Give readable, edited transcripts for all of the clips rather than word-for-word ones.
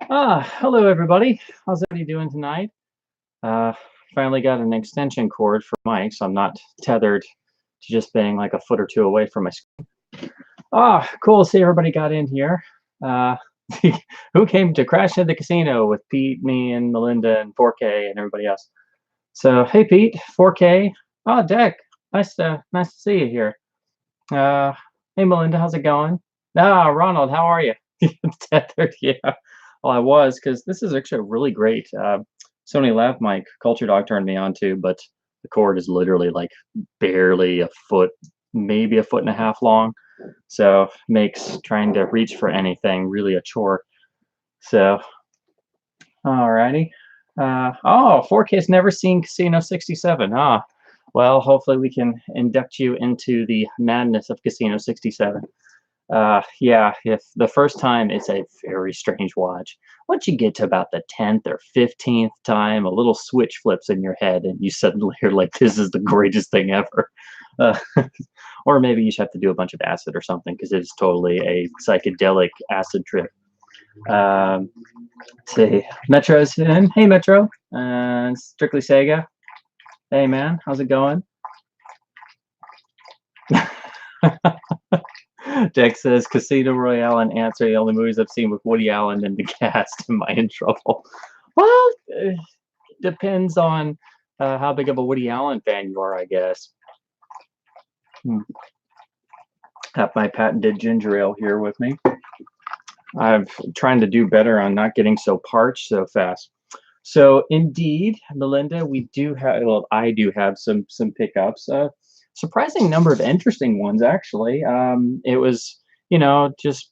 Hello everybody. How's everybody doing tonight? Uh, Finally got an extension cord for mic, so I'm not tethered to just being like a foot or two away from my screen. Cool to see everybody got in here. Uh, who came to crash into the casino with Pete, me, and Melinda, and 4K, and everybody else? So, hey Pete, 4K. Oh, Deck, nice to see you here. Hey Melinda, how's it going? Ronald, how are you? Tethered, yeah. Well, I was, because this is actually a really great Sony lav mic Culture Dog turned me on to, but the cord is literally like barely a foot, maybe a foot and a half long. So makes trying to reach for anything really a chore. So, alrighty. 4K's never seen Casino 67. Well, hopefully we can induct you into the madness of Casino 67. Yeah, if the first time it's a very strange watch. Once you get to about the 10th or 15th time, a little switch flips in your head and you suddenly are like, this is the greatest thing ever. Uh, or maybe you should have to do a bunch of acid or something because it is totally a psychedelic acid trip. Um, let's see, Metro's in. Hey, Metro. Strictly Sega. Hey, man, how's it going? Jack says Casino Royale and Ants are the only movies I've seen with Woody Allen in the cast. Am I in trouble? Well, it depends on how big of a Woody Allen fan you are, I guess. Have my patented ginger ale here with me. I'm trying to do better on not getting so parched so fast. So indeed, Melinda, we do have, well, I do have some pickups. Surprising number of interesting ones, actually. It was, just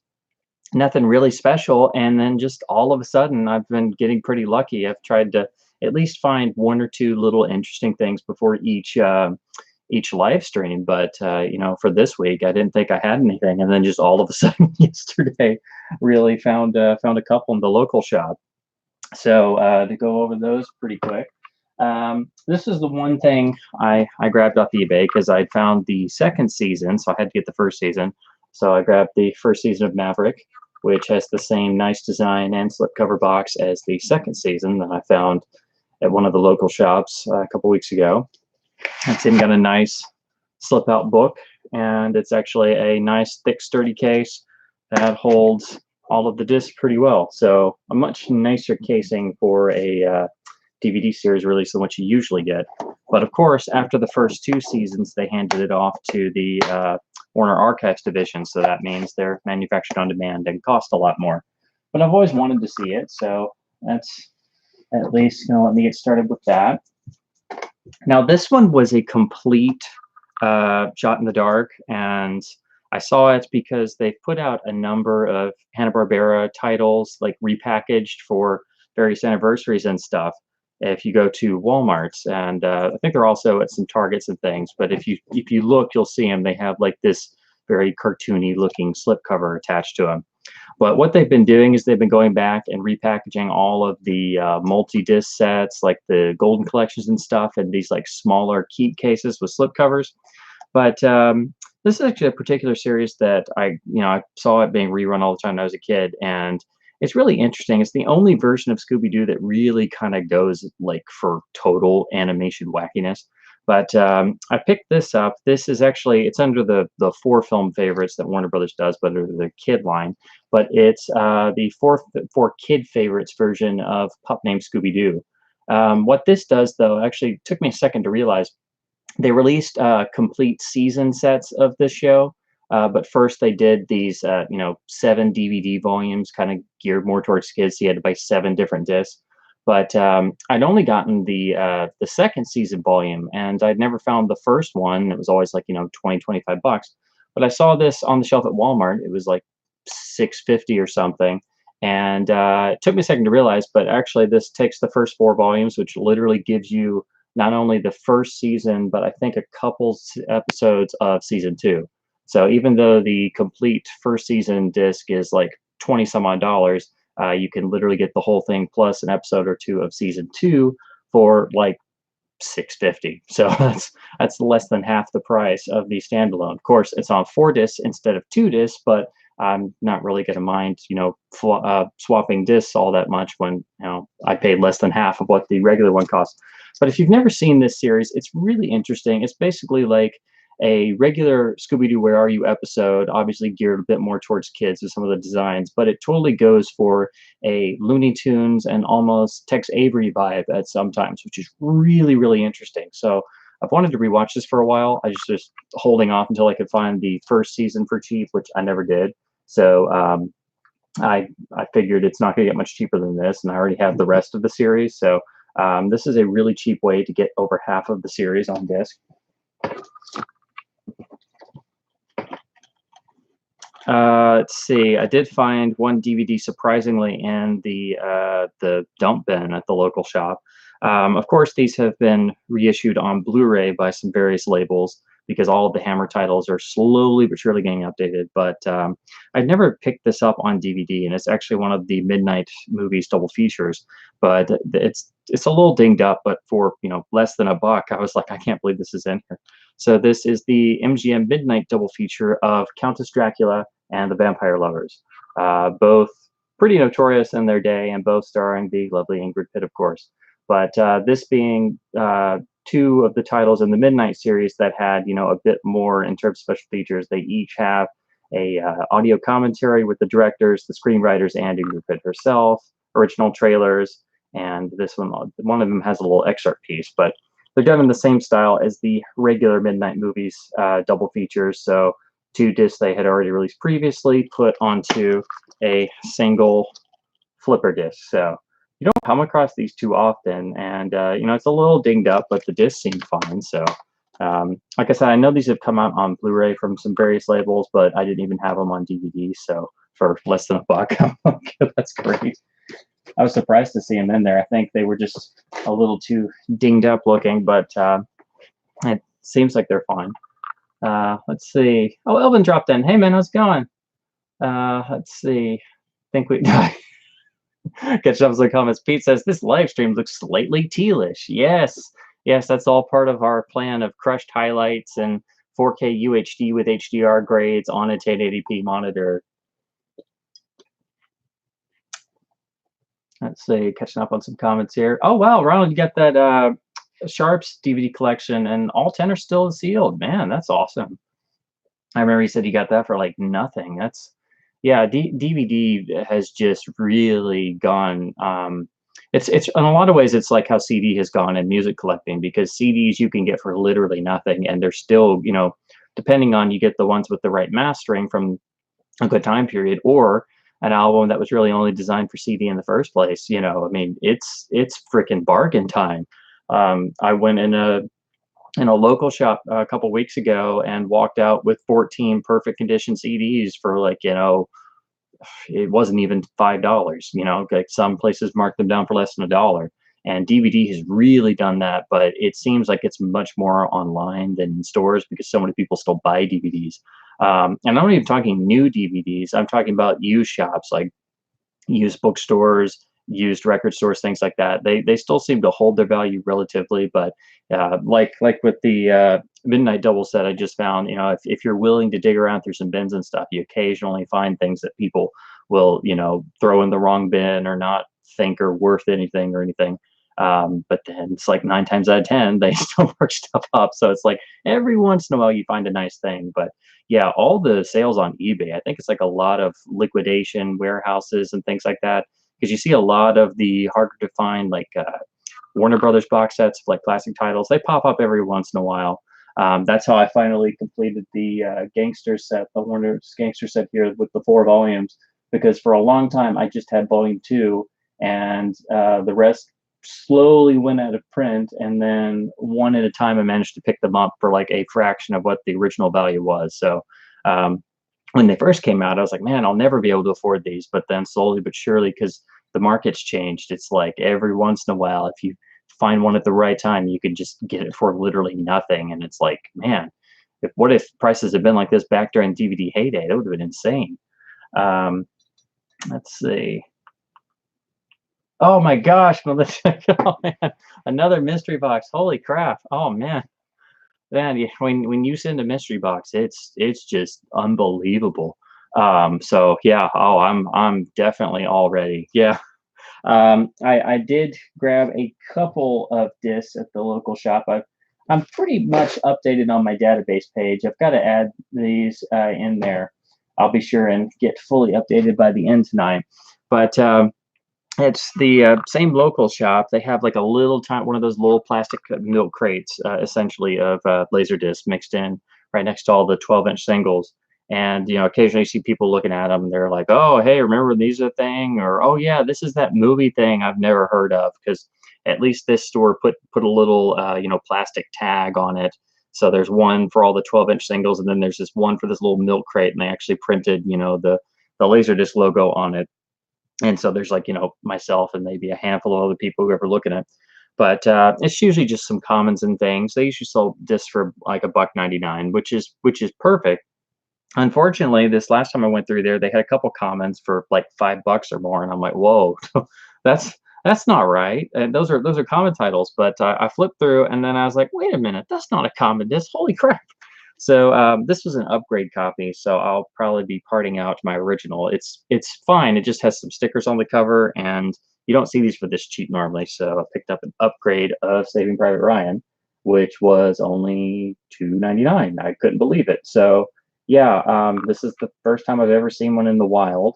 nothing really special. And then just all of a sudden, I've been getting pretty lucky. I've tried to at least find one or two little interesting things before each live stream. But for this week, I didn't think I had anything, and then just all of a sudden yesterday, really found a couple in the local shop. So to go over those pretty quick. This is the one thing I grabbed off eBay because I found the second season, so I had to get the first season. So I grabbed the first season of Maverick, which has the same nice design and slipcover box as the second season that I found at one of the local shops a couple weeks ago. It's even got a nice slip-out book, and it's actually a nice, thick, sturdy case that holds all of the discs pretty well. So a much nicer casing for a DVD series release than what you usually get. But of course, after the first two seasons, they handed it off to the Warner Archives division. So that means they're manufactured on demand and cost a lot more. But I've always wanted to see it, so that's at least going to let me get started with that. Now, this one was a complete shot in the dark, and I saw it because they've put out a number of Hanna-Barbera titles, like repackaged for various anniversaries and stuff. If you go to Walmart's, and I think they're also at some Targets and things. But if you look, you'll see them. They have like this very cartoony looking slipcover attached to them. But what they've been doing is they've been going back and repackaging all of the multi-disc sets, like the Golden Collections and stuff, and these like smaller keep cases with slipcovers. But this is actually a particular series that I saw it being rerun all the time when I was a kid, and it's really interesting. It's the only version of Scooby-Doo that really kind of goes like for total animation wackiness. But I picked this up. This is actually, it's under the 4 film favorites that Warner Brothers does, but under the kid line. But it's the four kid favorites version of Pup Named Scooby-Doo. What this does, though, actually took me a second to realize. They released complete season sets of this show, but first they did these, 7 DVD volumes, kind of geared more towards kids. So you had to buy 7 different discs. But I'd only gotten the second season volume, and I'd never found the first one. It was always like $20-25. But I saw this on the shelf at Walmart. It was like $6.50 or something. And it took me a second to realize, but actually this takes the first 4 volumes, which literally gives you not only the first season, but I think a couple episodes of season 2. So even though the complete first season disc is like 20 some odd dollars, you can literally get the whole thing plus an episode or 2 of season 2 for like $6.50. So that's less than half the price of the standalone. Of course, it's on 4 discs instead of 2 discs, but I'm not really going to mind, swapping discs all that much when, I paid less than half of what the regular one costs. But if you've never seen this series, it's really interesting. It's basically like a regular Scooby-Doo Where Are You episode, obviously geared a bit more towards kids with some of the designs, but it totally goes for a Looney Tunes and almost Tex Avery vibe at sometimes, which is really, really interesting. So I've wanted to rewatch this for a while. I just holding off until I could find the first season for cheap, which I never did. So I figured it's not going to get much cheaper than this, and I already have the rest of the series. So this is a really cheap way to get over half of the series on disc. Let's see. I did find one DVD surprisingly in the dump bin at the local shop. Of course, these have been reissued on Blu-ray by some various labels because all of the Hammer titles are slowly but surely getting updated. But I'd never picked this up on DVD, and it's actually one of the Midnight Movies double features. But it's a little dinged up, but for less than $1, I was like, I can't believe this is in here. So this is the MGM Midnight double feature of Countess Dracula and the Vampire Lovers, both pretty notorious in their day, and both starring the lovely Ingrid Pitt, of course. But this being two of the titles in the Midnight series that had, a bit more in terms of special features. They each have a audio commentary with the directors, the screenwriters, and Ingrid Pitt herself, original trailers, and this one of them has a little excerpt piece, but they're done in the same style as the regular Midnight Movies double features. So 2 discs they had already released previously put onto a single flipper disc. So you don't come across these too often, and it's a little dinged up, but the discs seem fine. So like I said, I know these have come out on Blu-ray from some various labels, but I didn't even have them on DVD. So for less than $1, I'm like, that's great. I was surprised to see them in there. I think they were just a little too dinged up looking, but it seems like they're fine. Let's see. Oh, Elvin dropped in. Hey, man, how's it going? Let's see. I think we catch up with the comments. Pete says this live stream looks slightly tealish. Yes, yes, that's all part of our plan of crushed highlights and 4K UHD with HDR grades on a 1080p monitor. Let's see, catching up on some comments here. Oh wow, Ronald, you got that Sharps DVD collection, and all 10 are still sealed. Man, that's awesome. I remember he said he got that for like nothing. That's, yeah, DVD has just really gone. It's in a lot of ways it's like how CD has gone in music collecting, because CDs you can get for literally nothing, and they're still, depending on, you get the ones with the right mastering from a good time period, or an album that was really only designed for CD in the first place. I mean, it's freaking bargain time. I went in a local shop a couple weeks ago and walked out with 14 perfect condition CDs for like, it wasn't even $5. Like some places mark them down for less than $1. And DVD has really done that, but it seems like it's much more online than in stores because so many people still buy DVDs. And I'm not even talking new DVDs. I'm talking about used shops, like used bookstores, used record stores, things like that. They still seem to hold their value relatively, but like with the Midnight double set I just found, if you're willing to dig around through some bins and stuff, you occasionally find things that people will, throw in the wrong bin or not think are worth anything or anything. But then it's like 9 times out of 10, they still work stuff up. So it's like every once in a while you find a nice thing. But yeah, all the sales on eBay, I think it's like a lot of liquidation warehouses and things like that. Because you see a lot of the harder to find, like Warner Brothers box sets, like classic titles, they pop up every once in a while. That's how I finally completed the Gangster set, the Warner's Gangster set here with the 4 volumes. Because for a long time I just had volume 2, and the rest slowly went out of print, and then one at a time I managed to pick them up for like a fraction of what the original value was. So when they first came out, I was like, man, I'll never be able to afford these. But then slowly but surely, because the market's changed, it's like every once in a while, if you find one at the right time, you can just get it for literally nothing. And it's like, man, what if prices had been like this back during DVD heyday? That would have been insane. Let's see. Oh my gosh, Melissa! Oh man, another mystery box. Holy crap! Oh man, when you send a mystery box, it's just unbelievable. So yeah, oh, I'm definitely all ready. Yeah. I did grab a couple of discs at the local shop. I'm pretty much updated on my database page. I've got to add these in there. I'll be sure and get fully updated by the end tonight. But it's the same local shop. They have like a little one of those little plastic milk crates, essentially, of Laserdisc mixed in right next to all the 12-inch singles. And occasionally you see people looking at them. They're like, "Oh, hey, remember these a thing?" Or, "Oh, yeah, this is that movie thing I've never heard of." Because at least this store put a little plastic tag on it. So there's one for all the 12-inch singles, and then there's this one for this little milk crate, and they actually printed the Laserdisc logo on it. And so there's like myself and maybe a handful of other people who ever looking at. But it's usually just some commons and things. They usually sell discs for like $1.99, which is perfect. Unfortunately, this last time I went through there, they had a couple commons for like $5 or more, and I'm like, whoa, that's that's not right. And those are common titles. But I flipped through, and then I was like, wait a minute, that's not a common disc. Holy crap! So this was an upgrade copy, so I'll probably be parting out my original. It's fine. It just has some stickers on the cover, and you don't see these for this cheap normally. So I picked up an upgrade of Saving Private Ryan, which was only $2.99. I couldn't believe it. So yeah, this is the first time I've ever seen one in the wild.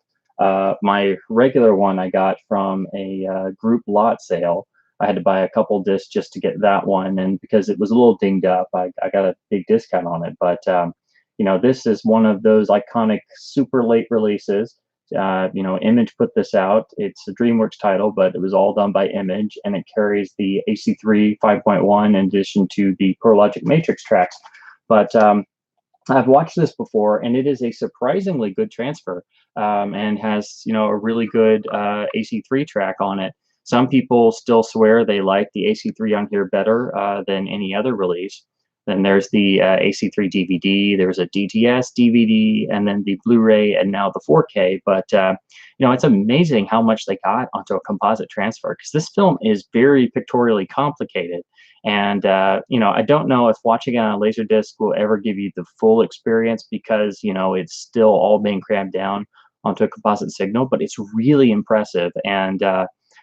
My regular one I got from a group lot sale. I had to buy a couple discs just to get that one, and because it was a little dinged up, I got a big discount on it. But this is one of those iconic super late releases. Image put this out. It's a DreamWorks title, but it was all done by Image, and it carries the AC3 5.1 in addition to the ProLogic Matrix tracks. But I've watched this before, and it is a surprisingly good transfer, and has a really good AC3 track on it. Some people still swear they like the AC3 on here better than any other release. Then there's the AC3 DVD, there's a DTS DVD, and then the Blu-ray, and now the 4K. But it's amazing how much they got onto a composite transfer, because this film is very pictorially complicated. And I don't know if watching it on a Laserdisc will ever give you the full experience, because it's still all being crammed down onto a composite signal. But it's really impressive, and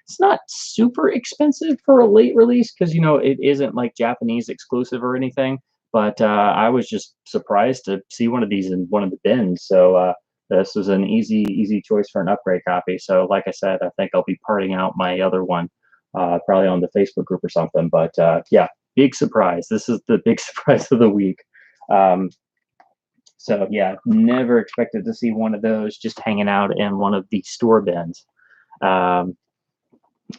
it's not super expensive for a late release, because it isn't like Japanese exclusive or anything. But I was just surprised to see one of these in one of the bins. So this was an easy choice for an upgrade copy. So like I said, I think I'll be parting out my other one probably on the Facebook group or something. But yeah, big surprise. This is the big surprise of the week. So yeah, never expected to see one of those just hanging out in one of the store bins.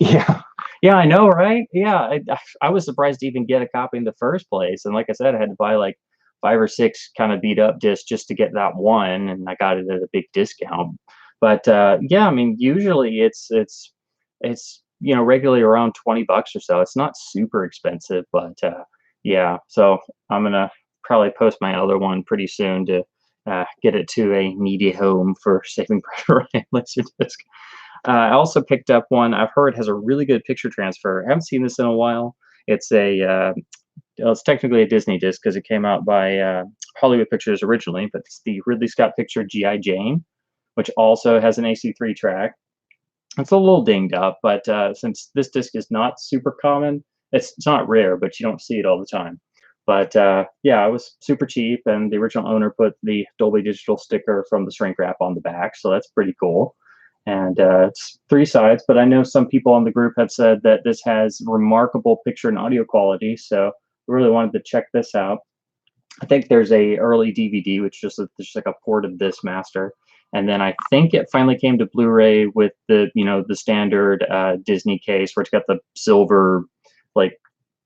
Yeah, yeah, I know, right? Yeah, I was surprised to even get a copy in the first place. And like I said, I had to buy like 5 or 6 kind of beat up discs just to get that one, and I got it at a big discount. But yeah, I mean, usually it's regularly around $20 or so. It's not super expensive, but yeah. So I'm gonna probably post my other one pretty soon to get it to a needy home for Saving Private Ryan Laserdisc. I also picked up one I've heard has a really good picture transfer. I haven't seen this in a while. It's it's technically a Disney disc because it came out by Hollywood Pictures originally, but it's the Ridley Scott picture G.I. Jane, which also has an AC3 track. It's a little dinged up, but since this disc is not super common, it's not rare, but you don't see it all the time. But yeah, it was super cheap, and the original owner put the Dolby Digital sticker from the shrink wrap on the back, so that's pretty cool. And it's 3 sides, but I know some people on the group have said that this has remarkable picture and audio quality, so I really wanted to check this out. I think there's a early DVD, which is just like a port of this master. And then I think it finally came to Blu-ray with the standard Disney case, where it's got the silver like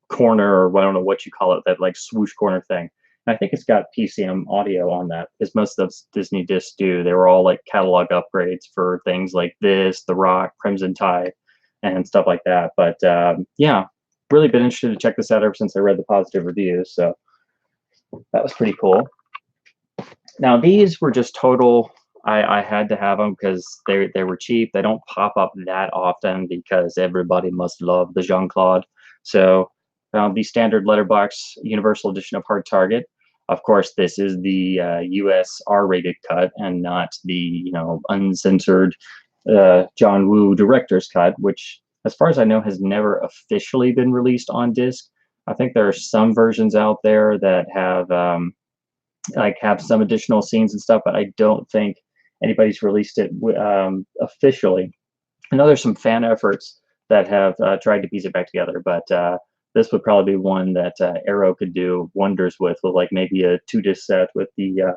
corner, or I don't know what you call it, that like swoosh corner thing. And I think it's got PCM audio on that, because most of those Disney discs do. They were all like catalog upgrades for things like this, The Rock, Crimson Tide, and stuff like that. But yeah, really been interested to check this out ever since I read the positive reviews. So that was pretty cool. Now these were just total. I had to have them because they were cheap. They don't pop up that often because everybody must love the Jean-Claude. So found the standard letterbox Universal Edition of Hard Target. Of course, this is the US R-rated cut and not the, you know, uncensored John Woo director's cut, which, as far as I know, has never officially been released on disc. I think there are some versions out there that have like have some additional scenes and stuff, but I don't think anybody's released it officially. I know there's some fan efforts that have tried to piece it back together, but this would probably be one that Arrow could do wonders with like maybe a 2-disc set with the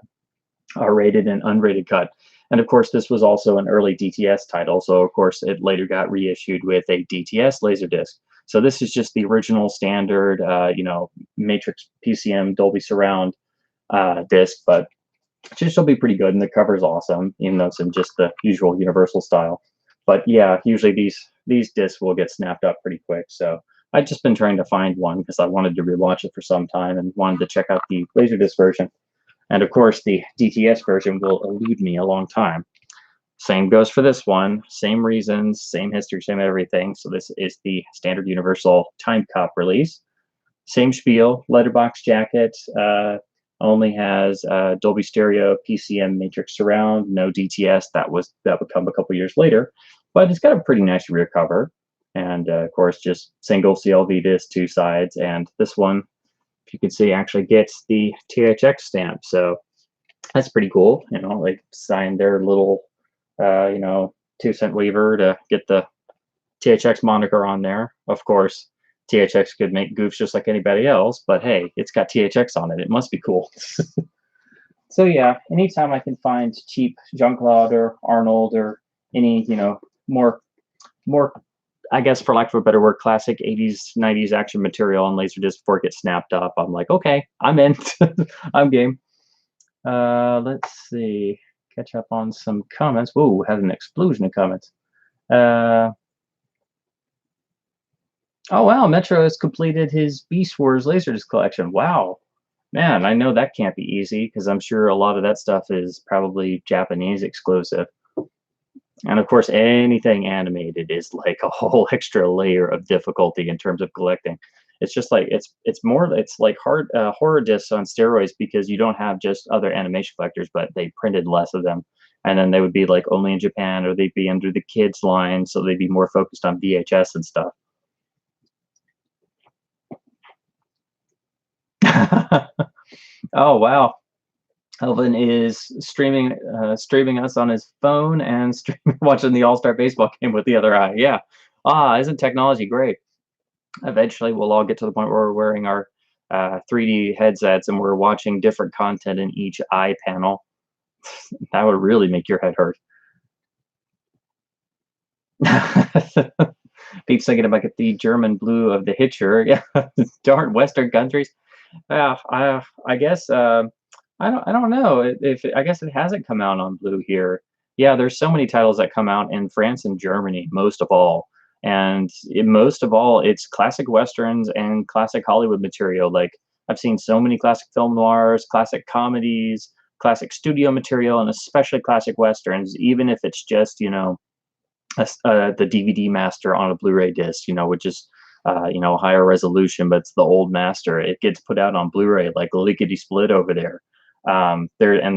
R-rated and unrated cut. And of course, this was also an early DTS title, so of course it later got reissued with a DTS Laserdisc. So this is just the original standard, you know, Matrix PCM Dolby Surround disc, but it should still be pretty good, and the cover's awesome, even though it's in just the usual Universal style. But yeah, usually these discs will get snapped up pretty quick. So I've just been trying to find one because I wanted to rewatch it for some time and wanted to check out the Laserdisc version. And of course, the DTS version will elude me a long time. Same goes for this one. Same reasons, same history, same everything. So this is the standard Universal Time Cop release. Same spiel, letterbox jacket. Only has Dolby Stereo, PCM Matrix Surround, no DTS. That would come a couple years later, but it's got a pretty nice rear cover, and of course just single CLV disc, 2 sides, and this one, if you can see, actually gets the THX stamp. So that's pretty cool. You know, they signed their little, you know, 2-cent waiver to get the THX moniker on there. Of course, THX could make goofs just like anybody else, but hey, it's got THX on it. It must be cool. So yeah, anytime I can find cheap Jean-Claude or Arnold or any, you know, more, I guess for lack of a better word, classic 80s, 90s action material on Laserdisc before it gets snapped up, I'm like, okay, I'm in. I'm game. Let's see. Catch up on some comments. Whoa, had an explosion of comments. Oh wow, Metro has completed his Beast Wars Laserdisc collection. Wow. Man, I know that can't be easy because I'm sure a lot of that stuff is probably Japanese exclusive. And of course, anything animated is like a whole extra layer of difficulty in terms of collecting. It's just like it's like horror discs on steroids because you don't have just other animation collectors, but they printed less of them. And then they would be like only in Japan, or they'd be under the kids line, so they'd be more focused on VHS and stuff. Oh wow, Elvin is streaming us on his phone and watching the All-Star baseball game with the other eye. Yeah, isn't technology great? Eventually we'll all get to the point where we're wearing our 3D headsets and we're watching different content in each eye panel. That would really make your head hurt. Pete's thinking about the German blue of the Hitcher. Yeah, darn Western countries. Yeah, I guess I don't know if I guess it hasn't come out on Blue here. Yeah, there's so many titles that come out in France and Germany, most of all, and most of all, it's classic westerns and classic Hollywood material. Like I've seen so many classic film noirs, classic comedies, classic studio material, and especially classic westerns. Even if it's just, you know, the DVD master on a Blu-ray disc, you know, which is you know, higher resolution, but it's the old master. It gets put out on Blu-ray like lickety split over there. And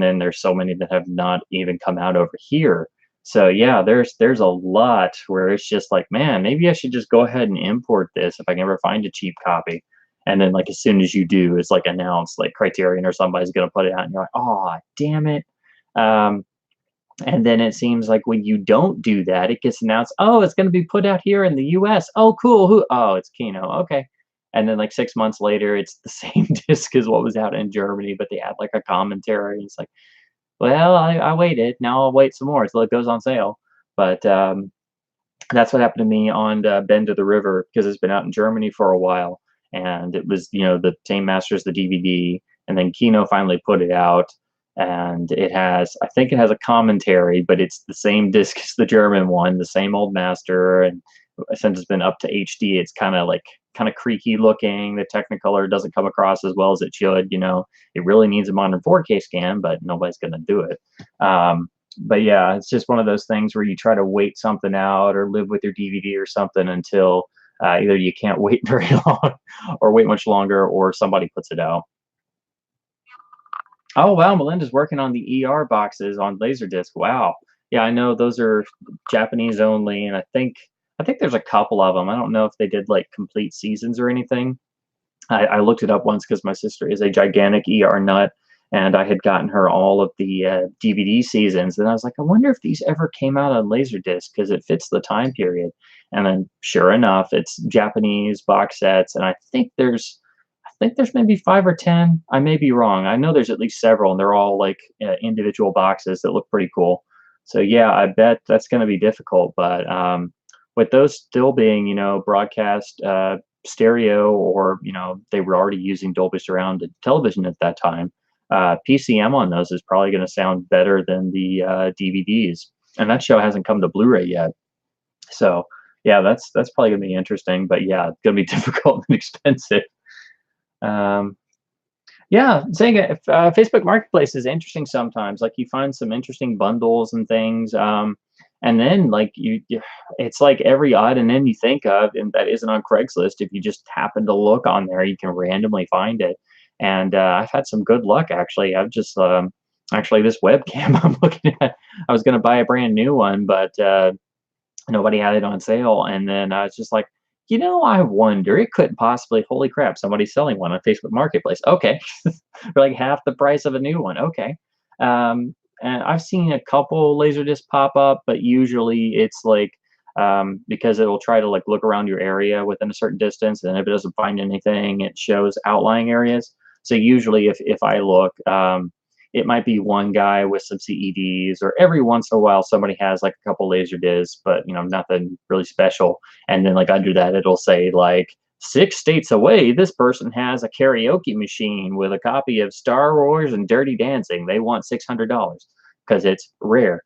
then there's so many that have not even come out over here. So yeah, there's a lot where it's just like, man, maybe I should just go ahead and import this if I can ever find a cheap copy. And then like as soon as you do, it's like announced, like Criterion or somebody's gonna put it out, and you're like, oh damn it. And then it seems like when you don't do that, it gets announced, oh, it's going to be put out here in the US. Oh, cool. Oh, it's Kino. Okay. And then like 6 months later, it's the same disc as what was out in Germany, but they add like a commentary. It's like, well, I waited. Now I'll wait some more until it goes on sale. But that's what happened to me on Bend to the River, because it's been out in Germany for a while. And it was, you know, the same masters, the DVD. And then Kino finally put it out. And it has, I think it has a commentary, but it's the same disc as the German one, the same old master. And since it's been up to HD, it's kind of creaky looking. The Technicolor doesn't come across as well as it should. You know, it really needs a modern 4K scan, but nobody's going to do it. But yeah, it's just one of those things where you try to wait something out or live with your DVD or something until either you can't wait very long or wait much longer, or somebody puts it out. Oh wow, Melinda's working on the ER boxes on Laserdisc. Wow. Yeah, I know those are Japanese only, and I think there's a couple of them. I don't know if they did like complete seasons or anything. I looked it up once because my sister is a gigantic ER nut, and I had gotten her all of the DVD seasons, and I was like, I wonder if these ever came out on Laserdisc because it fits the time period. And then, sure enough, it's Japanese box sets, and I think there's maybe 5 or 10. I may be wrong. I know there's at least several, and they're all like individual boxes that look pretty cool. So yeah, I bet that's going to be difficult, but with those still being, broadcast stereo, or they were already using Dolby Surround television at that time. PCM on those is probably going to sound better than the DVDs, and that show hasn't come to Blu-ray yet. So yeah, that's probably going to be interesting, but yeah, it's going to be difficult and expensive. Um, yeah, saying it, Facebook Marketplace is interesting sometimes. Like you find some interesting bundles and things, and then like it's like every odd and end you think of, and that isn't on Craigslist. If you just happen to look on there, you can randomly find it. And I've had some good luck actually. I've just actually this webcam I'm looking at. I was going to buy a brand new one, but nobody had it on sale, and then I was just like, I wonder, it couldn't possibly, holy crap, somebody's selling one on Facebook Marketplace. Okay. For like half the price of a new one. Okay. And I've seen a couple Laserdisc pop up, but usually it's like because it'll try to like look around your area within a certain distance, and if it doesn't find anything, it shows outlying areas. So usually if I look, it might be one guy with some CEDs, or every once in a while somebody has like a couple laser discs, but nothing really special. And then like under that it'll say like 6 states away, this person has a karaoke machine with a copy of Star Wars and Dirty Dancing. They want $600 because it's rare.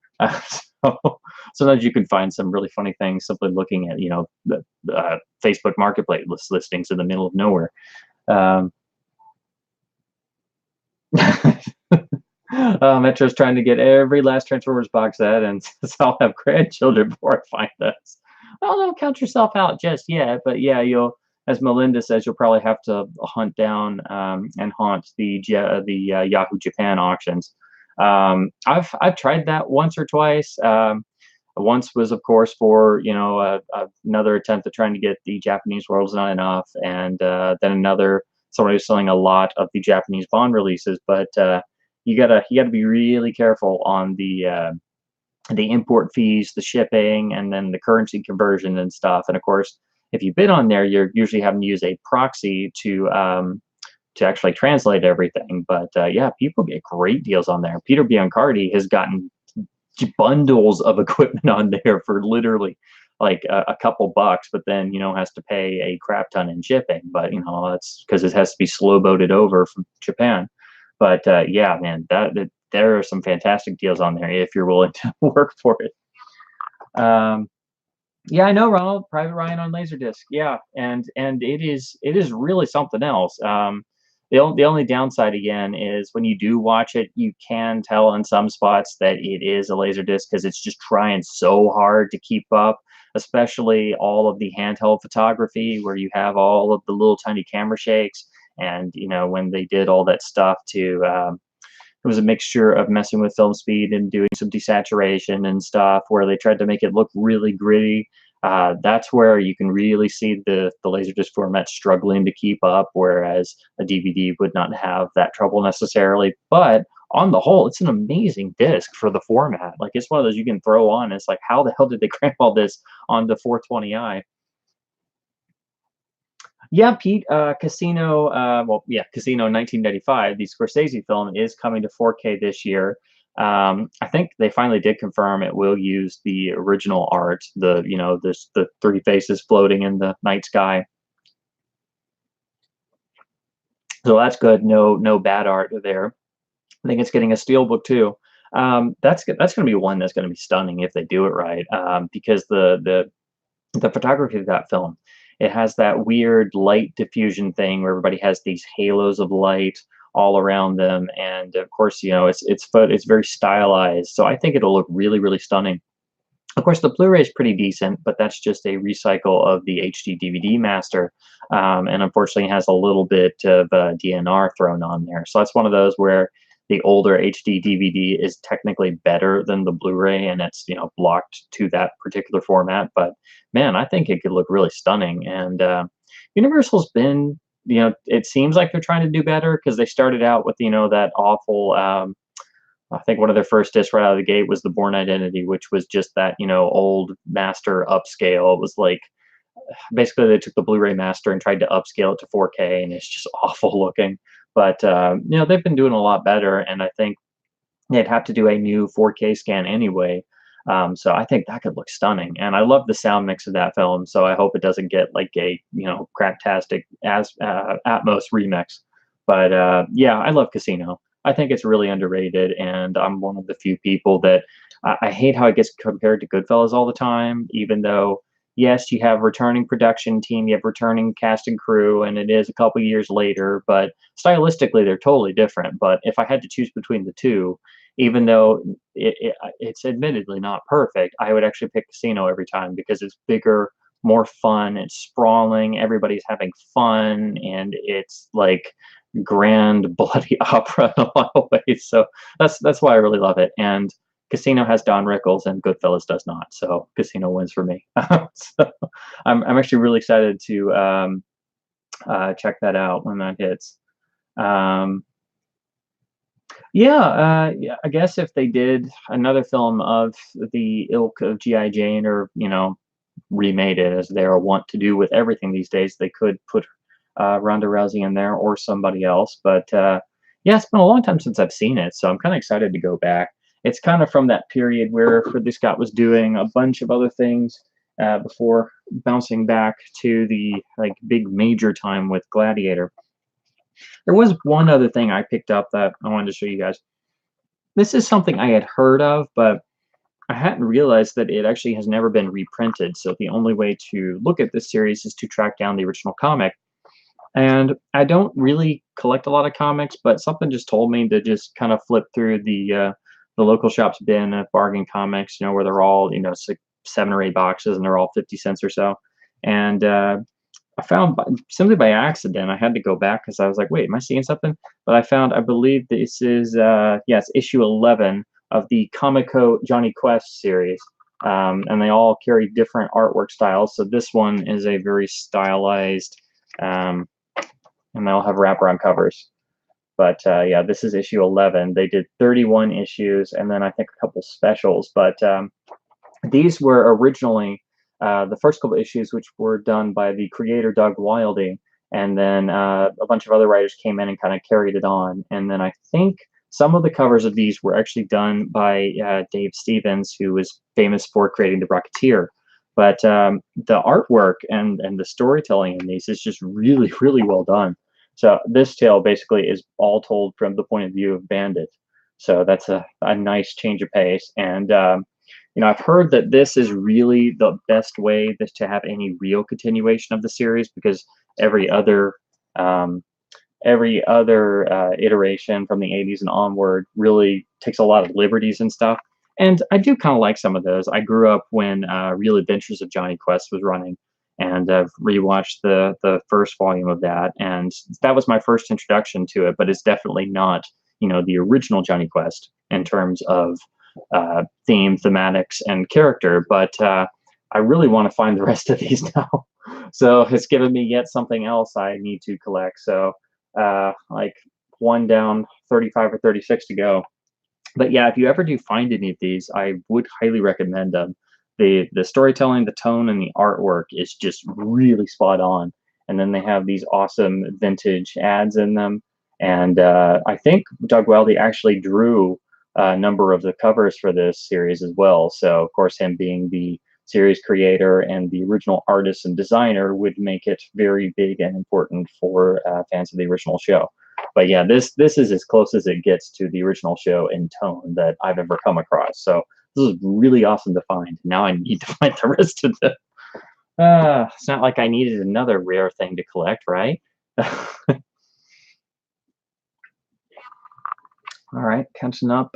So sometimes you can find some really funny things simply looking at the Facebook Marketplace listings in the middle of nowhere. Metro's trying to get every last Transformers box set, and says I'll have grandchildren before I find this. Well, don't count yourself out just yet, but yeah, as Melinda says, you'll probably have to hunt down and haunt the Yahoo Japan auctions. I've tried that once or twice. Once was, of course, for another attempt at trying to get the Japanese World's Not Enough, and then another somebody was selling a lot of the Japanese Bond releases, but you gotta be really careful on the import fees, the shipping, and then the currency conversion and stuff. And of course, if you bid on there, you're usually having to use a proxy to actually translate everything. But yeah, people get great deals on there. Peter Biancardi has gotten bundles of equipment on there for literally like a couple bucks, but then has to pay a crap ton in shipping. But that's because it has to be slow boated over from Japan. But yeah, man, there are some fantastic deals on there if you're willing to work for it. Yeah, I know, Ronald. Private Ryan on Laserdisc. Yeah, and it is really something else. The only downside again is when you do watch it, you can tell in some spots that it is a Laserdisc because it's just trying so hard to keep up, especially all of the handheld photography where you have all of the little tiny camera shakes. And when they did all that stuff to it was a mixture of messing with film speed and doing some desaturation and stuff where they tried to make it look really gritty. That's where you can really see the Laserdisc format struggling to keep up, whereas a DVD would not have that trouble necessarily. But on the whole, it's an amazing disc for the format. Like, it's one of those you can throw on. It's like, how the hell did they cram all this on the 420i? Yeah, Pete, Casino, Casino 1995, the Scorsese film, is coming to 4K this year. I think they finally did confirm it will use the original art, the three faces floating in the night sky. So that's good. No bad art there. I think it's getting a steelbook too. That's going to be one that's going to be stunning if they do it right, because the photography of that film, it has that weird light diffusion thing where everybody has these halos of light all around them, and of course it's very stylized, so I think it'll look really, really stunning. Of course, the Blu-ray is pretty decent, but that's just a recycle of the HD DVD master, and unfortunately has a little bit of DNR thrown on there. So that's one of those where the older HD DVD is technically better than the Blu-ray, and it's, you know, blocked to that particular format. But man, I think it could look really stunning. And Universal's been, you know, it seems like they're trying to do better, because they started out with, you know, that awful. I think one of their first discs right out of the gate was the Bourne Identity, which was just that, you know, old master upscale. It was like basically they took the Blu-ray master and tried to upscale it to 4K, and it's just awful looking. But you know, they've been doing a lot better, and I think they'd have to do a new 4K scan anyway. So I think that could look stunning, and I love the sound mix of that film. So I hope it doesn't get like a, you know, craptastic as Atmos remix. But yeah, I love Casino. I think it's really underrated, and I'm one of the few people that I hate how it gets compared to Goodfellas all the time, even though yes, you have returning production team, you have returning cast and crew, and it is a couple years later, but stylistically they're totally different. But if I had to choose between the two, even though it's admittedly not perfect, I would actually pick Casino every time, because it's bigger, more fun, it's sprawling, everybody's having fun, and it's like grand bloody opera in a lot of ways. So that's why I really love it. And Casino has Don Rickles and Goodfellas does not, so Casino wins for me. So I'm actually really excited to check that out when that hits. Yeah, I guess if they did another film of the ilk of G.I. Jane, or, you know, remade it, as they are wont to do with everything these days, they could put Ronda Rousey in there, or somebody else. But yeah, it's been a long time since I've seen it, so I'm kind of excited to go back. It's kind of from that period where Ridley Scott was doing a bunch of other things before bouncing back to the like big major time with Gladiator. There was one other thing I picked up that I wanted to show you guys. This is something I had heard of, but I hadn't realized that it actually has never been reprinted. So the only way to look at this series is to track down the original comic. And I don't really collect a lot of comics, but something just told me to just kind of flip through the local shop's bin of bargain comics, you know, where they're all, you know, 7 or 8 boxes, and they're all 50 cents or so. And I found, simply by accident, I had to go back because I was like, wait, am I seeing something? But I found, I believe this is, yes, issue 11 of the Comico Johnny Quest series. And they all carry different artwork styles. So this one is a very stylized, and they'll have wraparound covers. But yeah, this is issue 11. They did 31 issues, and then I think a couple specials. But these were originally the first couple issues, which were done by the creator Doug Wildey, and then a bunch of other writers came in and kind of carried it on. And then I think some of the covers of these were actually done by Dave Stevens, who was famous for creating The Rocketeer. But the artwork and the storytelling in these is just really, really well done. So this tale basically is all told from the point of view of Bandit. So that's a nice change of pace. And you know, I've heard that this is really the best way to have any real continuation of the series, because every other iteration from the 80s and onward really takes a lot of liberties and stuff. And I do kind of like some of those. I grew up when Real Adventures of Johnny Quest was running, and I've rewatched the first volume of that, and that was my first introduction to it. But it's definitely not, you know, the original Johnny Quest in terms of theme, thematics, and character. But I really want to find the rest of these now. So it's given me yet something else I need to collect. So like one down, 35 or 36 to go. But yeah, if you ever do find any of these, I would highly recommend them. The storytelling, the tone, and the artwork is just really spot on. And then they have these awesome vintage ads in them. And I think Doug Wildey actually drew a number of the covers for this series as well. So, of course, him being the series creator and the original artist and designer would make it very big and important for fans of the original show. But yeah, this is as close as it gets to the original show in tone that I've ever come across. So this is really awesome to find. Now I need to find the rest of them. It's not like I needed another rare thing to collect, right? All right, catching up.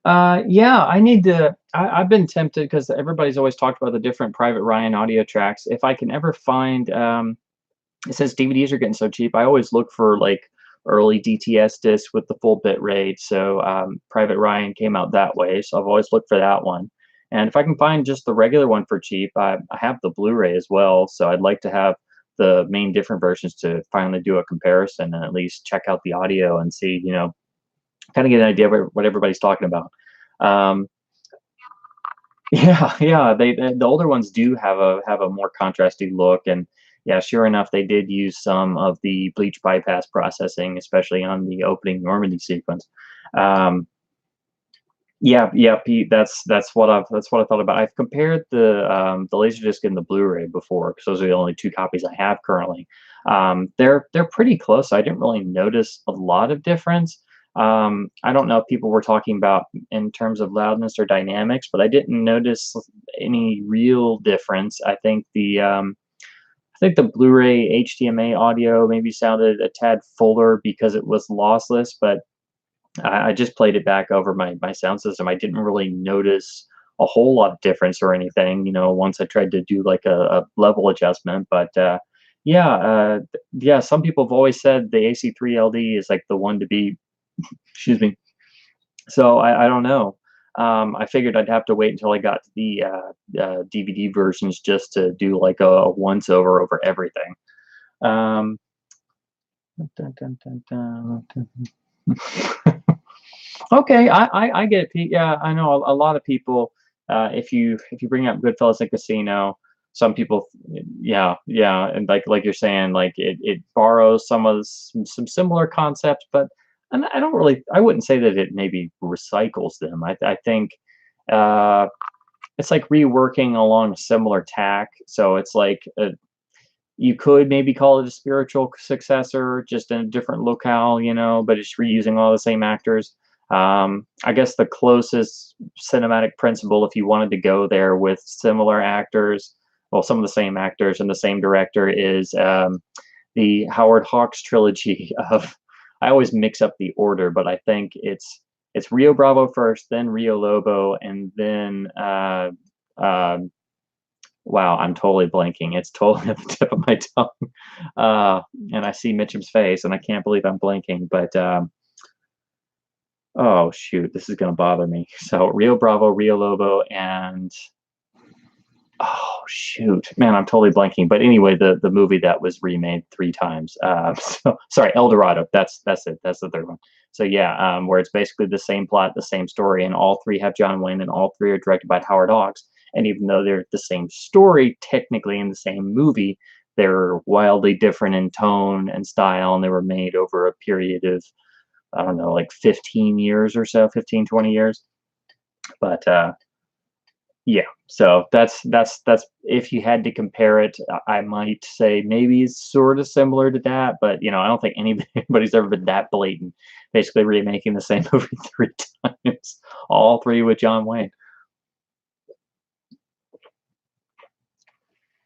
Yeah, I need to. I've been tempted, because everybody's always talked about the different Private Ryan audio tracks. If I can ever find, it says DVDs are getting so cheap. I always look for like early DTS disc with the full bit rate. So Private Ryan came out that way. So I've always looked for that one. And if I can find just the regular one for cheap, I have the Blu-ray as well. So I'd like to have the main different versions to finally do a comparison and at least check out the audio and see, you know, kind of get an idea of what everybody's talking about. Yeah, yeah, the older ones do have a more contrasty look, and yeah, sure enough, they did use some of the bleach bypass processing, especially on the opening Normandy sequence. Yeah, yeah, Pete, that's what I thought about. I've compared the Laserdisc and the Blu-ray before because those are the only two copies I have currently. They're pretty close. I didn't really notice a lot of difference. I don't know if people were talking about in terms of loudness or dynamics, but I didn't notice any real difference. I think the Blu-ray HDMA audio maybe sounded a tad fuller because it was lossless, but I just played it back over my sound system. I didn't really notice a whole lot of difference or anything, you know, once I tried to do like a level adjustment. But yeah, yeah, some people have always said the AC3LD is like the one to be. Excuse me. So I don't know. I figured I'd have to wait until I got to the DVD versions just to do like a once over everything. Dun, dun, dun, dun, dun. Okay, I get it, Pete. Yeah, I know a lot of people. If you bring up Goodfellas and Casino, some people, yeah, yeah, and like you're saying, like it borrows some of some similar concepts, but and I wouldn't say that it maybe recycles them. I think uh, it's like reworking along a similar tack. So it's like you could maybe call it a spiritual successor, just in a different locale, you know, but it's reusing all the same actors. I guess the closest cinematic principle, if you wanted to go there with similar actors, well, some of the same actors and the same director, is the Howard Hawks trilogy of. I always mix up the order, but I think it's Rio Bravo first, then Rio Lobo, and then wow, I'm totally blanking. It's totally at the tip of my tongue. And I see Mitchum's face, and I can't believe I'm blanking. But oh shoot, this is gonna bother me. So Rio Bravo, Rio Lobo, and oh shoot, man, I'm totally blanking. But anyway, the movie that was remade 3 times. So sorry, El Dorado. That's it. That's the third one. So yeah, where it's basically the same plot, the same story, and all 3 have John Wayne, and all 3 are directed by Howard Hawks. And even though they're the same story, technically in the same movie, they're wildly different in tone and style, and they were made over a period of, I don't know, like 15 years or so, 15, 20 years. But yeah, so that's if you had to compare it, I might say maybe it's sort of similar to that, but you know, I don't think anybody's ever been that blatant, basically remaking the same movie 3 times, all 3 with John Wayne.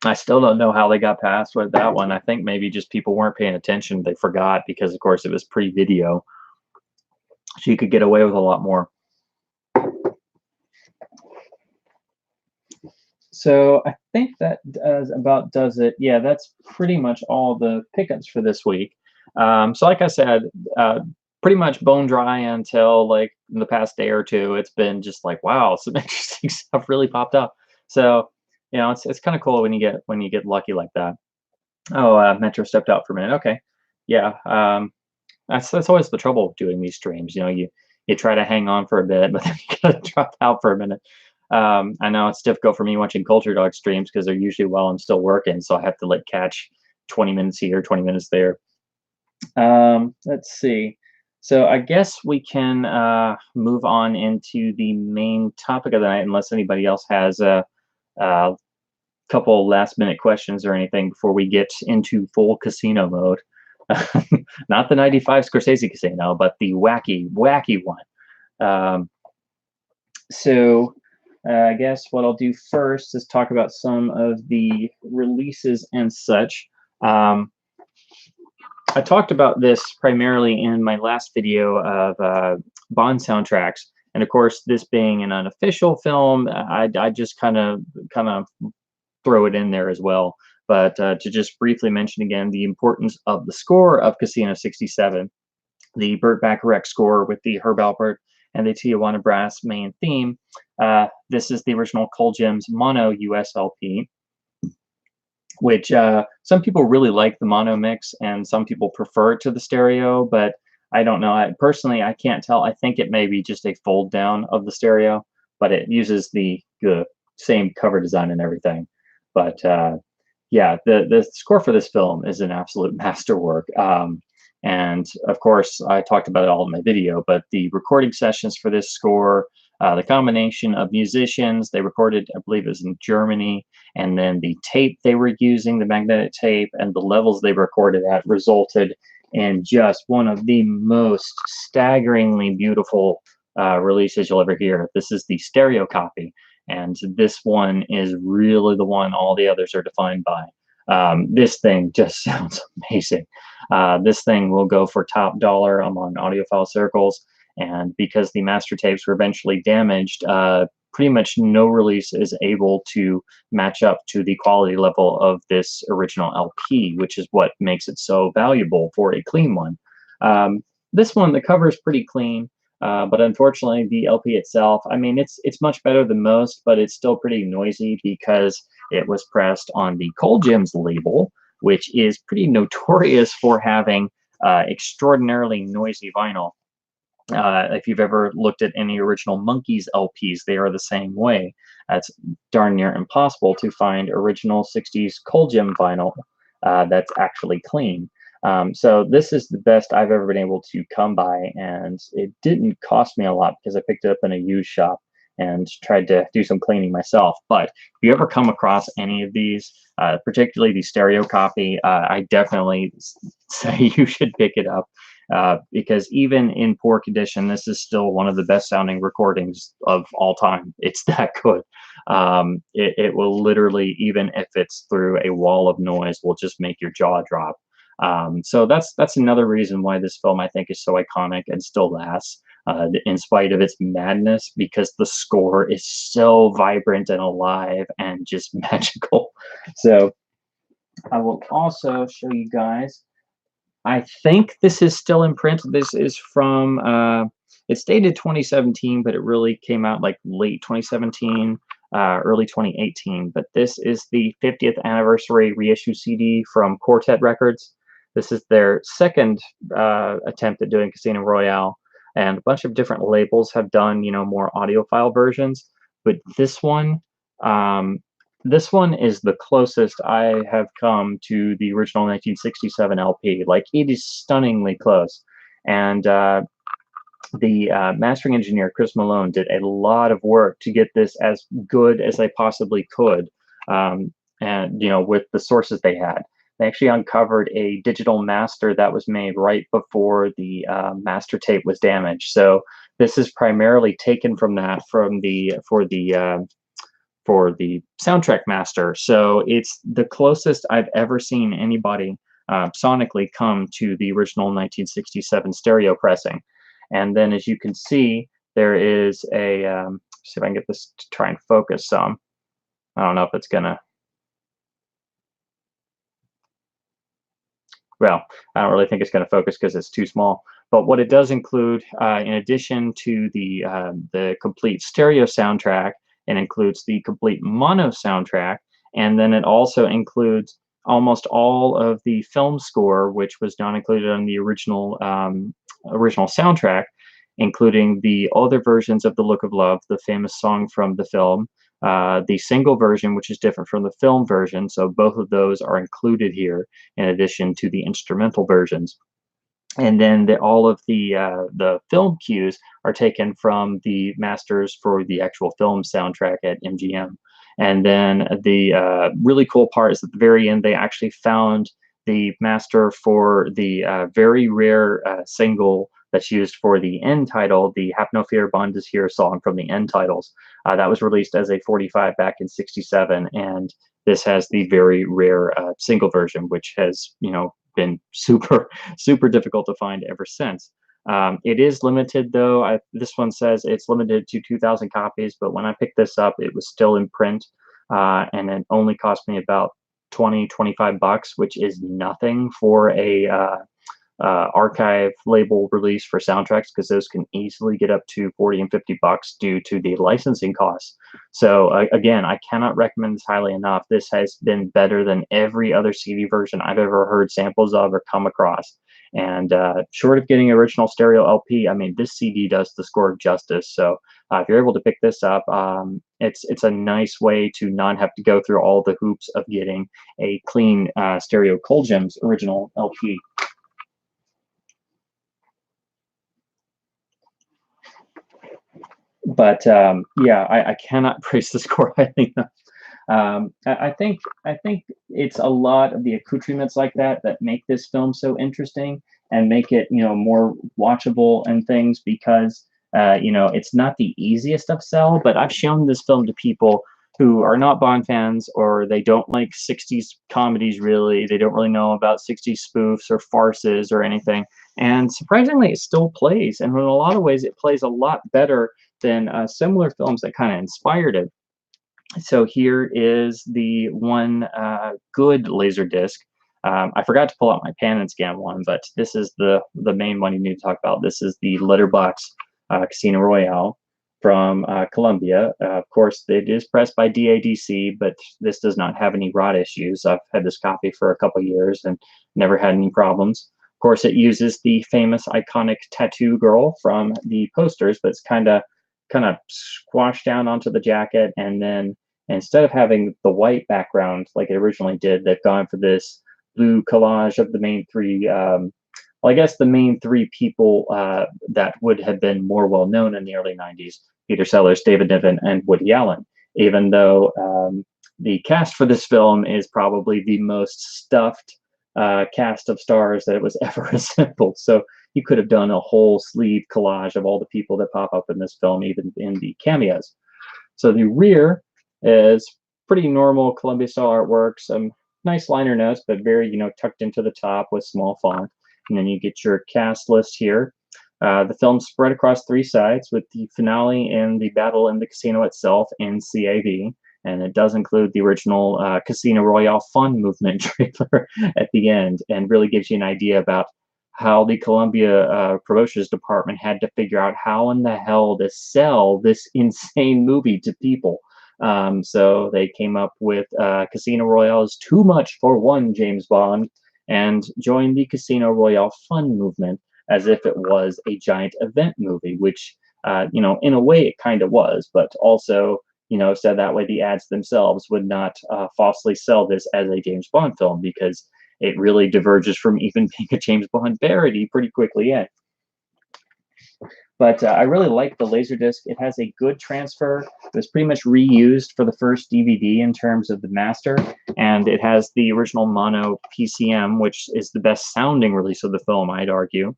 I still don't know how they got past with that one. I think maybe just people weren't paying attention. They forgot because, of course, it was pre-video. So you could get away with a lot more. So I think that about does it. Yeah, that's pretty much all the pickups for this week. So like I said, pretty much bone dry until like the past day or two. It's been just like, wow, some interesting stuff really popped up. So you know, it's kind of cool when you get lucky like that. Oh, Metro stepped out for a minute. Okay, yeah. That's always the trouble with doing these streams. You know, you try to hang on for a bit, but then you gotta drop out for a minute. I know it's difficult for me watching Culture Dog streams because they're usually while I'm still working, so I have to like catch 20 minutes here, 20 minutes there. Let's see. So I guess we can move on into the main topic of the night, unless anybody else has a couple last-minute questions or anything before we get into full casino mode. Not the 95 Scorsese casino, but the wacky one. So I guess what I'll do first is talk about some of the releases and such. I talked about this primarily in my last video of Bond soundtracks, and of course, this being an unofficial film, I just kind of throw it in there as well. But to just briefly mention again the importance of the score of Casino 67. the Burt Bacharach score with the Herb Alpert and the Tijuana Brass main theme. This is the original Cole Gems mono US LP, which some people really like the mono mix and some people prefer it to the stereo, but I don't know. Personally, I can't tell. I think it may be just a fold down of the stereo, but it uses the same cover design and everything. But yeah, the score for this film is an absolute masterwork. And of course, I talked about it all in my video, but the recording sessions for this score, the combination of musicians, they recorded, I believe it was in Germany, and then the tape they were using, the magnetic tape, and the levels they recorded at resulted in just one of the most staggeringly beautiful releases you'll ever hear. This is the stereo copy, and this one is really the one all the others are defined by. This thing just sounds amazing. This thing will go for top dollar among audiophile circles, and because the master tapes were eventually damaged, pretty much no release is able to match up to the quality level of this original LP, which is what makes it so valuable for a clean one. This one, the cover is pretty clean, but unfortunately the LP itself, I mean, it's much better than most, but it's still pretty noisy because it was pressed on the Cole Gems label, which is pretty notorious for having extraordinarily noisy vinyl. If you've ever looked at any original Monkees LPs, they are the same way. It's darn near impossible to find original 60s Cole Gem vinyl that's actually clean. So this is the best I've ever been able to come by, and it didn't cost me a lot because I picked it up in a used shop and tried to do some cleaning myself. But if you ever come across any of these, particularly the stereo copy, I definitely say you should pick it up. Because even in poor condition, this is still one of the best sounding recordings of all time. It's that good. It will literally, even if it's through a wall of noise, will just make your jaw drop. So that's another reason why this film, I think, is so iconic and still lasts, in spite of its madness, because the score is so vibrant and alive and just magical. So I will also show you guys. I think this is still in print. This is from, it's dated 2017, but it really came out like late 2017, early 2018. But this is the 50th Anniversary Reissue CD from Quartet Records. This is their second attempt at doing Casino Royale, and a bunch of different labels have done, you know, more audiophile versions. But this one is the closest I have come to the original 1967 LP. Like, it is stunningly close. And the mastering engineer, Chris Malone, did a lot of work to get this as good as they possibly could. And, you know, with the sources they had. They actually uncovered a digital master that was made right before the master tape was damaged. So this is primarily taken from that, for the soundtrack master. So it's the closest I've ever seen anybody sonically come to the original 1967 stereo pressing. And then, as you can see, there is a, see if I can get this to try and focus some. I don't know if it's gonna, well, I don't really think it's going to focus because it's too small. But what it does include, in addition to the complete stereo soundtrack, it includes the complete mono soundtrack, and then it also includes almost all of the film score, which was not included on the original soundtrack, including the other versions of "The Look of Love," the famous song from the film, the single version, which is different from the film version. So both of those are included here, in addition to the instrumental versions. And then all of the film cues are taken from the masters for the actual film soundtrack at MGM. And then the really cool part is at the very end, they actually found the master for the very rare single that's used for the end title, the "Have No Fear, Bond Is Here" song from the end titles. That was released as a 45 back in '67, and this has the very rare single version, which has, you know, been super difficult to find ever since. It is limited, though. This one says it's limited to 2,000 copies, but when I picked this up, it was still in print, and it only cost me about 20-25 bucks, which is nothing for a archive label release for soundtracks, because those can easily get up to 40 and 50 bucks due to the licensing costs. So again, I cannot recommend this highly enough. This has been better than every other CD version I've ever heard samples of or come across. And short of getting original stereo LP, I mean, this CD does the score justice. So if you're able to pick this up, it's a nice way to not have to go through all the hoops of getting a clean stereo Cold Gems original LP. But yeah, I cannot praise the score highly enough. I think it's a lot of the accoutrements like that that make this film so interesting and make it, you know, more watchable and things, because you know, it's not the easiest of sell. But I've shown this film to people who are not Bond fans, or they don't like 60s comedies really. They don't really know about 60s spoofs or farces or anything. And surprisingly, it still plays. And in a lot of ways, it plays a lot better than similar films that kind of inspired it. So here is the one good Laserdisc. I forgot to pull out my pan and scan one, but this is the main one you need to talk about. This is the letterbox Casino Royale from Columbia. Of course, it is pressed by DADC, but this does not have any rot issues. I've had this copy for a couple years and never had any problems. Of course, it uses the famous iconic tattoo girl from the posters, but it's kind of squashed down onto the jacket, and then instead of having the white background like it originally did, they've gone for this blue collage of the main three. Well, I guess the main three people that would have been more well known in the early 90s: Peter Sellers, David Niven, and Woody Allen. Even though the cast for this film is probably the most stuffed cast of stars that it was ever assembled. So you could have done a whole sleeve collage of all the people that pop up in this film, even in the cameos. So the rear is pretty normal Columbia style artwork, some nice liner notes, but very, you know, tucked into the top with small font. And then you get your cast list here. The film's spread across 3 sides, with the finale and the battle in the casino itself in CAV. And it does include the original Casino Royale Fun Movement trailer at the end, and really gives you an idea about how the Columbia promotions department had to figure out how in the hell to sell this insane movie to people. So they came up with Casino Royale is too much for one James Bond, and joined the Casino Royale Fun Movement as if it was a giant event movie, which, you know, in a way it kind of was, but also, you know, said that way the ads themselves would not falsely sell this as a James Bond film, because it really diverges from even being a James Bond parody pretty quickly in. But I really like the Laserdisc. It has a good transfer. It was pretty much reused for the first DVD in terms of the master, and it has the original mono PCM, which is the best sounding release of the film, I'd argue.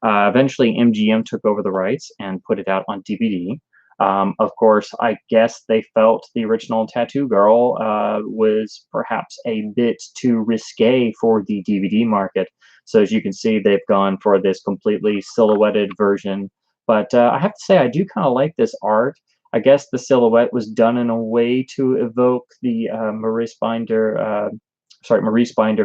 Eventually, MGM took over the rights and put it out on DVD. Of course, I guess they felt the original Tattoo Girl was perhaps a bit too risque for the DVD market. So as you can see, they've gone for this completely silhouetted version. But I have to say, I do kind of like this art. I guess the silhouette was done in a way to evoke the Maurice Binder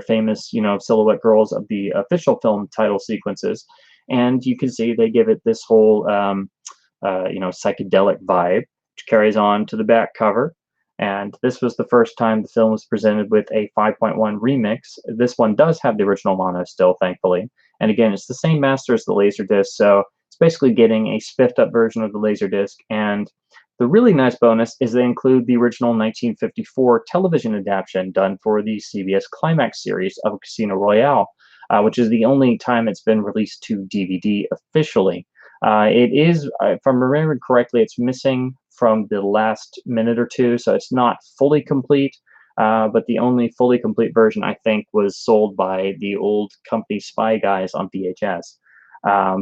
famous, you know, silhouette girls of the official film title sequences. And you can see they give it this whole you know, psychedelic vibe, which carries on to the back cover. And this was the first time the film was presented with a 5.1 remix. This one does have the original mono still, thankfully. And again, it's the same master as the Laserdisc, so it's basically getting a spiffed up version of the Laserdisc. And the really nice bonus is they include the original 1954 television adaptation done for the CBS Climax series of Casino Royale, which is the only time it's been released to DVD officially. It is, if I'm remembering correctly, it's missing from the last minute or two, so it's not fully complete. But the only fully complete version, I think, was sold by the old company Spy Guys on VHS.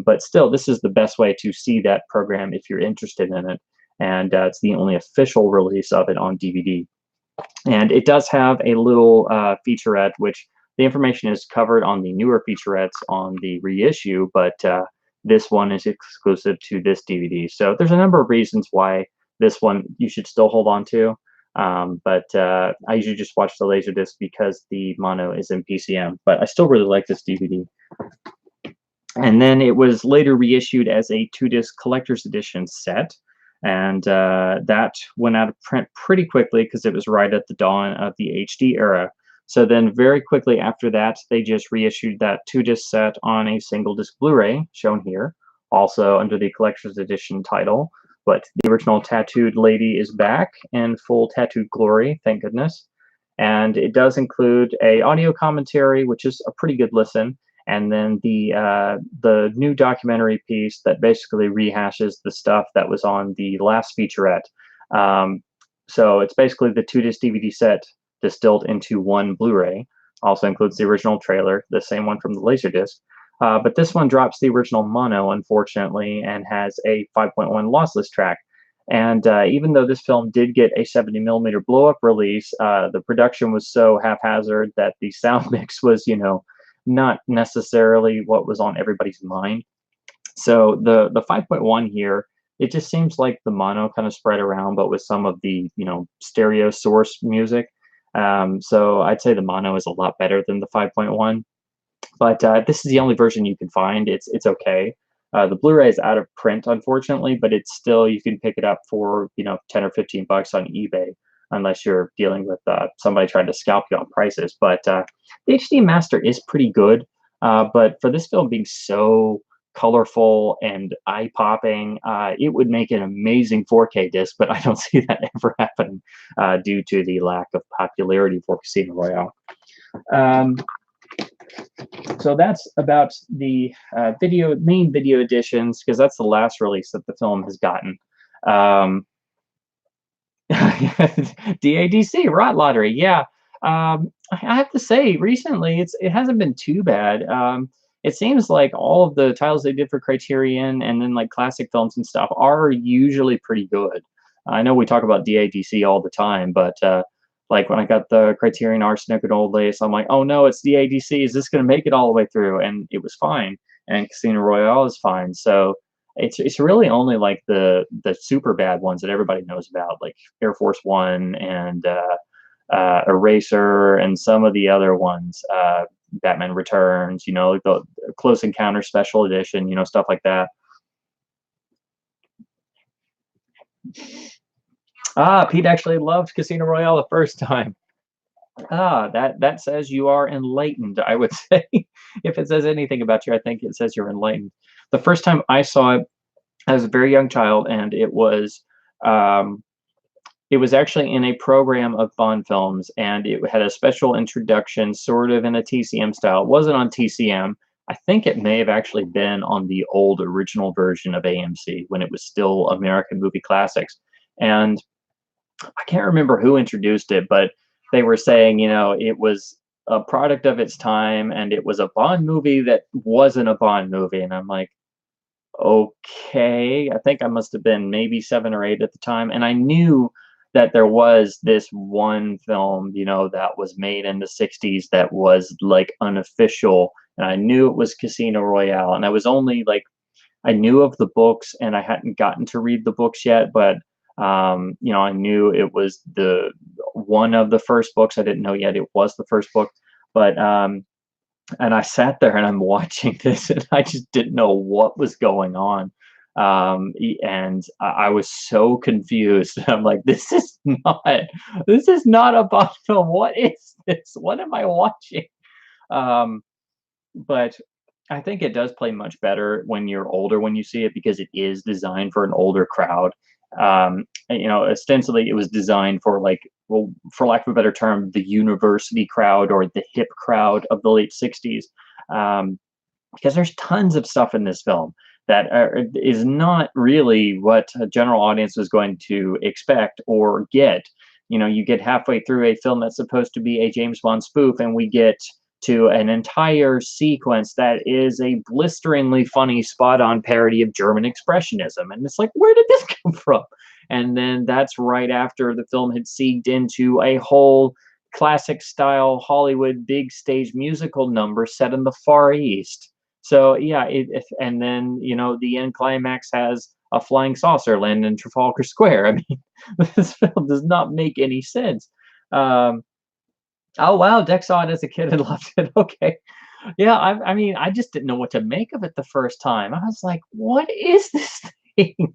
But still, this is the best way to see that program if you're interested in it. And it's the only official release of it on DVD. And it does have a little featurette, which the information is covered on the newer featurettes on the reissue, but this one is exclusive to this DVD. So there's a number of reasons why this one you should still hold on to. But I usually just watch the Laserdisc because the mono is in PCM. But I still really like this DVD. And then it was later reissued as a 2-disc collector's edition set. And that went out of print pretty quickly because it was right at the dawn of the HD era. So then very quickly after that, they just reissued that 2-disc set on a single-disc Blu-ray, shown here, also under the collector's edition title. But the original tattooed lady is back in full tattooed glory, thank goodness. And it does include a audio commentary, which is a pretty good listen, and then the new documentary piece that basically rehashes the stuff that was on the last featurette. So it's basically the 2-disc DVD set distilled into one Blu-ray. Also includes the original trailer, the same one from the Laserdisc. But this one drops the original mono, unfortunately, and has a 5.1 lossless track. And even though this film did get a 70mm blow-up release, the production was so haphazard that the sound mix was, not necessarily what was on everybody's mind. So the 5.1 here, it just seems like the mono kind of spread around, but with some of the, stereo source music. So I'd say the mono is a lot better than the 5.1. But this is the only version you can find. It's okay. The Blu-ray is out of print, unfortunately, but it's still, you can pick it up for 10 or 15 bucks on eBay, unless you're dealing with somebody trying to scalp you on prices. But the HD Master is pretty good. But for this film being so colorful and eye-popping, it would make an amazing 4K disc, but I don't see that ever happening due to the lack of popularity for Casino Royale. So that's about the main video editions, because that's the last release that the film has gotten. DADC, Rot Lottery, yeah. I have to say, recently it hasn't been too bad. It seems like all of the titles they did for Criterion and then like classic films and stuff are usually pretty good. I know we talk about DADC all the time, but like when I got the Criterion Arsenic and Old Lace, I'm like, oh no, it's DADC. Is this going to make it all the way through? And it was fine. And Casino Royale is fine. So it's really only like the super bad ones that everybody knows about, like Air Force One and Eraser and some of the other ones, Batman Returns, the Close Encounter Special Edition, stuff like that. Pete actually loved Casino Royale the first time. That says you are enlightened, I would say. If it says anything about you, I think it says you're enlightened. The first time I saw it, I was a very young child, and it was actually in a program of Bond films, and it had a special introduction, sort of in a TCM style. It wasn't on TCM. I think it may have actually been on the old original version of AMC when it was still American Movie Classics. And I can't remember who introduced it, but they were saying, it was a product of its time, and it was a Bond movie that wasn't a Bond movie. And I'm like, okay, I think I must have been maybe 7 or 8 at the time. And I knew that there was this one film, that was made in the 60s that was like unofficial. And I knew it was Casino Royale. And I was only like, I knew of the books and I hadn't gotten to read the books yet, but I knew it was the one of the first books. I didn't know yet it was the first book, but and I sat there and I'm watching this and I just didn't know what was going on. And I was so confused. I'm like, this is not a Bond film. What is this? What am I watching? But I think it does play much better when you're older when you see it, because it is designed for an older crowd. Ostensibly it was designed for, like, well, for lack of a better term, the university crowd or the hip crowd of the late 60s. Because there's tons of stuff in this film that is not really what a general audience was going to expect or get. You get halfway through a film that's supposed to be a James Bond spoof, and we get to an entire sequence that is a blisteringly funny, spot-on parody of German Expressionism. And it's like, where did this come from? And then that's right after the film had segued into a whole classic-style Hollywood big stage musical number set in the Far East. So, yeah, and then, the end climax has a flying saucer land in Trafalgar Square. I mean, this film does not make any sense. Oh wow, Dex saw it as a kid and loved it. Okay. Yeah, I mean, I just didn't know what to make of it the first time. I was like, "What is this thing?"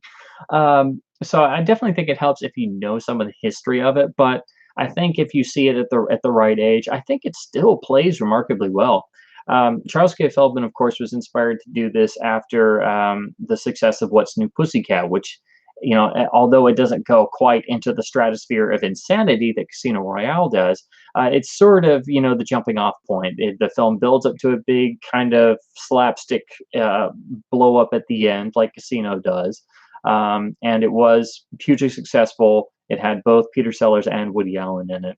So I definitely think it helps if you know some of the history of it, but I think if you see it at the right age, I think it still plays remarkably well. Charles K. Feldman, of course, was inspired to do this after the success of What's New Pussycat, which, although it doesn't go quite into the stratosphere of insanity that Casino Royale does, it's sort of, the jumping off point. The film builds up to a big kind of slapstick blow up at the end, like Casino does. And it was hugely successful. It had both Peter Sellers and Woody Allen in it.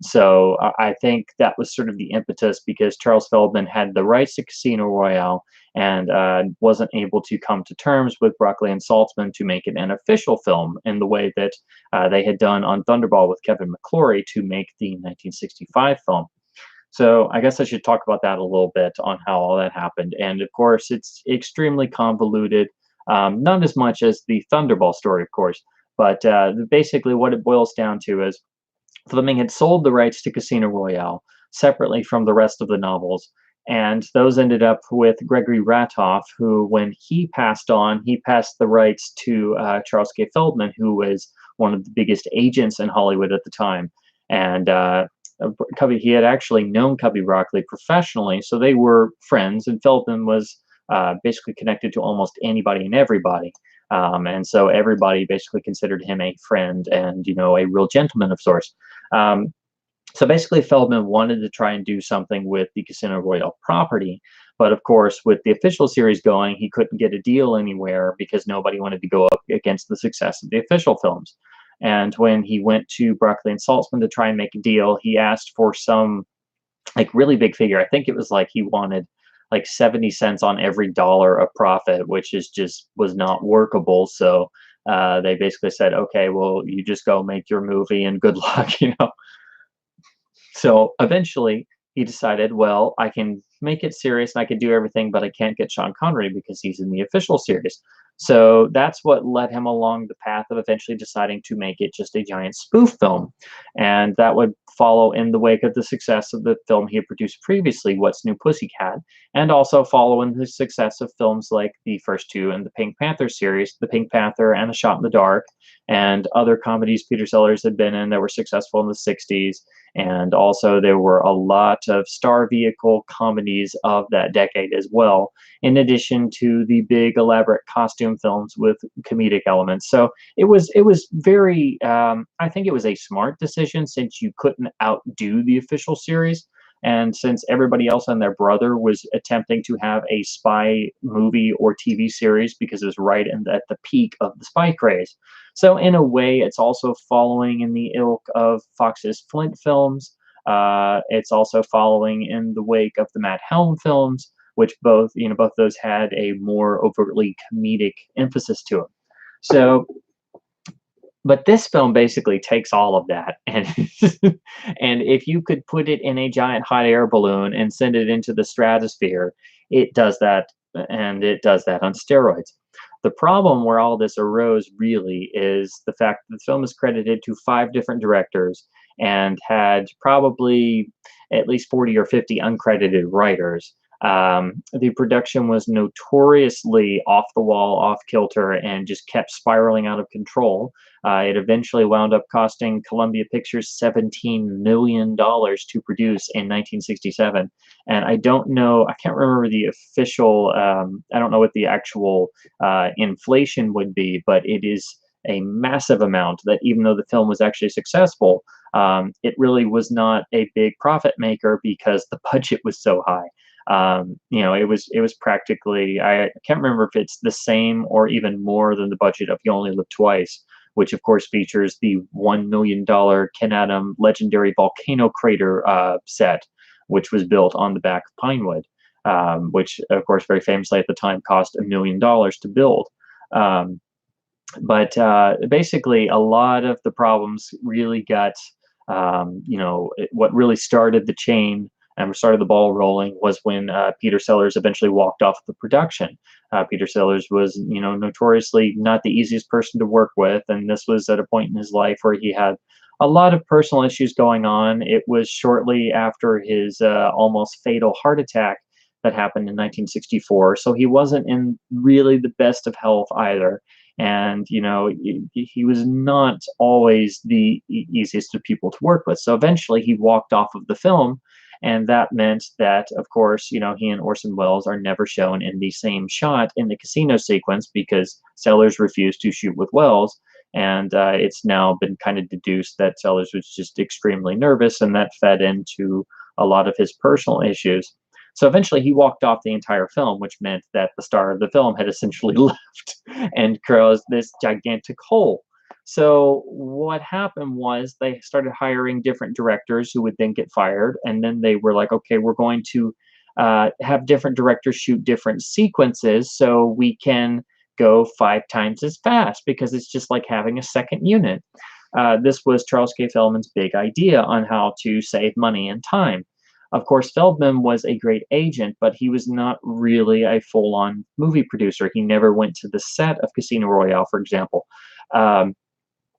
So I think that was sort of the impetus because Charles Feldman had the rights to Casino Royale and wasn't able to come to terms with Broccoli and Saltzman to make it an official film in the way that they had done on Thunderball with Kevin McClory to make the 1965 film. So I guess I should talk about that a little bit on how all that happened. And of course, it's extremely convoluted, not as much as the Thunderball story, of course, but basically what it boils down to is Fleming had sold the rights to Casino Royale separately from the rest of the novels, and those ended up with Gregory Ratoff, who, when he passed on, he passed the rights to Charles K. Feldman, who was one of the biggest agents in Hollywood at the time. And Cubby, he had actually known Cubby Broccoli professionally, so they were friends, and Feldman was basically connected to almost anybody and everybody. And so everybody basically considered him a friend and, a real gentleman of sorts. Um, so basically, Feldman wanted to try and do something with the Casino Royale property. But of course, with the official series going, he couldn't get a deal anywhere because nobody wanted to go up against the success of the official films. And when he went to Broccoli and Saltzman to try and make a deal, he asked for some like really big figure. I think it was like he wanted like 70 cents on every dollar of profit, which is just was not workable. So they basically said, okay, well, you just go make your movie and good luck. So eventually he decided, well, I can make it serious and I can do everything, but I can't get Sean Connery because he's in the official series. So that's what led him along the path of eventually deciding to make it just a giant spoof film. And that would follow in the wake of the success of the film he had produced previously, What's New Pussycat, and also follow in the success of films like the first two in the Pink Panther series, The Pink Panther and A Shot in the Dark, and other comedies Peter Sellers had been in that were successful in the 60s. And also, there were a lot of star vehicle comedies of that decade as well, in addition to the big elaborate costume films with comedic elements. So it was very. I think it was a smart decision since you couldn't outdo the official series. And since everybody else and their brother was attempting to have a spy movie or TV series because it was right at the peak of the spy craze. So in a way, it's also following in the ilk of Fox's Flint films. It's also following in the wake of the Matt Helm films, which both those had a more overtly comedic emphasis to them. So, but this film basically takes all of that, and and if you could put it in a giant hot air balloon and send it into the stratosphere, it does that, and it does that on steroids. The problem where all this arose really is the fact that the film is credited to 5 different directors and had probably at least 40 or 50 uncredited writers. The production was notoriously off the wall, off kilter, and just kept spiraling out of control. It eventually wound up costing Columbia Pictures $17 million to produce in 1967. And I don't know, I can't remember the official, I don't know what the actual inflation would be, but it is a massive amount that even though the film was actually successful, it really was not a big profit maker because the budget was so high. It was practically, I can't remember if it's the same or even more than the budget of You Only Live Twice, which of course features the $1 million Ken Adam legendary volcano crater set, which was built on the back of Pinewood, which of course very famously at the time cost $1 million to build. But basically, a lot of the problems really got, what really started the chain and started the ball rolling was when Peter Sellers eventually walked off the production. Peter Sellers was, notoriously not the easiest person to work with, and this was at a point in his life where he had a lot of personal issues going on. It was shortly after his almost fatal heart attack that happened in 1964, so he wasn't in really the best of health either. And you know, he was not always the easiest of people to work with. So eventually, he walked off of the film, and that meant that, of course, you know, he and Orson Welles are never shown in the same shot in the casino sequence because Sellers refused to shoot with Welles. And it's now been kind of deduced that Sellers was just extremely nervous, and that fed into a lot of his personal issues. So eventually he walked off the entire film, which meant that the star of the film had essentially left and caused this gigantic hole. So what happened was they started hiring different directors who would then get fired, and then they were like, okay, we're going to have different directors shoot different sequences so we can go 5 times as fast because it's just like having a second unit. This was Charles K. Feldman's big idea on how to save money and time. Of course, Feldman was a great agent, but he was not really a full-on movie producer. He never went to the set of Casino Royale, for example. Um,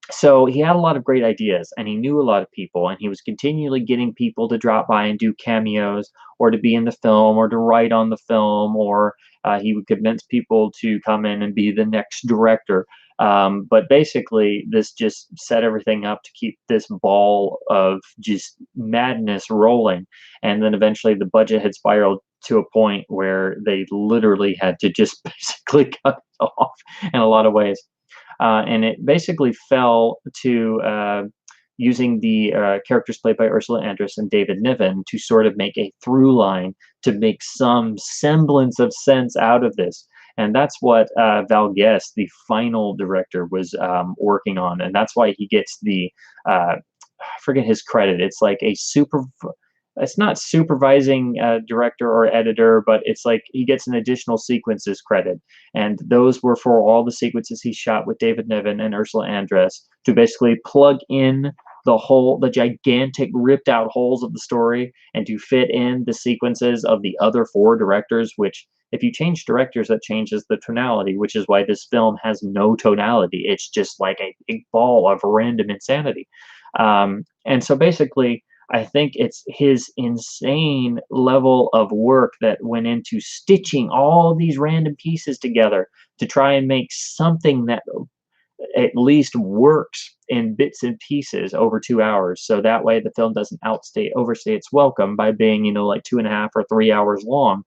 so he had a lot of great ideas, and he knew a lot of people, and he was continually getting people to drop by and do cameos, or to be in the film, or to write on the film, or he would convince people to come in and be the next director. But basically, this just set everything up to keep this ball of just madness rolling. And then eventually, the budget had spiraled to a point where they literally had to just basically cut it off in a lot of ways. And it basically fell to using the characters played by Ursula Andress and David Niven to sort of make a through line to make some semblance of sense out of this. And that's what Val Guest, the final director, was working on. And that's why he gets the, I forget his credit. It's like a super, it's not supervising director or editor, but it's like he gets an additional sequences credit. And those were for all the sequences he shot with David Niven and Ursula Andress to basically plug in the gigantic ripped out holes of the story and to fit in the sequences of the other 4 directors, which if you change directors, that changes the tonality, which is why this film has no tonality. It's just like a big ball of random insanity. And so basically, I think it's his insane level of work that went into stitching all these random pieces together to try and make something that at least works in bits and pieces over 2 hours. So that way the film doesn't overstay its welcome by being, you know, like 2.5 or 3 hours long.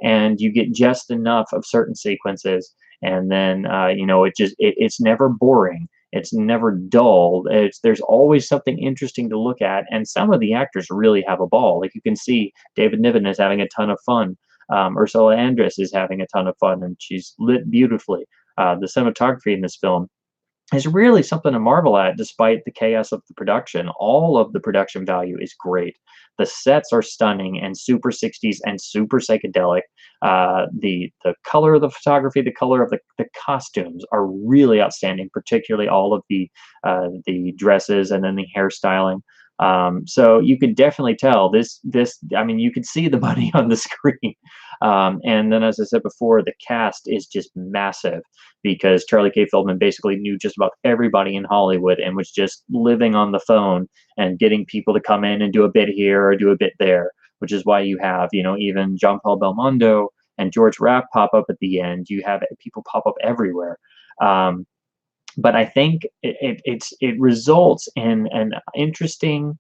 And you get just enough of certain sequences. And then, you know, it's never boring. It's never dull. There's always something interesting to look at, and some of the actors really have a ball. Like you can see, David Niven is having a ton of fun. Ursula Andress is having a ton of fun, and she's lit beautifully. The cinematography in this film is really something to marvel at, despite the chaos of the production. All of the production value is great. The sets are stunning and super 60s and super psychedelic. The color of the photography, the color of the costumes are really outstanding, particularly all of the dresses and then the hairstyling. So you could definitely tell this. I mean, you could see the money on the screen. And then, as I said before, the cast is just massive because Charlie K. Feldman basically knew just about everybody in Hollywood and was just living on the phone and getting people to come in and do a bit here or do a bit there, which is why you have, you know, even Jean-Paul Belmondo and George Raft pop up at the end. You have people pop up everywhere. But I think it results in an interesting,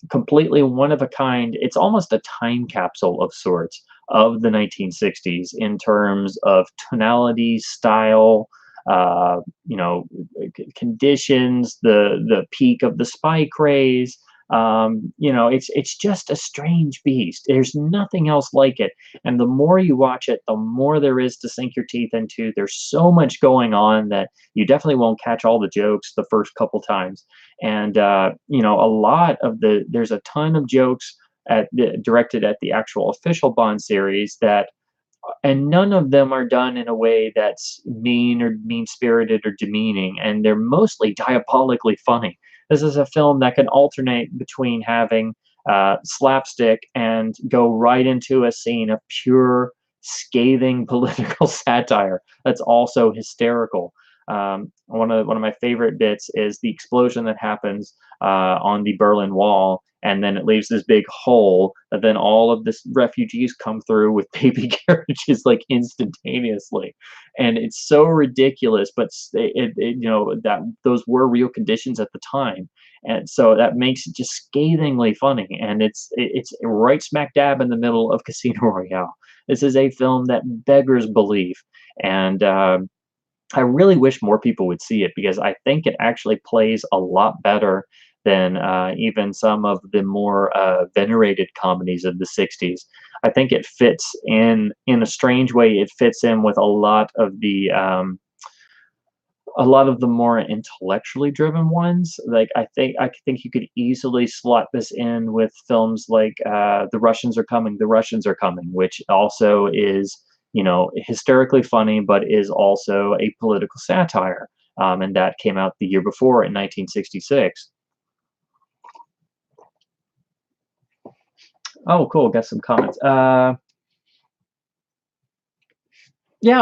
completely one of a kind. It's almost a time capsule of sorts of the 1960s in terms of tonality, style, you know, conditions, the peak of the spy craze. You know, it's just a strange beast. There's nothing else like it. And the more you watch it, the more there is to sink your teeth into. There's so much going on that you definitely won't catch all the jokes the first couple times. And you know, there's a ton of jokes directed at the actual official Bond series and none of them are done in a way that's mean or mean-spirited or demeaning, and they're mostly diabolically funny. This is a film that can alternate between having slapstick and go right into a scene of pure, scathing political satire that's also hysterical. One of my favorite bits is the explosion that happens on the Berlin Wall, and then it leaves this big hole. And then all of this refugees come through with baby carriages like instantaneously, and it's so ridiculous. But you know that those were real conditions at the time, and so that makes it just scathingly funny. And it's right smack dab in the middle of Casino Royale. This is a film that beggars belief, and I really wish more people would see it because I think it actually plays a lot better than even some of the more venerated comedies of the '60s. I think it fits in a strange way. It fits in with a lot of the more intellectually driven ones. Like I think you could easily slot this in with films like The Russians Are Coming, The Russians Are Coming, which also is, you know, hysterically funny, but is also a political satire. And that came out the year before in 1966. Oh, cool. Got some comments. Yeah,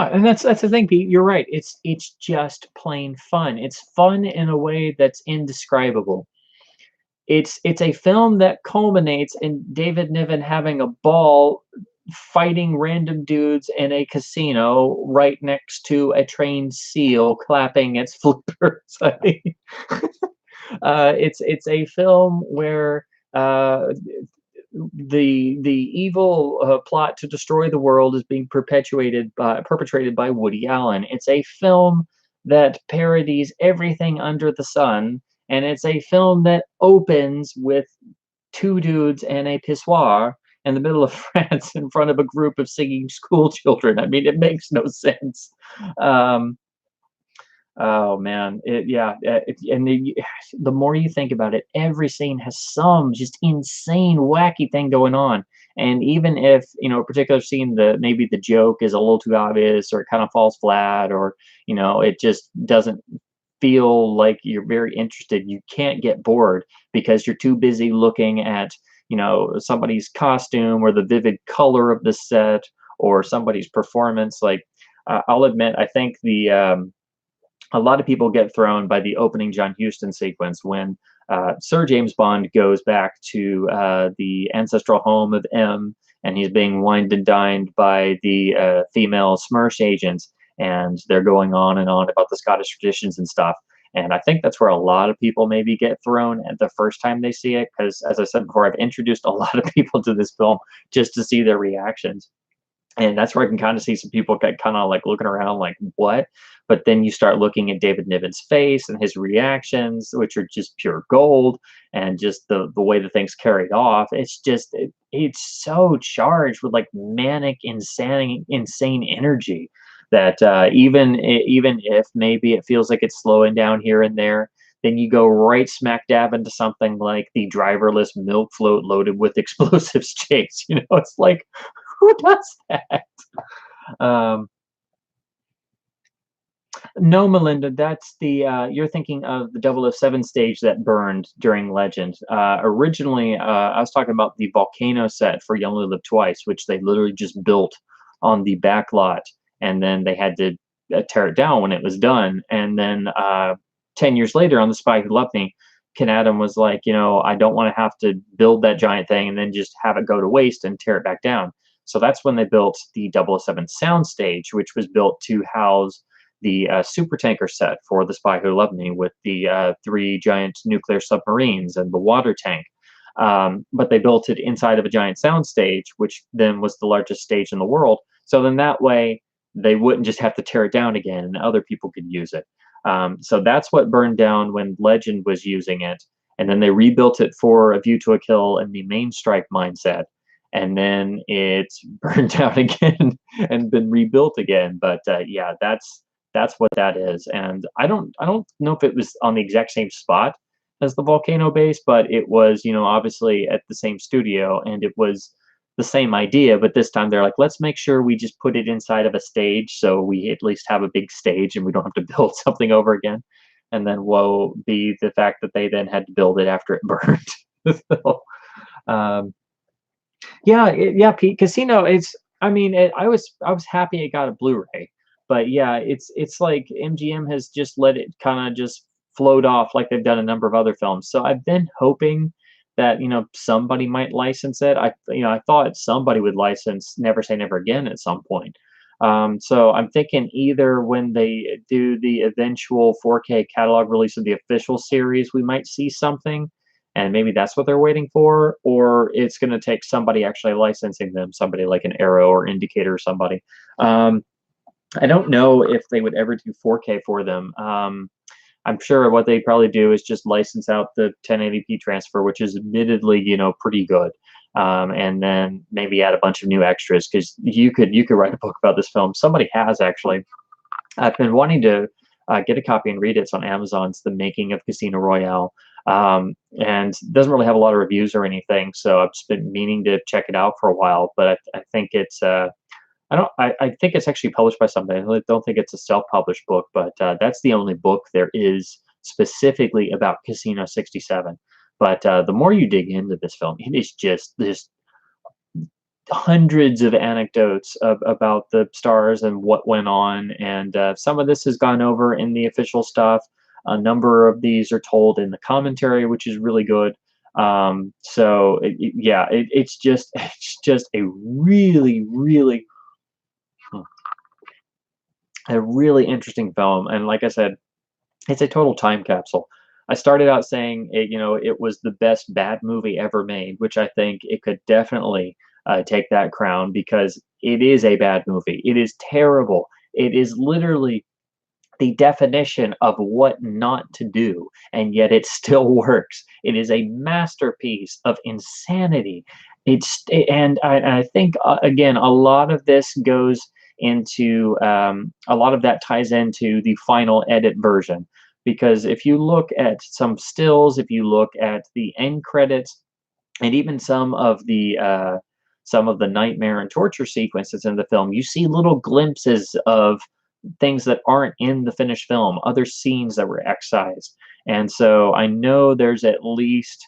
and that's the thing, Pete. You're right. It's just plain fun. It's fun in a way that's indescribable. It's a film that culminates in David Niven having a ball fighting random dudes in a casino right next to a trained seal clapping its flippers. I mean, it's a film where uh, the evil plot to destroy the world is being perpetrated by Woody Allen. It's a film that parodies everything under the sun, and it's a film that opens with two dudes and a pissoir in the middle of France in front of a group of singing school children. I mean, it makes no sense. Um, Oh man, yeah, and the more you think about it, every scene has some just insane, wacky thing going on. And even if, you know, a particular scene, maybe the joke is a little too obvious, or it kind of falls flat, or, you know, it just doesn't feel like you're very interested, you can't get bored because you're too busy looking at, you know, somebody's costume or the vivid color of the set or somebody's performance. Like, I'll admit, I think a lot of people get thrown by the opening John Huston sequence when Sir James Bond goes back to the ancestral home of M, and he's being wined and dined by the female Smersh agents, and they're going on and on about the Scottish traditions and stuff. And I think that's where a lot of people maybe get thrown at the first time they see it, because, as I said before, I've introduced a lot of people to this film just to see their reactions. And that's where I can kind of see some people get kind of like looking around like, what? But then you start looking at David Niven's face and his reactions, which are just pure gold, and just the way the thing's carried off. It's just it's so charged with like manic, insane energy that even if maybe it feels like it's slowing down here and there, then you go right smack dab into something like the driverless milk float loaded with explosives chase. You know, it's like, who does that? Um, no, Melinda, that's the you're thinking of the 007 stage that burned during Legend. Originally, I was talking about the volcano set for You Only Live Twice, which they literally just built on the back lot, and then they had to tear it down when it was done. And then 10 years later, on The Spy Who Loved Me, Ken Adam was like, you know, I don't want to have to build that giant thing and then just have it go to waste and tear it back down. So that's when they built the 007 soundstage, which was built to house the supertanker set for The Spy Who Loved Me, with the three giant nuclear submarines and the water tank. But they built it inside of a giant soundstage, which then was the largest stage in the world. So then that way they wouldn't just have to tear it down again, and other people could use it. So that's what burned down when Legend was using it. And then they rebuilt it for A View to a Kill in the main strike mindset. And then it's burned down again and been rebuilt again. But yeah, that's what that is. And I don't know if it was on the exact same spot as the volcano base, but it was, you know, obviously at the same studio, and it was the same idea. But this time they're like, let's make sure we just put it inside of a stage, so we at least have a big stage and we don't have to build something over again. And then woe be the fact that they then had to build it after it burned. So, um, yeah, yeah, Pete. Casino. I mean, I was happy it got a Blu-ray, But yeah, it's like MGM has just let it kind of just float off like they've done a number of other films. So I've been hoping that, somebody might license it. I thought somebody would license Never Say Never Again at some point. So I'm thinking either when they do the eventual 4K catalog release of the official series, we might see something, and maybe that's what they're waiting for, or it's going to take somebody actually licensing them, somebody like an Arrow or Indicator or somebody. I don't know if they would ever do 4K for them. I'm sure what they probably do is just license out the 1080p transfer, which is admittedly, pretty good. And then maybe add a bunch of new extras, because you could write a book about this film. Somebody has actually. I've been wanting to get a copy and read it. It's on Amazon. It's The Making of Casino Royale, and doesn't really have a lot of reviews or anything. So I've just been meaning to check it out for a while. But I think it's I think it's actually published by somebody. I don't think it's a self-published book, but that's the only book there is specifically about Casino 67. But the more you dig into this film, it is just this hundreds of anecdotes about the stars and what went on, and some of this has gone over in the official stuff. A number of these are told in the commentary, which is really good. So yeah, it's just a really, really interesting film. And like I said, it's a total time capsule. I started out saying it was the best bad movie ever made, which I think it could definitely take that crown, because it is a bad movie. It is terrible. It is literally the definition of what not to do, and yet it still works. It is a masterpiece of insanity. And I think again, a lot of this goes into a lot of that ties into the final edit version, because if you look at some stills, if you look at the end credits, and even some of the nightmare and torture sequences in the film, you see little glimpses of things that aren't in the finished film, other scenes that were excised. And so I know there's at least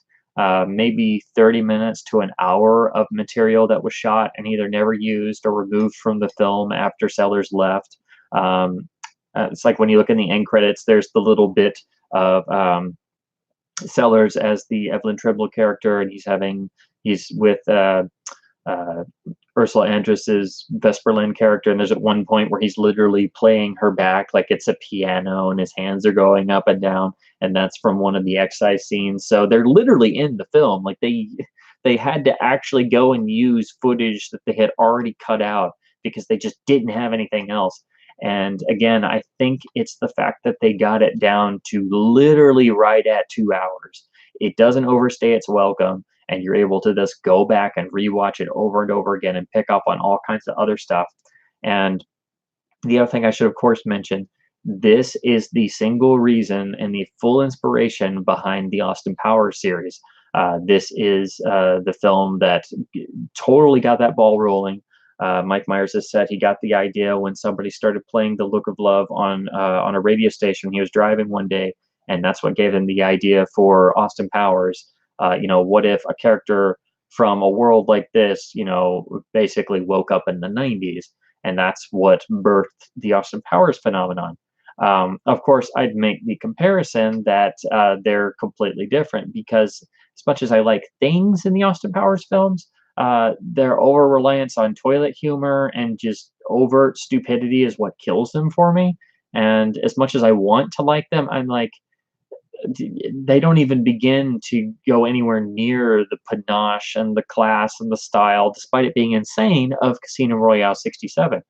maybe 30 minutes to an hour of material that was shot and either never used or removed from the film after Sellers left. It's like when you look in the end credits, there's the little bit of Sellers as the Evelyn Tremble character, and he's with Ursula Andress's Vesperlin character, and there's at one point where he's literally playing her back like it's a piano, and his hands are going up and down, and that's from one of the excise scenes. So they're literally in the film. Like they had to actually go and use footage that they had already cut out because they just didn't have anything else. And again, I think it's the fact that they got it down to literally right at 2 hours. It doesn't overstay its welcome, and you're able to just go back and rewatch it over and over again and pick up on all kinds of other stuff. And the other thing I should, of course, mention, this is the single reason and the full inspiration behind the Austin Powers series. This is the film that totally got that ball rolling. Mike Myers has said he got the idea when somebody started playing The Look of Love on a radio station. He was driving one day, and that's what gave him the idea for Austin Powers. What if a character from a world like this, basically woke up in the 90s? And that's what birthed the Austin Powers phenomenon. Of course, I'd make the comparison that they're completely different, because as much as I like things in the Austin Powers films, their over-reliance on toilet humor and just overt stupidity is what kills them for me. And as much as I want to like them, I'm like, they don't even begin to go anywhere near the panache and the class and the style, despite it being insane, of Casino Royale 67.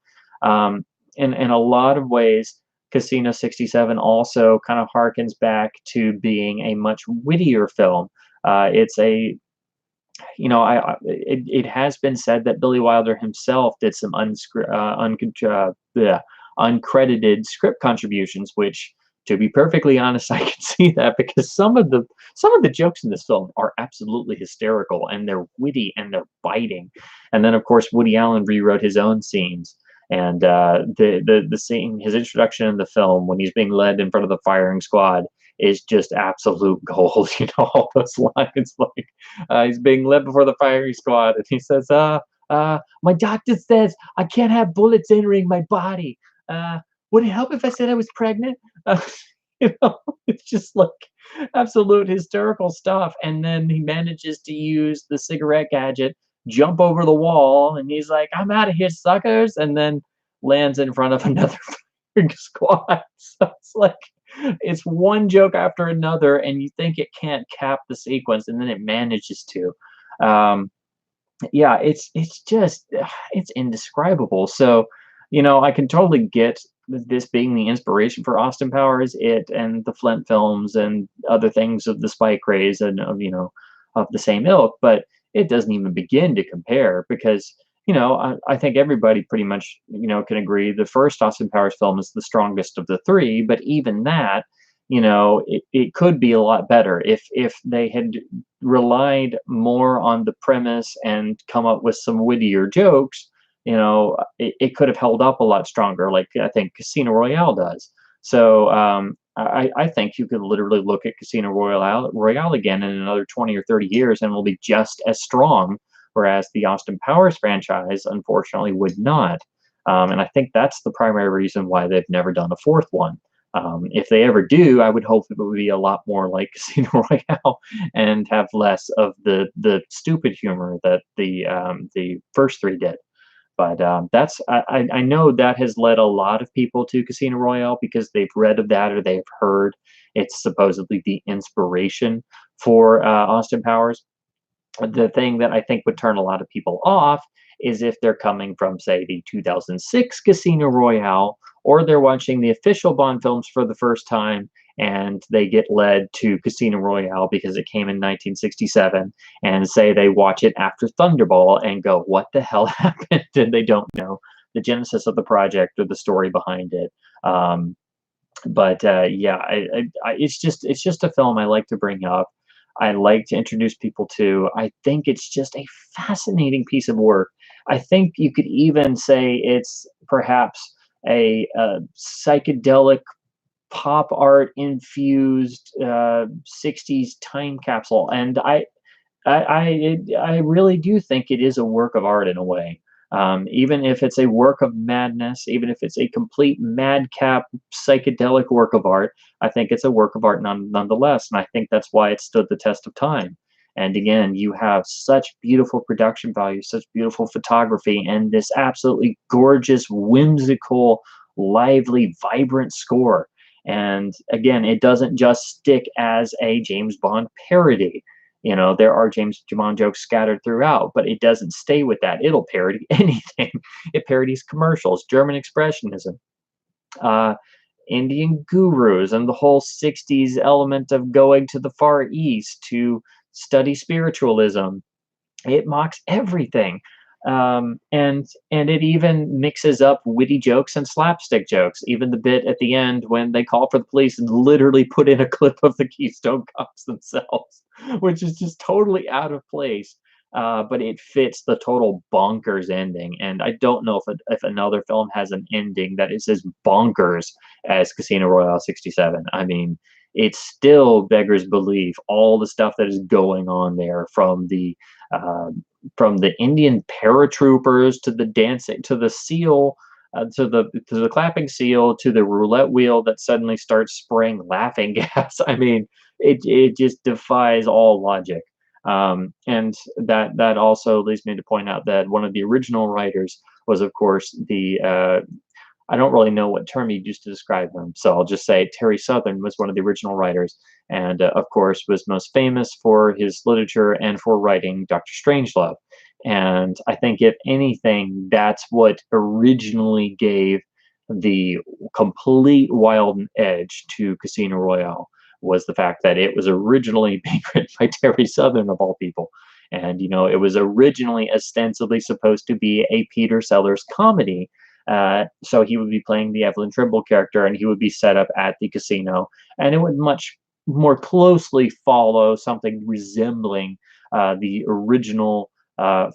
In a lot of ways, Casino 67 also kind of harkens back to being a much wittier film. It has been said that Billy Wilder himself did some uncredited script contributions, which, to be perfectly honest, I can see that, because some of the jokes in this film are absolutely hysterical, and they're witty and they're biting. And then, of course, Woody Allen rewrote his own scenes, and the scene, his introduction in the film when he's being led in front of the firing squad, is just absolute gold. All those lines, like he's being led before the firing squad, and he says, my doctor says I can't have bullets entering my body. Would it help if I said I was pregnant? Uh, you know, it's just like absolute hysterical stuff. And then he manages to use the cigarette gadget, jump over the wall, and he's like, "I'm out of here, suckers!" And then lands in front of another squad. So it's like it's one joke after another, and you think it can't cap the sequence, and then it manages to. Um, yeah, it's just it's indescribable. So, I can totally get this being the inspiration for Austin Powers, it and the Flint films and other things of the Spike Rays and of the same ilk, but it doesn't even begin to compare because I think everybody pretty much can agree the first Austin Powers film is the strongest of the three, but even that it could be a lot better if they had relied more on the premise and come up with some wittier jokes. It could have held up a lot stronger, like I think Casino Royale does. So I think you could literally look at Casino Royale again in another 20 or 30 years and will be just as strong, whereas the Austin Powers franchise unfortunately would not. And I think that's the primary reason why they've never done a fourth one. If they ever do, I would hope it would be a lot more like Casino Royale and have less of the stupid humor that the first three did. But I know that has led a lot of people to Casino Royale because they've read of that or they've heard it's supposedly the inspiration for Austin Powers. The thing that I think would turn a lot of people off is if they're coming from, say, the 2006 Casino Royale, or they're watching the official Bond films for the first time and they get led to Casino Royale because it came in 1967, and say they watch it after Thunderball and go, "What the hell happened?" And they don't know the genesis of the project or the story behind it. But yeah, it's just a film I like to bring up. I like to introduce people to. I think it's just a fascinating piece of work. I think you could even say it's perhaps a psychedelic pop art infused 60s time capsule, and I really do think it is a work of art in a way. Even if it's a work of madness, even if it's a complete madcap psychedelic work of art, I think it's a work of art nonetheless, and I think that's why it stood the test of time. And again, you have such beautiful production value, such beautiful photography, and this absolutely gorgeous, whimsical, lively, vibrant score. And again, it doesn't just stick as a James Bond parody. There are James Bond jokes scattered throughout, but it doesn't stay with that. It'll parody anything. It parodies commercials, German expressionism, uh, Indian gurus, and the whole 60s element of going to the Far East to study spiritualism. It mocks everything. And it even mixes up witty jokes and slapstick jokes. Even the bit at the end when they call for the police and literally put in a clip of the Keystone Cops themselves, which is just totally out of place. But it fits the total bonkers ending. And I don't know if another film has an ending that is as bonkers as Casino Royale 67. I mean, it still beggars belief all the stuff that is going on there, uh, from the Indian paratroopers to the dancing to the seal, to the clapping seal, to the roulette wheel that suddenly starts spraying laughing gas. I mean, it just defies all logic. And that also leads me to point out that one of the original writers was, of course, the I don't really know what term you'd use to describe them, so I'll just say Terry Southern was one of the original writers, and of course was most famous for his literature and for writing Doctor Strangelove. And I think if anything, that's what originally gave the complete wild edge to Casino Royale, was the fact that it was originally being written by Terry Southern of all people. And it was originally ostensibly supposed to be a Peter Sellers comedy, so he would be playing the Evelyn Trimble character, and he would be set up at the casino, and it would much more closely follow something resembling the original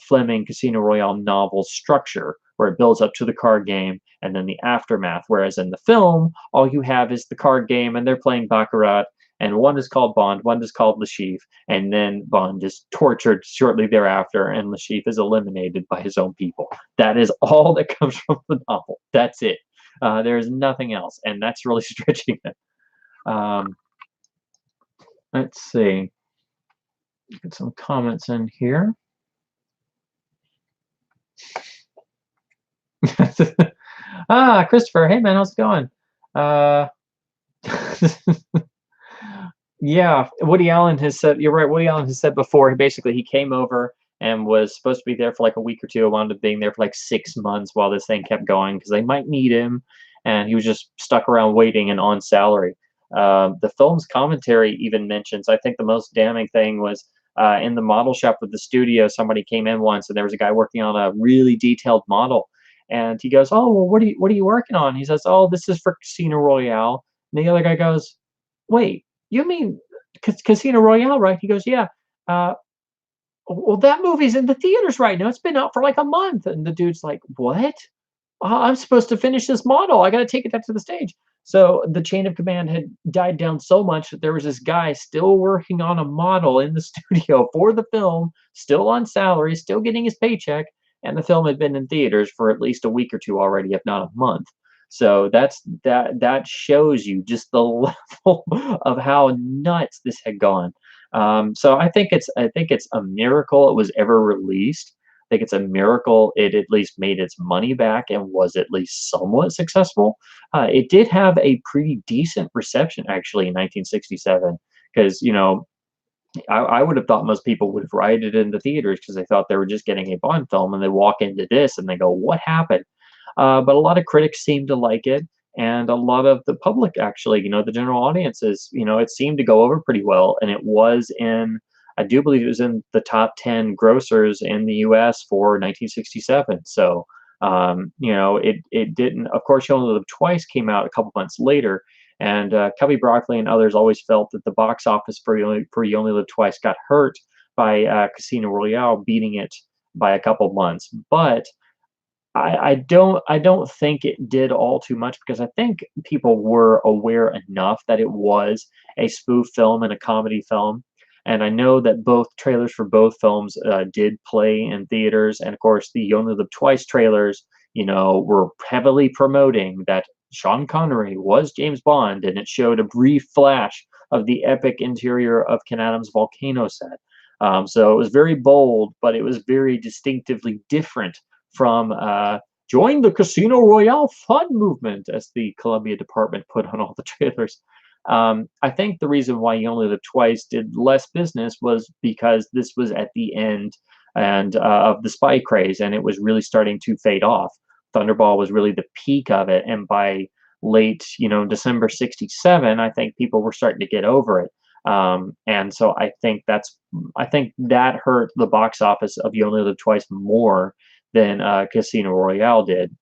Fleming Casino Royale novel structure, where it builds up to the card game and then the aftermath. Whereas in the film, all you have is the card game, and they're playing Baccarat, and one is called Bond, one is called Le Chiffre, and then Bond is tortured shortly thereafter, and Le Chiffre is eliminated by his own people. That is all that comes from the novel. That's it. There is nothing else, and that's really stretching it. Um, let's see. Get some comments in here. Christopher, hey man, how's it going? Uh, yeah, Woody Allen has said, you're right, Woody Allen has said before, he came over and was supposed to be there for like a week or two, wound up being there for like 6 months while this thing kept going because they might need him, and he was just stuck around waiting and on salary. The film's commentary even mentions, I think the most damning thing was in the model shop of the studio, somebody came in once and there was a guy working on a really detailed model. And he goes, "Oh, well, what are you working on?" He says, "Oh, this is for Casino Royale." And the other guy goes, "Wait, you mean Casino Royale, right?" He goes, "Yeah." Uh, well, that movie's in the theaters right now. It's been out for like a month. And the dude's like, "What? I'm supposed to finish this model. I got to take it back to the stage." So the chain of command had died down so much that there was this guy still working on a model in the studio for the film, still on salary, still getting his paycheck, and the film had been in theaters for at least a week or two already, if not a month. So that shows you just the level of how nuts this had gone. So I think it's a miracle it was ever released. I think it's a miracle it at least made its money back and was at least somewhat successful. It did have a pretty decent reception actually in 1967 because I would have thought most people would have rioted in the theaters because they thought they were just getting a Bond film, and they walk into this and they go, "What happened?" But a lot of critics seemed to like it, and a lot of the public actually, the general audiences, it seemed to go over pretty well, and it was in, I do believe it was in the top 10 grossers in the U.S. for 1967. So, it didn't. Of course, You Only Live Twice came out a couple months later, and Cubby Broccoli and others always felt that the box office for You Only Live Twice got hurt by Casino Royale beating it by a couple months, but I don't think it did all too much because I think people were aware enough that it was a spoof film and a comedy film. And I know that both trailers for both films did play in theaters, and of course the You Only Live Twice trailers, were heavily promoting that Sean Connery was James Bond, and it showed a brief flash of the epic interior of Ken Adams' volcano set. So it was very bold, but it was very distinctively different from "Join the Casino Royale fun movement," as the Columbia department put on all the trailers. I think the reason why You Only Live Twice did less business was because this was at the end and of the spy craze, and it was really starting to fade off. Thunderball was really the peak of it, and by late, December '67, I think people were starting to get over it. And so I think that hurt the box office of You Only Live Twice more than Casino Royale did,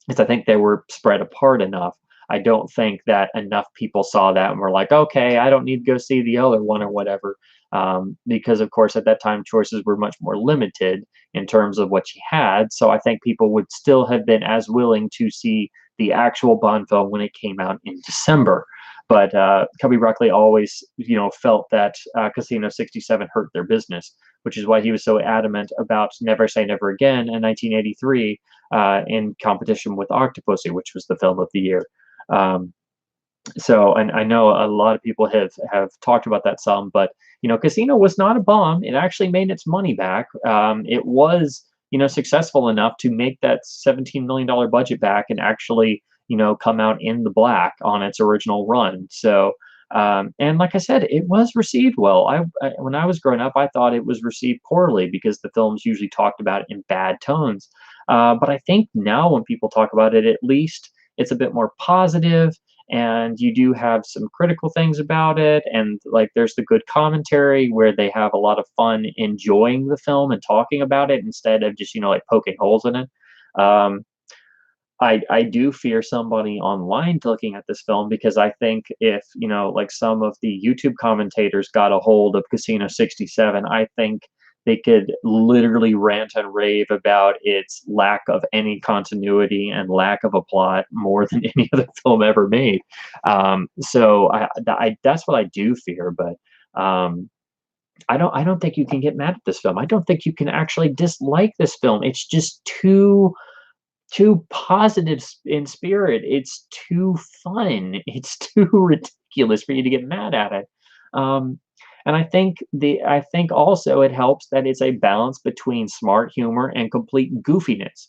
because I think they were spread apart enough. I don't think that enough people saw that and were like, okay, I don't need to go see the other one or whatever. Because, of course, at that time, choices were much more limited in terms of what you had. So I think people would still have been as willing to see the actual Bond film when it came out in December. But Cubby Broccoli always, felt that Casino '67 hurt their business, which is why he was so adamant about Never Say Never Again in 1983 in competition with Octopussy, which was the film of the year. Um, and I know a lot of people have talked about that some, but Casino was not a bomb. It actually made its money back. It was successful enough to make that $17 million budget back and actually come out in the black on its original run. So. And like I said, it was received well. When I was growing up, I thought it was received poorly because the films usually talked about it in bad tones. But I think now when people talk about it, at least it's a bit more positive, and you do have some critical things about it, and like there's the good commentary where they have a lot of fun enjoying the film and talking about it instead of just like poking holes in it. Um, I do fear somebody online looking at this film because I think if, like some of the YouTube commentators got a hold of Casino '67, I think they could literally rant and rave about its lack of any continuity and lack of a plot more than any other film ever made. So that's what I do fear, but I don't think you can get mad at this film. I don't think you can actually dislike this film. It's just too too positive in spirit. It's too fun. It's too ridiculous for you to get mad at it. Um, and I think also it helps that it's a balance between smart humor and complete goofiness.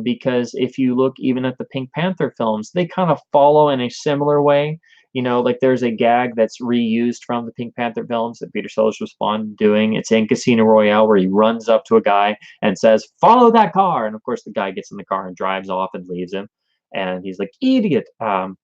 Because if you look even at the Pink Panther films, they kind of follow in a similar way. You know, like there's a gag that's reused from the Pink Panther films that Peter Sellers was fond of doing. It's in Casino Royale where he runs up to a guy and says, "Follow that car." And of course, the guy gets in the car and drives off and leaves him. And he's like, "Idiot." But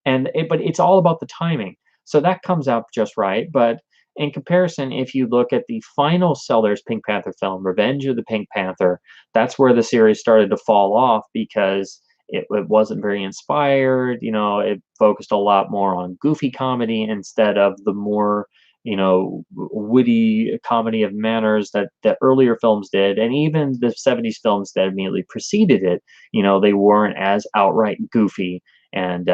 it's all about the timing. So that comes out just right. But in comparison, if you look at the final Sellers Pink Panther film, Revenge of the Pink Panther, that's where the series started to fall off because it wasn't very inspired. You know, it focused a lot more on goofy comedy instead of the more, you know, witty comedy of manners that the earlier films did, and even the 70s films that immediately preceded it. You know, they weren't as outright goofy, and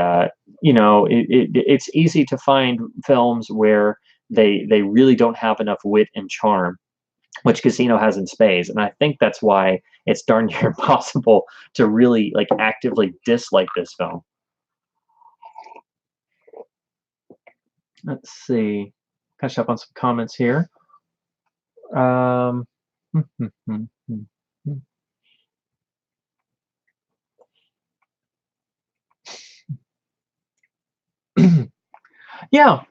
you know, it's easy to find films where they really don't have enough wit and charm, which Casino has in spades. And I think that's why it's darn near impossible to really like actively dislike this film. Let's see. Catch up on some comments here. Yeah,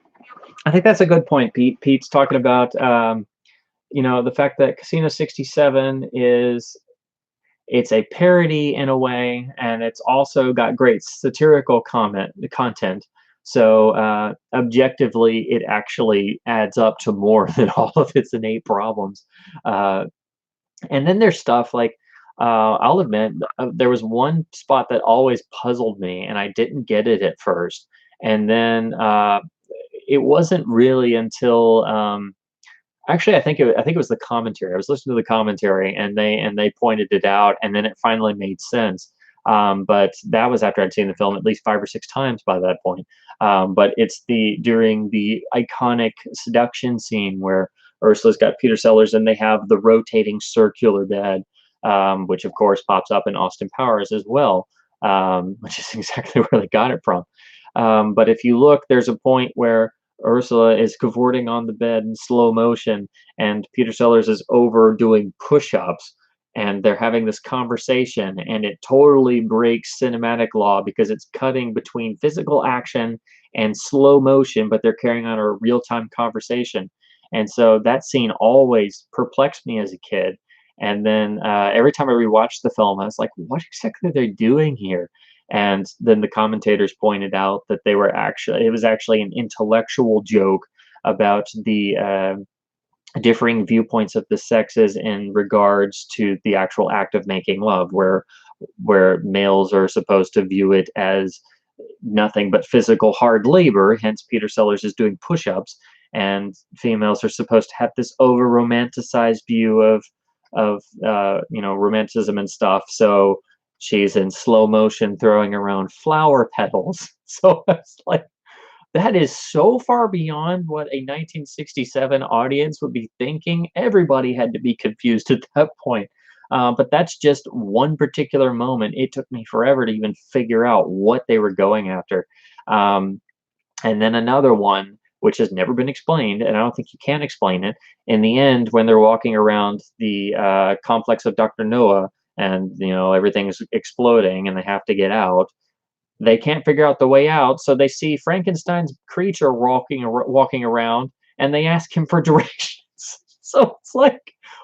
I think that's a good point, Pete. Pete's talking about you know, the fact that Casino 67 is it's a parody in a way, and it's also got great satirical content. So objectively, it actually adds up to more than all of its innate problems. Uh, and then there's stuff like I'll admit there was one spot that always puzzled me, and I didn't get it at first. And then it wasn't really until actually, I think it was the commentary. I was listening to the commentary, and they pointed it out, and then it finally made sense. But that was after I'd seen the film at least 5 or 6 times by that point. But it's during the iconic seduction scene where Ursula's got Peter Sellers, and they have the rotating circular bed, which of course pops up in Austin Powers as well, which is exactly where they got it from. But if you look, there's a point where Ursula is cavorting on the bed in slow motion, and Peter Sellers is overdoing push-ups, and they're having this conversation, and it totally breaks cinematic law because it's cutting between physical action and slow motion, but they're carrying on a real-time conversation. And so that scene always perplexed me as a kid. And then every time I rewatched the film, I was like, what exactly are they doing here? And then the commentators pointed out that it was actually an intellectual joke about the differing viewpoints of the sexes in regards to the actual act of making love, where males are supposed to view it as nothing but physical hard labor, hence Peter Sellers is doing push-ups, and females are supposed to have this over romanticized view of you know, romanticism and stuff. So she's in slow motion throwing around flower petals. So it's like, that is so far beyond what a 1967 audience would be thinking. Everybody had to be confused at that point. But that's just one particular moment. It took me forever to even figure out what they were going after. And then another one, which has never been explained, and I don't think you can explain it. In the end, when they're walking around the complex of Dr. Noah, and you know, everything's exploding, and they have to get out, they can't figure out the way out, so they see Frankenstein's creature walking around, and they ask him for directions. So it's like,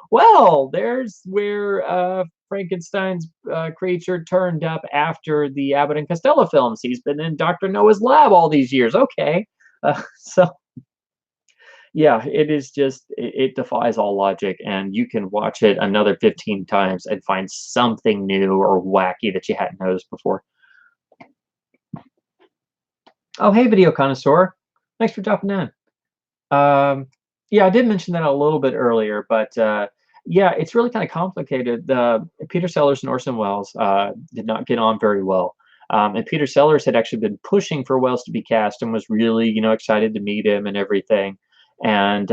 well, there's where Frankenstein's creature turned up after the Abbott and Costello films. He's been in Dr. Noah's lab all these years. Okay. So yeah, it is just it defies all logic, and you can watch it another 15 times and find something new or wacky that you hadn't noticed before. Oh, hey, video connoisseur. Thanks for dropping in. Yeah, I did mention that a little bit earlier, but yeah, it's really kind of complicated. Peter Sellers and Orson Welles did not get on very well. And Peter Sellers had actually been pushing for Welles to be cast and was really, you know, excited to meet him and everything. And,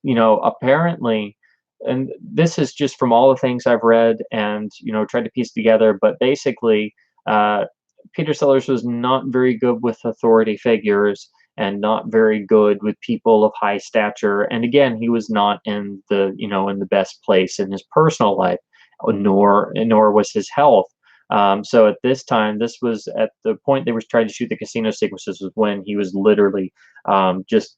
you know, apparently and this is just from all the things I've read and tried to piece together. But basically, uh, Peter Sellers was not very good with authority figures and not very good with people of high stature. And again, he was not in the in the best place in his personal life, nor was his health. So at this time, this was at the point they were trying to shoot the casino sequences, was when he was literally just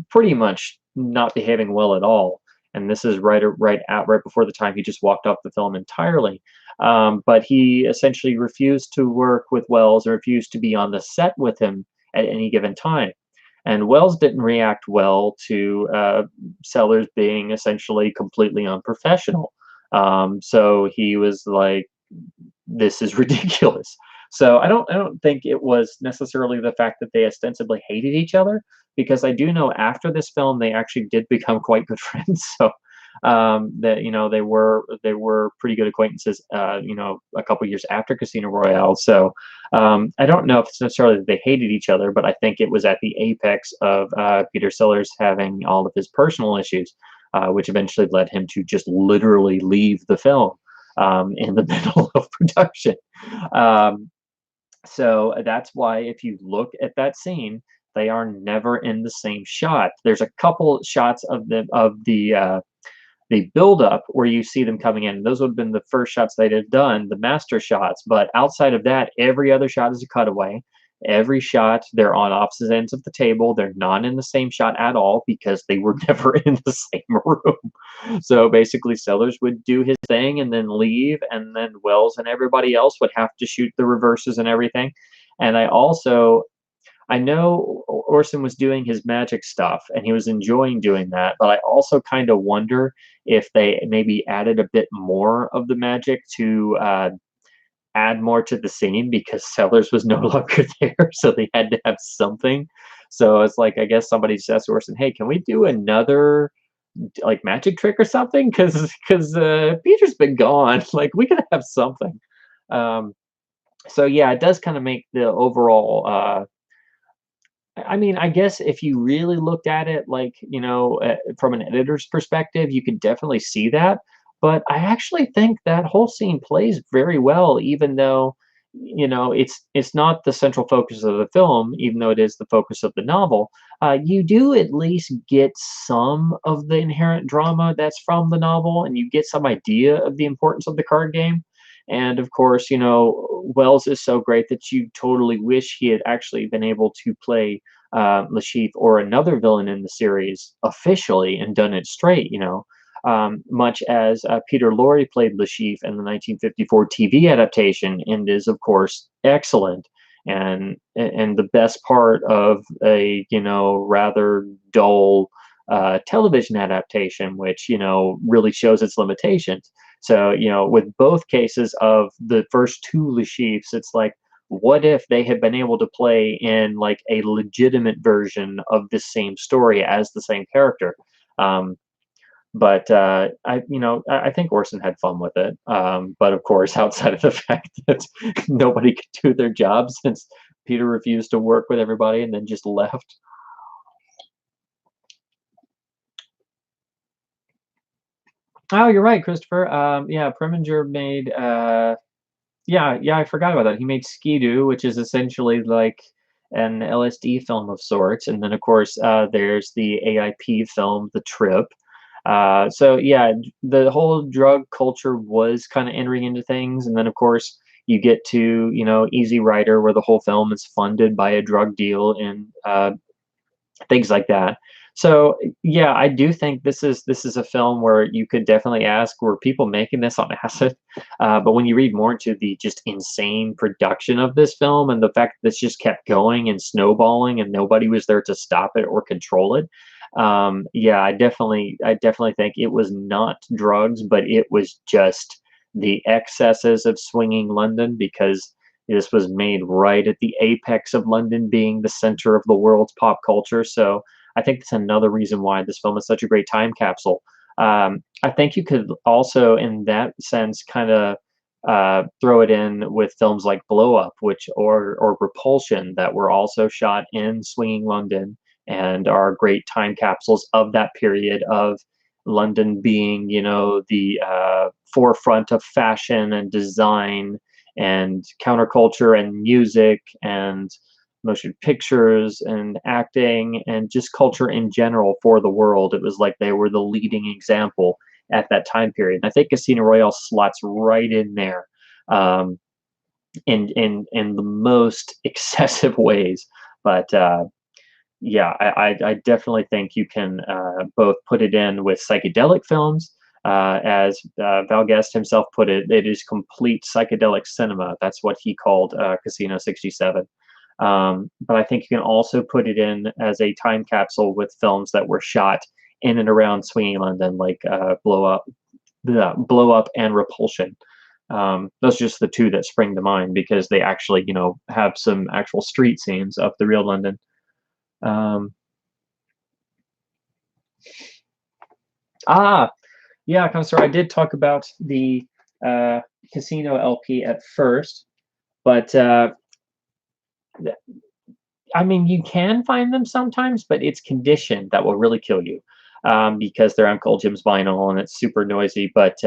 pretty much not behaving well at all. And this is right before the time he just walked off the film entirely. But he essentially refused to work with Wells, or refused to be on the set with him at any given time. And Wells didn't react well to Sellers being essentially completely unprofessional. So he was like, "This is ridiculous." So I don't think it was necessarily the fact that they ostensibly hated each other, because I do know after this film they actually did become quite good friends. So that they were pretty good acquaintances. A couple years after Casino Royale. So I don't know if it's necessarily that they hated each other, but I think it was at the apex of Peter Sellers having all of his personal issues, which eventually led him to just literally leave the film in the middle of production. Um, so that's why if you look at that scene, they are never in the same shot. There's a couple shots of the build up where you see them coming in. Those would have been the first shots they'd have done, the master shots. But outside of that, every other shot is a cutaway. Every shot, they're on opposite ends of the table. They're not in the same shot at all because they were never in the same room. So basically, Sellers would do his thing and then leave, and then Wells and everybody else would have to shoot the reverses and everything. And I know Orson was doing his magic stuff and he was enjoying doing that, but I also kind of wonder if they maybe added a bit more of the magic to add more to the scene, because Sellers was no longer there, so they had to have something. So it's like, I guess somebody just asked Orson, "Hey, can we do another like magic trick or something? Because Peter's been gone. Like we gotta have something." Um, so yeah, it does kind of make the overall I mean, I guess if you really looked at it, like, from an editor's perspective, you could definitely see that. But I actually think that whole scene plays very well, even though, it's not the central focus of the film, even though it is the focus of the novel. You do at least get some of the inherent drama that's from the novel, and you get some idea of the importance of the card game. And of course, Wells is so great that you totally wish he had actually been able to play Lashif or another villain in the series officially and done it straight, much as Peter Lorre played Lashif in the 1954 TV adaptation and is, of course, excellent. And the best part of a, rather dull television adaptation, which, really shows its limitations. So, with both cases of the first two Lashifs, it's like, what if they had been able to play in like a legitimate version of this same story as the same character? Um, but I think Orson had fun with it. But of course, outside of the fact that nobody could do their job since Peter refused to work with everybody and then just left. Oh, you're right, Christopher. Yeah, Preminger made. Yeah, I forgot about that. He made Skidoo, which is essentially like an LSD film of sorts, and then of course there's the AIP film, The Trip. So yeah, the whole drug culture was kind of entering into things, and then of course you get to Easy Rider, where the whole film is funded by a drug deal and things like that. So yeah, I do think this is a film where you could definitely ask, were people making this on acid? But when you read more into the just insane production of this film and the fact that this just kept going and snowballing and nobody was there to stop it or control it, yeah, I definitely think it was not drugs, but it was just the excesses of swinging London, because this was made right at the apex of London being the center of the world's pop culture. So I think that's another reason why this film is such a great time capsule. I think you could also, in that sense, kind of throw it in with films like Blow Up, or Repulsion, that were also shot in swinging London and are great time capsules of that period of London being, you know, the forefront of fashion and design and counterculture and music and motion pictures and acting and just culture in general for the world. It was like they were the leading example at that time period. And I think Casino Royale slots right in there, in the most excessive ways. But yeah, I definitely think you can both put it in with psychedelic films. As Val Guest himself put it, it is complete psychedelic cinema. That's what he called Casino 67. But I think you can also put it in as a time capsule with films that were shot in and around swinging London, like Blow Up and Repulsion. Those are just the two that spring to mind because they actually, you know, have some actual street scenes of the real London. Yeah, Connoisseur, I did talk about the Casino LP at first, but I mean, you can find them sometimes, but it's condition that will really kill you, because they're Uncle Jim's vinyl and it's super noisy. But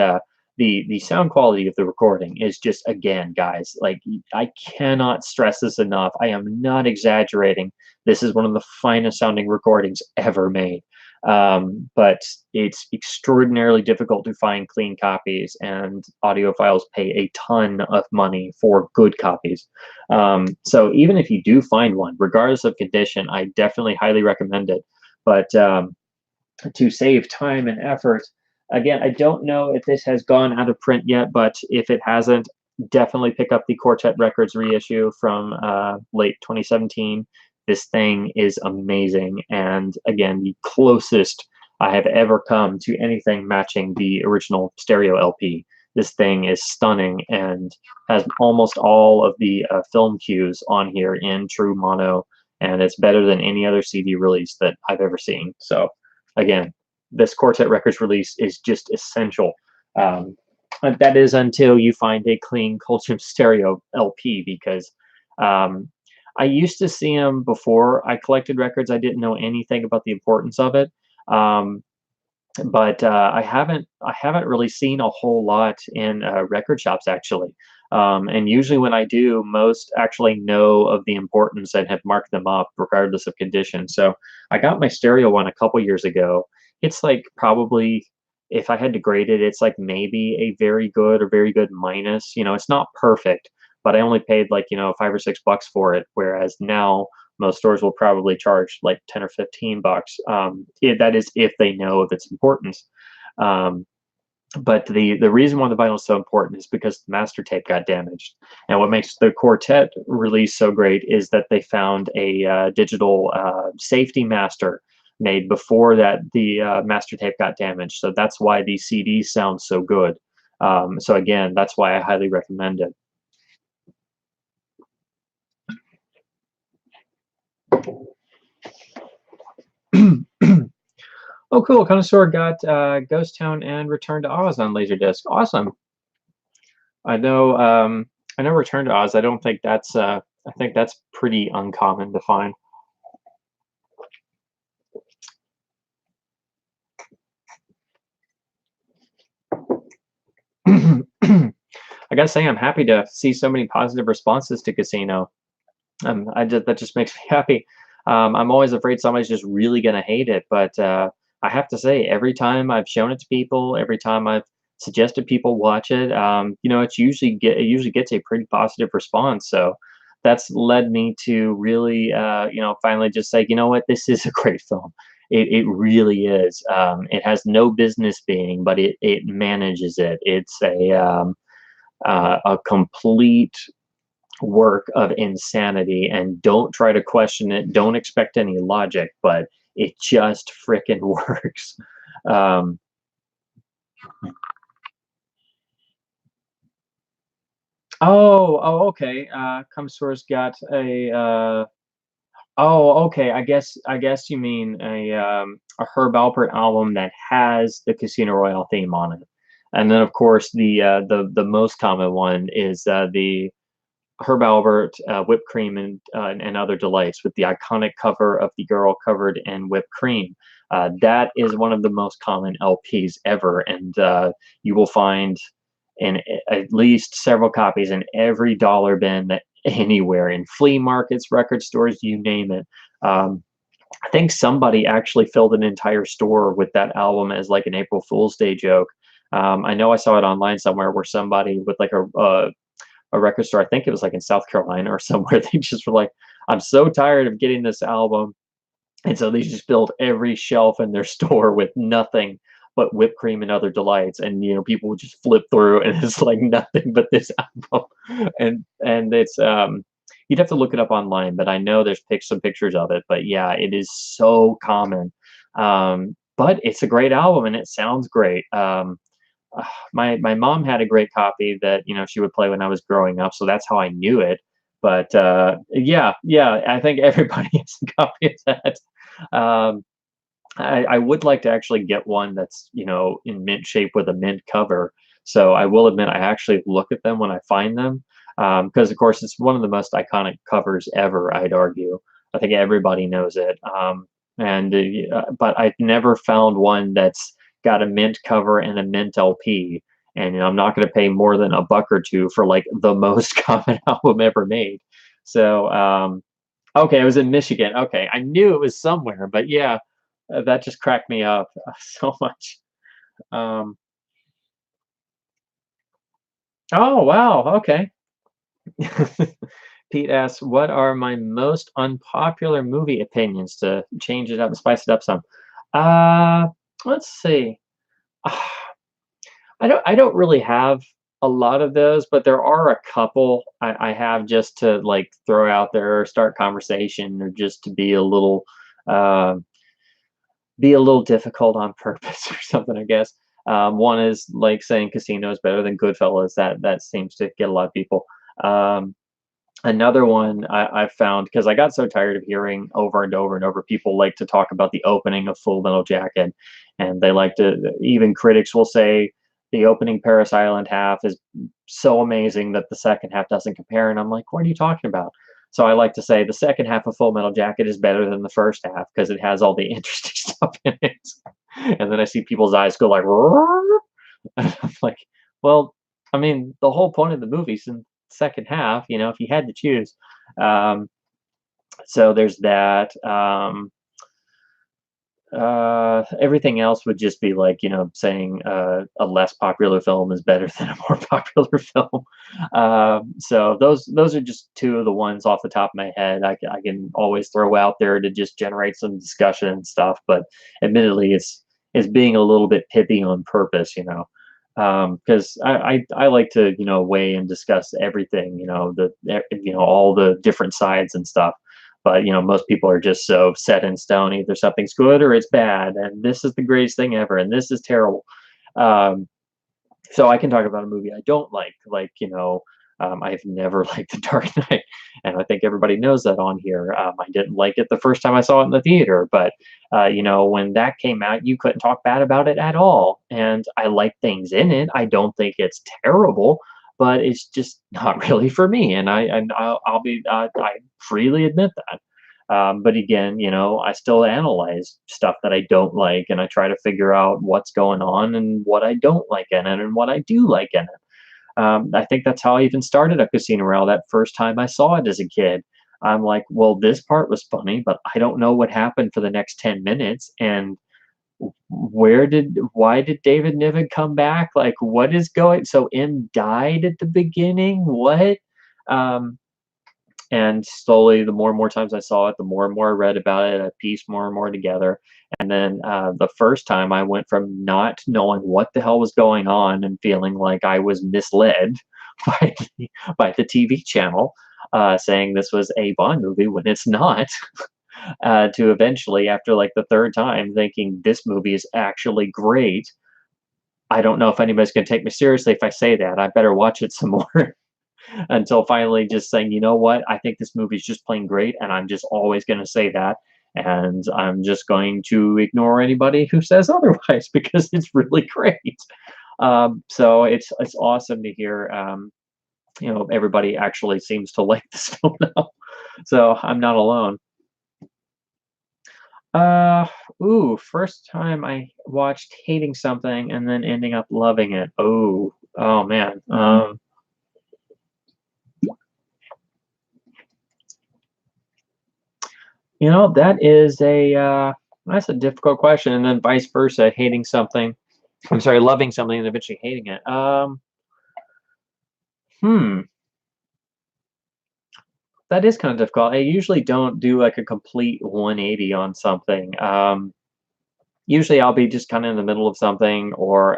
the sound quality of the recording is just, again, guys, like, I cannot stress this enough. I am not exaggerating. This is one of the finest sounding recordings ever made. But it's extraordinarily difficult to find clean copies, and audiophiles pay a ton of money for good copies. So even if you do find one, regardless of condition, I definitely highly recommend it. But to save time and effort, again, I don't know if this has gone out of print yet, but if it hasn't, definitely pick up the Quartet Records reissue from late 2017. This thing is amazing, and again, the closest I have ever come to anything matching the original stereo LP. This thing is stunning and has almost all of the film cues on here in true mono, and it's better than any other CD release that I've ever seen. So, again, this Quartet Records release is just essential. But that is until you find a clean Colchim stereo LP, because I used to see them before I collected records. I didn't know anything about the importance of it. But I haven't really seen a whole lot in record shops, actually. And usually when I do, most actually know of the importance and have marked them up regardless of condition. So I got my stereo one a couple years ago. It's like, probably, if I had to grade it, it's like maybe a very good or very good minus. You know, it's not perfect, but I only paid, like, you know, $5 or $6 for it. Whereas now most stores will probably charge like 10 or 15 bucks. That is if they know of its importance. But the reason why the vinyl is so important is because the master tape got damaged. And what makes the Quartet release so great is that they found a digital safety master made before that the master tape got damaged. So that's why these CDs sound so good. So again, that's why I highly recommend it. Oh, cool. Connoisseur got Ghost Town and Return to Oz on Laserdisc. Awesome. I know Return to Oz. I don't think that's I think that's pretty uncommon to find. I gotta say, I'm happy to see so many positive responses to Casino. That just makes me happy. I'm always afraid somebody's just really gonna hate it, but I have to say, every time I've shown it to people, every time I've suggested people watch it, you know, it usually gets a pretty positive response. So that's led me to really, you know, finally just say, you know what, this is a great film. It really is. It has no business being, but it manages it. It's a complete work of insanity, and don't try to question it. Don't expect any logic, but it just frickin' works. Okay. Comsour's got a okay. I guess you mean a Herb Alpert album that has the Casino Royale theme on it. And then, of course, the most common one is the Herb Alpert Whipped Cream and Other Delights, with the iconic cover of the girl covered in whipped cream. That is one of the most common LPs ever, and you will find in at least several copies in every dollar bin anywhere, in flea markets, record stores, you name it. I think somebody actually filled an entire store with that album as like an April Fool's Day joke. I know I saw it online somewhere where somebody with like a record store, I think it was like in South Carolina or somewhere, they just were like, I'm so tired of getting this album. And so they just filled every shelf in their store with nothing but whipped cream and other delights. And people would just flip through and it's like nothing but this album. And it's you'd have to look it up online, but I know there's some pictures of it. But yeah, it is so common. But it's a great album and it sounds great. My mom had a great copy that she would play when I was growing up, so that's how I knew it. But yeah, I think everybody has a copy of that. Um, I would like to actually get one that's in mint shape with a mint cover. So I will admit I actually look at them when I find them, because of course it's one of the most iconic covers ever. I'd argue. I think everybody knows it. And but I've never found one that's got a mint cover and a mint LP. And I'm not going to pay more than $1 or $2 for like the most common album ever made. So okay, it was in Michigan. Okay, I knew it was somewhere, but yeah, that just cracked me up so much. Um, oh wow, okay. Pete asks, "What are my most unpopular movie opinions to change it up and spice it up some?" Uh, let's see. I don't really have a lot of those, but there are a couple I have just to like throw out there or start conversation or just to uh, be a little difficult on purpose or something, I guess. One is like saying Casino is better than Goodfellas. That seems to get a lot of people. Um, Another one I've found, because I got so tired of hearing over and over and over people like to talk about the opening of Full Metal Jacket, and they like to, even critics will say the opening Paris Island half is so amazing that the second half doesn't compare. And I'm like, what are you talking about? So I like to say the second half of Full Metal Jacket is better than the first half because it has all the interesting stuff in it. And then I see people's eyes go like, and I'm like, well, I mean, the whole point of the movie's in the second half, if you had to choose. Um, so there's that. Everything else would just be like, saying a less popular film is better than a more popular film. So those are just two of the ones off the top of my head I can always throw out there to just generate some discussion and stuff. But admittedly, it's being a little bit pithy on purpose, because I like to weigh and discuss everything, all the different sides and stuff. But most people are just so set in stone, either something's good or it's bad, and this is the greatest thing ever, and this is terrible. Um, so I can talk about a movie I don't like I've never liked The Dark Knight, and I think everybody knows that on here. I didn't like it the first time I saw it in the theater, but when that came out, you couldn't talk bad about it at all. And I like things in it. I don't think it's terrible, but it's just not really for me. And I freely admit that. But again, I still analyze stuff that I don't like, and I try to figure out what's going on and what I don't like in it and what I do like in it. I think that's how I even started at Casino Royale that first time I saw it as a kid. I'm like, well, this part was funny, but I don't know what happened for the next 10 minutes. And why did David Niven come back? Like, what is going, so M died at the beginning? What? Um, and slowly, the more and more times I saw it, the more and more I read about it, I pieced more and more together. And then the first time I went from not knowing what the hell was going on and feeling like I was misled by by the TV channel, saying this was a Bond movie when it's not, to eventually, after like the third time, thinking this movie is actually great. I don't know if anybody's going to take me seriously if I say that. I better watch it some more. Until finally just saying, you know what, I think this movie is just plain great, and I'm just always going to say that, and I'm just going to ignore anybody who says otherwise because it's really great. So it's awesome to hear. Everybody actually seems to like this film now, so I'm not alone. Uh, Ooh, first time I watched hating something and then ending up loving it. Oh, oh man. You know, that's a difficult question. And then vice versa, hating something. I'm sorry, loving something and eventually hating it. Hmm, that is kind of difficult. I usually don't do like a complete 180 on something. Usually I'll be just kind of in the middle of something, or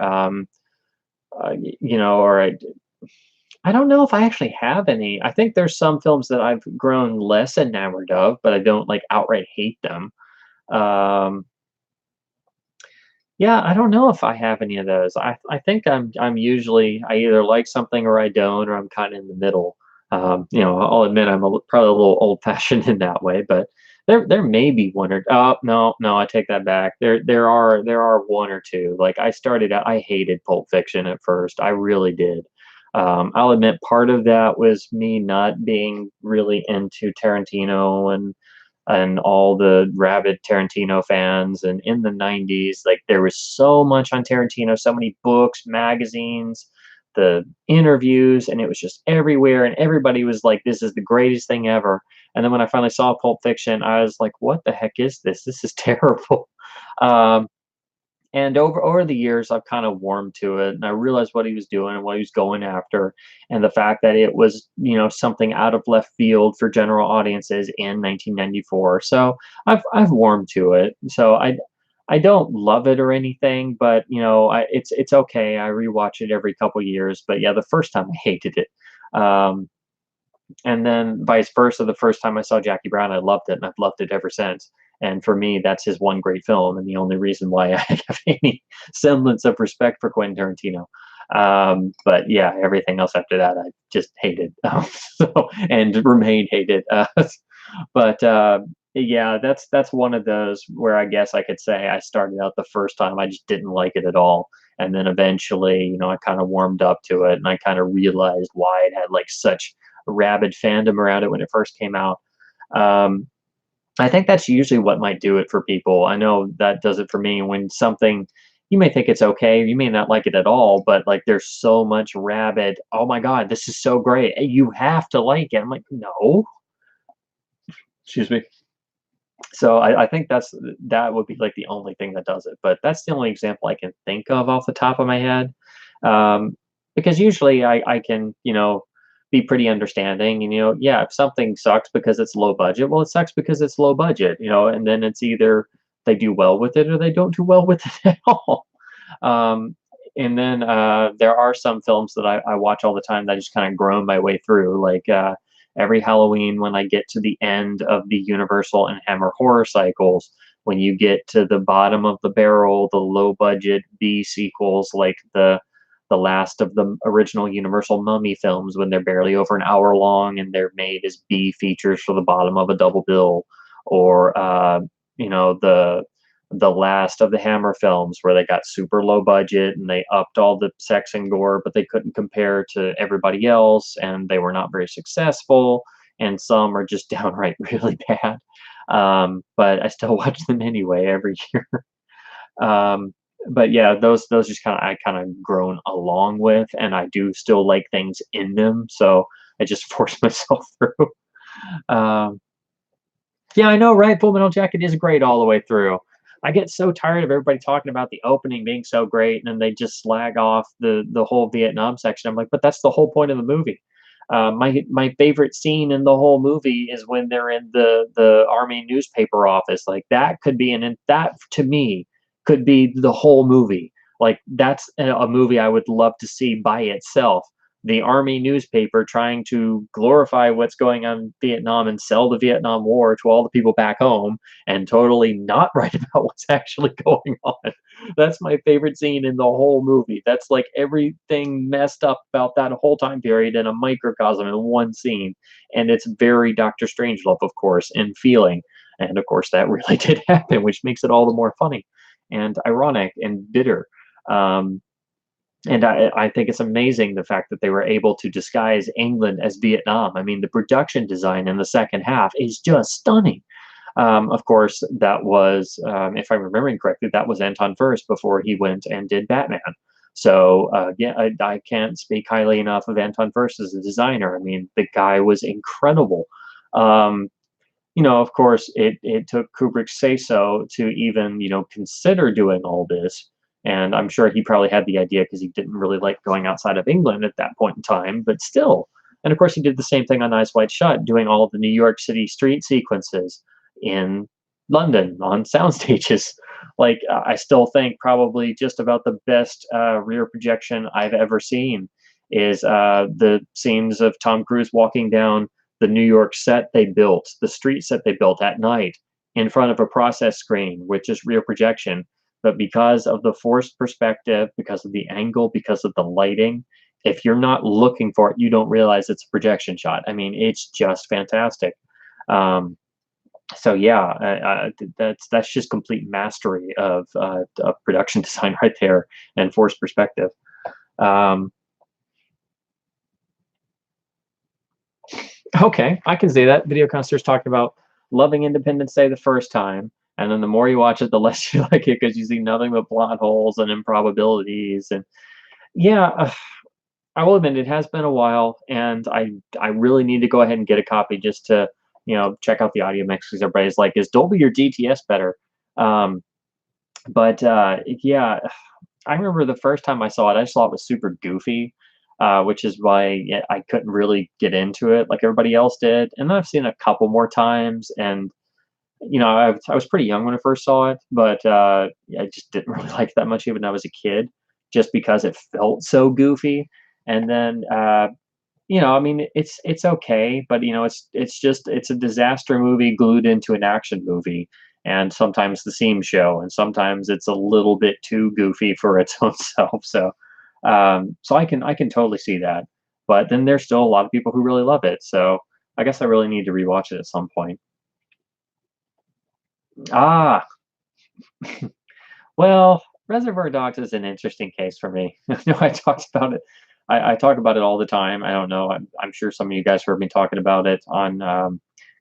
you know, or I don't know if I actually have any. I think there's some films that I've grown less enamored of, but I don't like outright hate them. Um, yeah, I don't know if I have any of those. I think I'm usually I either like something or I don't, or I'm kind of in the middle. You know, I'll admit probably a little old fashioned in that way, but there may be one or oh no, I take that back. There are one or two. Like I started out, I hated Pulp Fiction at first. I really did. I'll admit part of that was me not being really into Tarantino and all the rabid Tarantino fans. And in the 90s, like there was so much on Tarantino, so many books, magazines, the interviews, and it was just everywhere. And everybody was like, this is the greatest thing ever. And then when I finally saw Pulp Fiction, I was like, what the heck is this? This is terrible. Um, and over the years, I've kind of warmed to it, and I realized what he was doing and what he was going after, and the fact that it was, you know, something out of left field for general audiences in 1994. So I've warmed to it. So I don't love it or anything, but you know, it's okay. I rewatch it every couple years. But yeah, the first time I hated it. Um, and then vice versa, the first time I saw Jackie Brown, I loved it, and I've loved it ever since. And for me, that's his one great film, and the only reason why I have any semblance of respect for Quentin Tarantino. But yeah, everything else after that, I just hated, so and remain hated. But yeah, that's one of those where I guess I could say I started out the first time I just didn't like it at all, and then eventually, you know, I kind of warmed up to it, and I kind of realized why it had like such rabid fandom around it when it first came out. Um, I think that's usually what might do it for people. I know that does it for me when something you may think it's okay, you may not like it at all, but like there's so much rabid, oh my God, this is so great. You have to like it. I'm like, no, excuse me. So I think that would be like the only thing that does it. But that's the only example I can think of off the top of my head. Um, because usually I can, you know, be pretty understanding and, you know, yeah, if something sucks because it's low budget, well, it sucks because it's low budget, you know, and then it's either they do well with it or they don't do well with it at all. Um, and then there are some films that I watch all the time that I just kind of groan my way through. Like every Halloween, when I get to the end of the Universal and Hammer horror cycles, when you get to the bottom of the barrel, the low budget B sequels, like the last of the original Universal Mummy films, when they're barely over an hour long and they're made as B features for the bottom of a double bill, or you know, the last of the Hammer films where they got super low budget and they upped all the sex and gore, but they couldn't compare to everybody else and they were not very successful. And some are just downright really bad. But I still watch them anyway every year. Um, but yeah, those just kind of I kind of grown along with, and I do still like things in them, so I just force myself through. Um, yeah, I know, right? Full Metal Jacket is great all the way through. I get so tired of everybody talking about the opening being so great, and then they just slag off the whole Vietnam section. I'm like, but that's the whole point of the movie. My favorite scene in the whole movie is when they're in the army newspaper office. Like that could be that to me could be the whole movie. Like that's a movie I would love to see by itself. The army newspaper trying to glorify what's going on in Vietnam and sell the Vietnam War to all the people back home and totally not write about what's actually going on. That's my favorite scene in the whole movie. That's like everything messed up about that whole time period in a microcosm in one scene. And it's very Doctor Strangelove, of course, in feeling. And of course, that really did happen, which makes it all the more funny and ironic and bitter. Um, and I think it's amazing the fact that they were able to disguise England as Vietnam. I mean, the production design in the second half is just stunning. Of course, that was, if I'm remembering correctly, that was Anton Furst before he went and did Batman. So yeah, I can't speak highly enough of Anton Furst as a designer. I mean, the guy was incredible. Um, of course, it took Kubrick's say-so to even, consider doing all this. And I'm sure he probably had the idea because he didn't really like going outside of England at that point in time, but still. And of course, he did the same thing on Eyes Wide Shut, doing all of the New York City street sequences in London on sound stages. Like, I still think probably just about the best rear projection I've ever seen is the scenes of Tom Cruise walking down the New York set they built, the street set they built at night in front of a process screen, which is rear projection. But because of the forced perspective, because of the angle, because of the lighting, if you're not looking for it, you don't realize it's a projection shot. I mean, it's just fantastic. So yeah, that's just complete mastery of production design right there and forced perspective. Okay, I can see that. Video Connoisseur's talking about loving Independence Day the first time, and then the more you watch it, the less you like it because you see nothing but plot holes and improbabilities. And yeah, I will admit it has been a while, and I really need to go ahead and get a copy just to check out the audio mix because everybody's like, is Dolby or DTS better? But yeah, I remember the first time I saw it, I just thought it was super goofy, which is why I couldn't really get into it like everybody else did. And then I've seen it a couple more times, and I was pretty young when I first saw it, but I just didn't really like it that much even when I was a kid, just because it felt so goofy. And then I mean, it's okay, but it's a disaster movie glued into an action movie, and sometimes the seams show, and sometimes it's a little bit too goofy for its own self. So I can totally see that, but then there's still a lot of people who really love it. So I guess I really need to rewatch it at some point. Ah, well, Reservoir Dogs is an interesting case for me. I talked about it. I talk about it all the time. I don't know. I'm sure some of you guys heard me talking about it on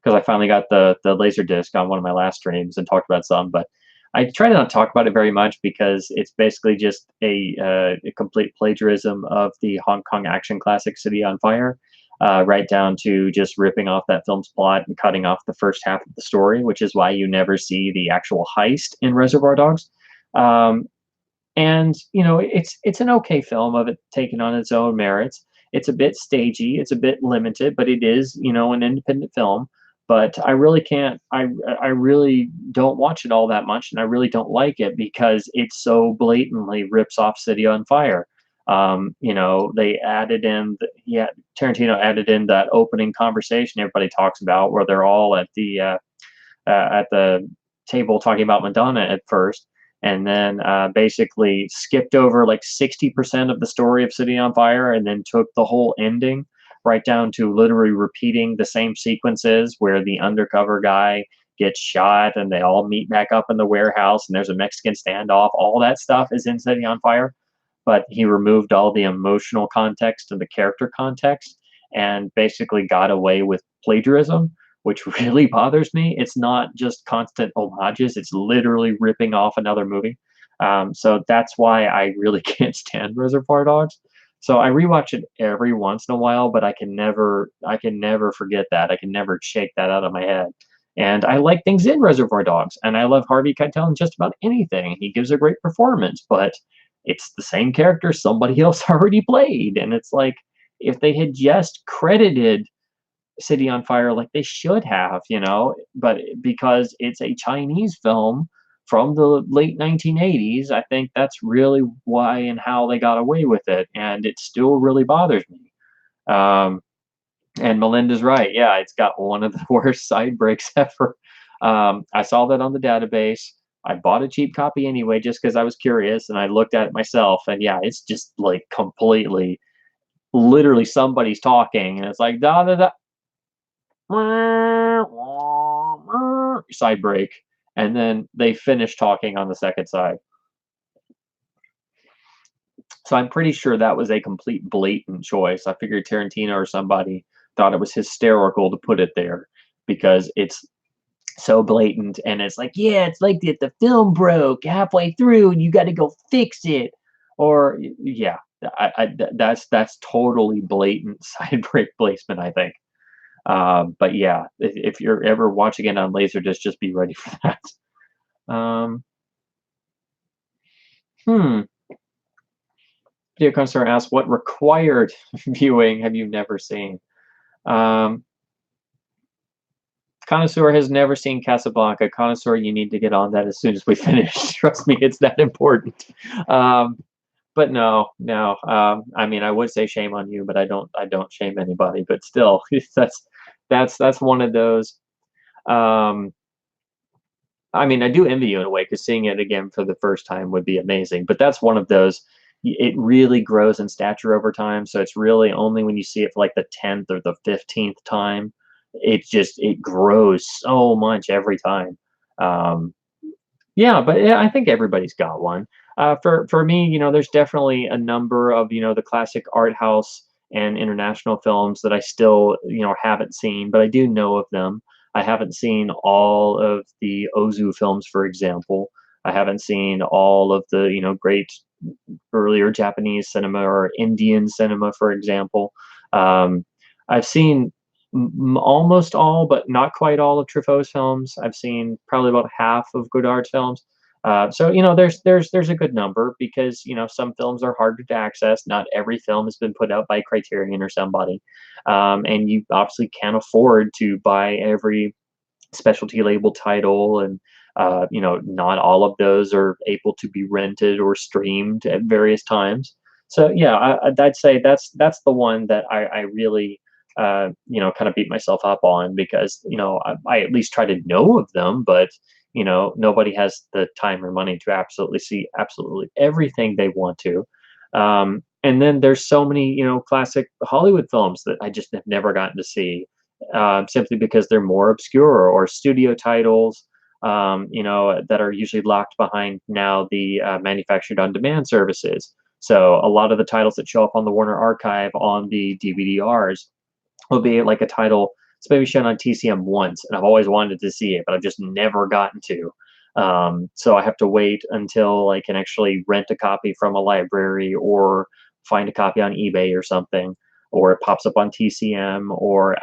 because I finally got the Laserdisc on one of my last streams and talked about some. But I try to not talk about it very much because it's basically just a complete plagiarism of the Hong Kong action classic City on Fire, right down to just ripping off that film's plot and cutting off the first half of the story, which is why you never see the actual heist in Reservoir Dogs. Um, and it's an okay film of it taking on its own merits. It's a bit stagey, it's a bit limited, but it is an independent film. But I really can't. I really don't watch it all that much, and I really don't like it because it so blatantly rips off City on Fire. They added in, Tarantino added in that opening conversation everybody talks about, where they're all at the table talking about Madonna at first, and then basically skipped over like 60% of the story of City on Fire, and then took the whole ending right down to literally repeating the same sequences where the undercover guy gets shot and they all meet back up in the warehouse and there's a Mexican standoff. All that stuff is in City on Fire, but he removed all the emotional context and the character context and basically got away with plagiarism, which really bothers me. It's not just constant homages, it's literally ripping off another movie. So that's why I really can't stand Reservoir Dogs. So I rewatch it every once in a while, but I can never forget that. I can never shake that out of my head. And I like things in Reservoir Dogs, and I love Harvey Keitel in just about anything. He gives a great performance, but it's the same character somebody else already played. And it's like, if they had just credited City on Fire like they should have, but because it's a Chinese film from the late 1980s, I think that's really why and how they got away with it, and it still really bothers me. And Melinda's right. Yeah, it's got one of the worst side breaks ever. I saw that on the database. I bought a cheap copy anyway, just because I was curious, and I looked at it myself, and yeah, it's just like completely, literally somebody's talking, and it's like da da da, side break, and then they finish talking on the second side. So I'm pretty sure that was a complete blatant choice. I figured Tarantino or somebody thought it was hysterical to put it there because it's so blatant, and it's like, yeah, it's like the film broke halfway through and you got to go fix it, or yeah, that's totally blatant side break placement, I think. But yeah, if you're ever watching it on Laserdisc, just be ready for that. Hmm. Video Connoisseur asks, what required viewing have you never seen? Um, Connoisseur has never seen Casablanca. Connoisseur, you need to get on that as soon as we finish. Trust me, it's that important. Um, but no, no. I mean, I would say shame on you, but I don't shame anybody. But still, that's one of those. Um, I mean, I do envy you in a way because seeing it again for the first time would be amazing. But that's one of those. It really grows in stature over time. So it's really only when you see it for like the 10th or the 15th time, it grows so much every time. Um, yeah, but yeah, I think everybody's got one. For me, there's definitely a number of the classic art house and international films that I still haven't seen, but I do know of them. I haven't seen all of the Ozu films, for example. I haven't seen all of the great earlier Japanese cinema or Indian cinema, for example. Um, I've seen almost all, but not quite all of Truffaut's films. I've seen probably about half of Godard's films. So there's a good number because some films are harder to access. Not every film has been put out by Criterion or somebody, and you obviously can't afford to buy every specialty label title, and not all of those are able to be rented or streamed at various times. So yeah, I'd say that's the one that I really kind of beat myself up on because I at least try to know of them, but nobody has the time or money to absolutely see absolutely everything they want to. And then there's so many classic Hollywood films that I just have never gotten to see, simply because they're more obscure or studio titles, that are usually locked behind now the manufactured on demand services. So a lot of the titles that show up on the Warner Archive on the DVD-Rs will be like a title it's maybe shown on TCM once, and I've always wanted to see it, but I've just never gotten to. So I have to wait until I can actually rent a copy from a library or find a copy on eBay or something, or it pops up on TCM, or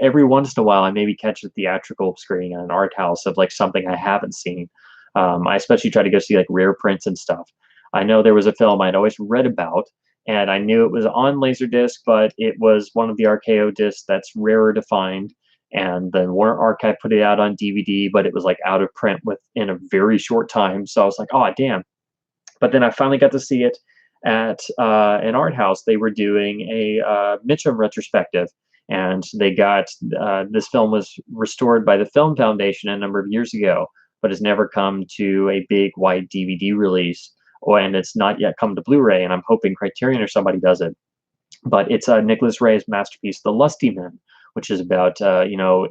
every once in a while I maybe catch a theatrical screening at an art house of like something I haven't seen. I especially try to go see like rare prints and stuff. I know there was a film I'd always read about, and I knew it was on Laserdisc, but it was one of the RKO discs that's rarer to find. And then Warner Archive put it out on DVD, but it was like out of print within a very short time. So I was like, oh damn. But then I finally got to see it at an art house. They were doing a Mitchum retrospective, and they got this film was restored by the Film Foundation a number of years ago, but has never come to a big wide DVD release, and it's not yet come to Blu-ray. And I'm hoping Criterion or somebody does it. But it's Nicholas Ray's masterpiece, The Lusty Men, which is about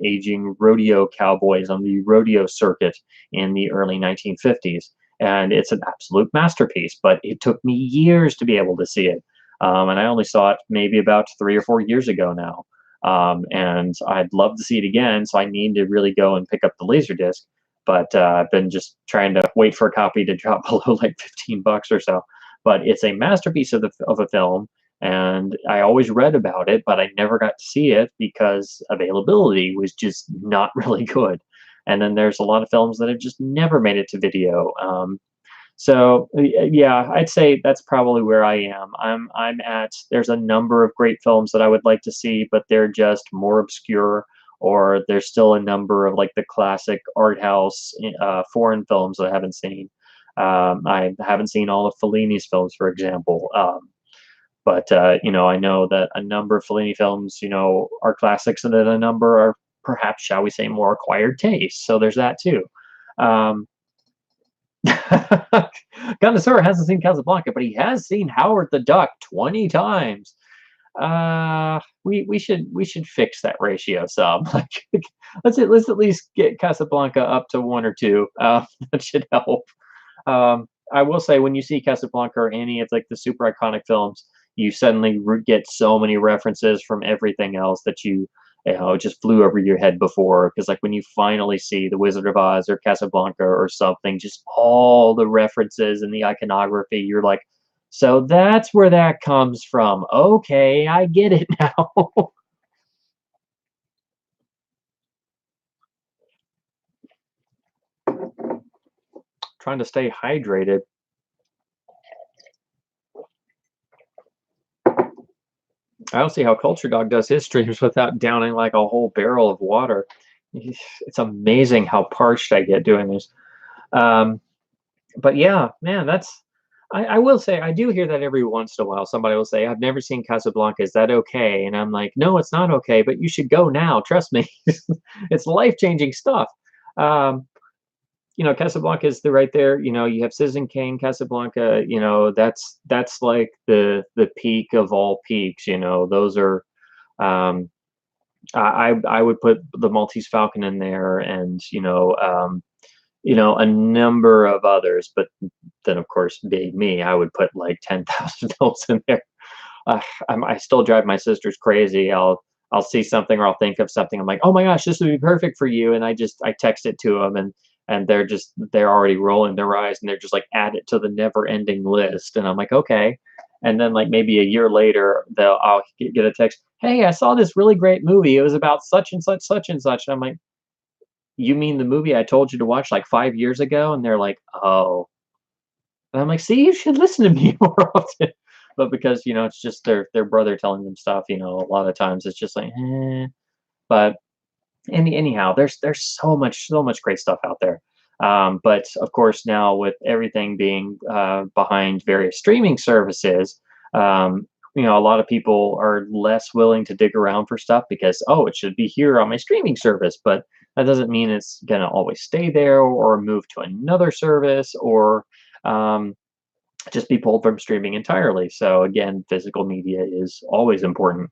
aging rodeo cowboys on the rodeo circuit in the early 1950s, and it's an absolute masterpiece. But it took me years to be able to see it, and I only saw it maybe about 3 or 4 years ago now. And I'd love to see it again, so I need to really go and pick up the Laserdisc. But I've been just trying to wait for a copy to drop below like $15 or so. But it's a masterpiece of a film, and I always read about it, but I never got to see it because availability was just not really good. And then there's a lot of films that have just never made it to video. Yeah, I'd say that's probably where I am. I'm at there's a number of great films that I would like to see, but they're just more obscure, or there's still a number of like the classic art house foreign films that I haven't seen. I haven't seen all of Fellini's films, for example. But I know that a number of Fellini films, are classics, and then a number are perhaps, shall we say, more acquired tastes. So there's that too. Um, Connoisseur hasn't seen Casablanca, but he has seen Howard the Duck 20 times. We should fix that ratio some. Like, let's at least get Casablanca up to 1 or 2. That should help. I will say, when you see Casablanca or any of like the super iconic films, you suddenly get so many references from everything else that it just flew over your head before. Because like when you finally see The Wizard of Oz or Casablanca or something, just all the references and the iconography, you're like, so that's where that comes from. Okay, I get it now. Trying to stay hydrated. I don't see how Culture Dog does his streams without downing like a whole barrel of water. It's amazing how parched I get doing this. But yeah, man, that's. I will say I do hear that every once in a while. Somebody will say, "I've never seen Casablanca. Is that okay?" And I'm like, "No, it's not okay. But you should go now. Trust me, it's life-changing stuff." Um, Casablanca is right there. You have Citizen Kane, Casablanca. That's like the peak of all peaks. Those are. Um, I would put the Maltese Falcon in there, and a number of others. But then, of course, being me, I would put like 10,000 films in there. I still drive my sisters crazy. I'll see something or I'll think of something. I'm like, oh my gosh, this would be perfect for you, and I text it to them, and they're already rolling their eyes, and they're just like, add it to the never ending list, and I'm like, okay. And then like maybe a year later, I'll get a text, hey, I saw this really great movie. It was about such and such, such and such. And I'm like, you mean the movie I told you to watch like 5 years ago? And they're like, oh. And I'm like, see, you should listen to me more often. But because, it's just their brother telling them stuff, a lot of times it's just like, eh. But anyhow, there's so much great stuff out there. But of course, now with everything being behind various streaming services, a lot of people are less willing to dig around for stuff because, oh, it should be here on my streaming service. But that doesn't mean it's going to always stay there or move to another service or um, just be pulled from streaming entirely. So again, physical media is always important.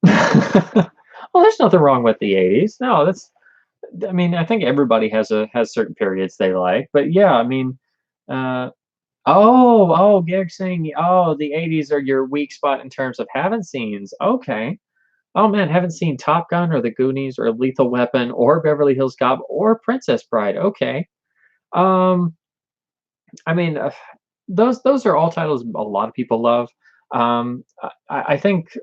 Well, there's nothing wrong with the 80s. No, I mean, I think everybody has certain periods they like, but yeah, I mean, uh, oh, Gag's saying, oh, the 80s are your weak spot in terms of haven't seens. Okay. Oh man, haven't seen Top Gun or The Goonies or Lethal Weapon or Beverly Hills Cop or Princess Bride. Okay. Um, I mean, those are all titles a lot of people love. I think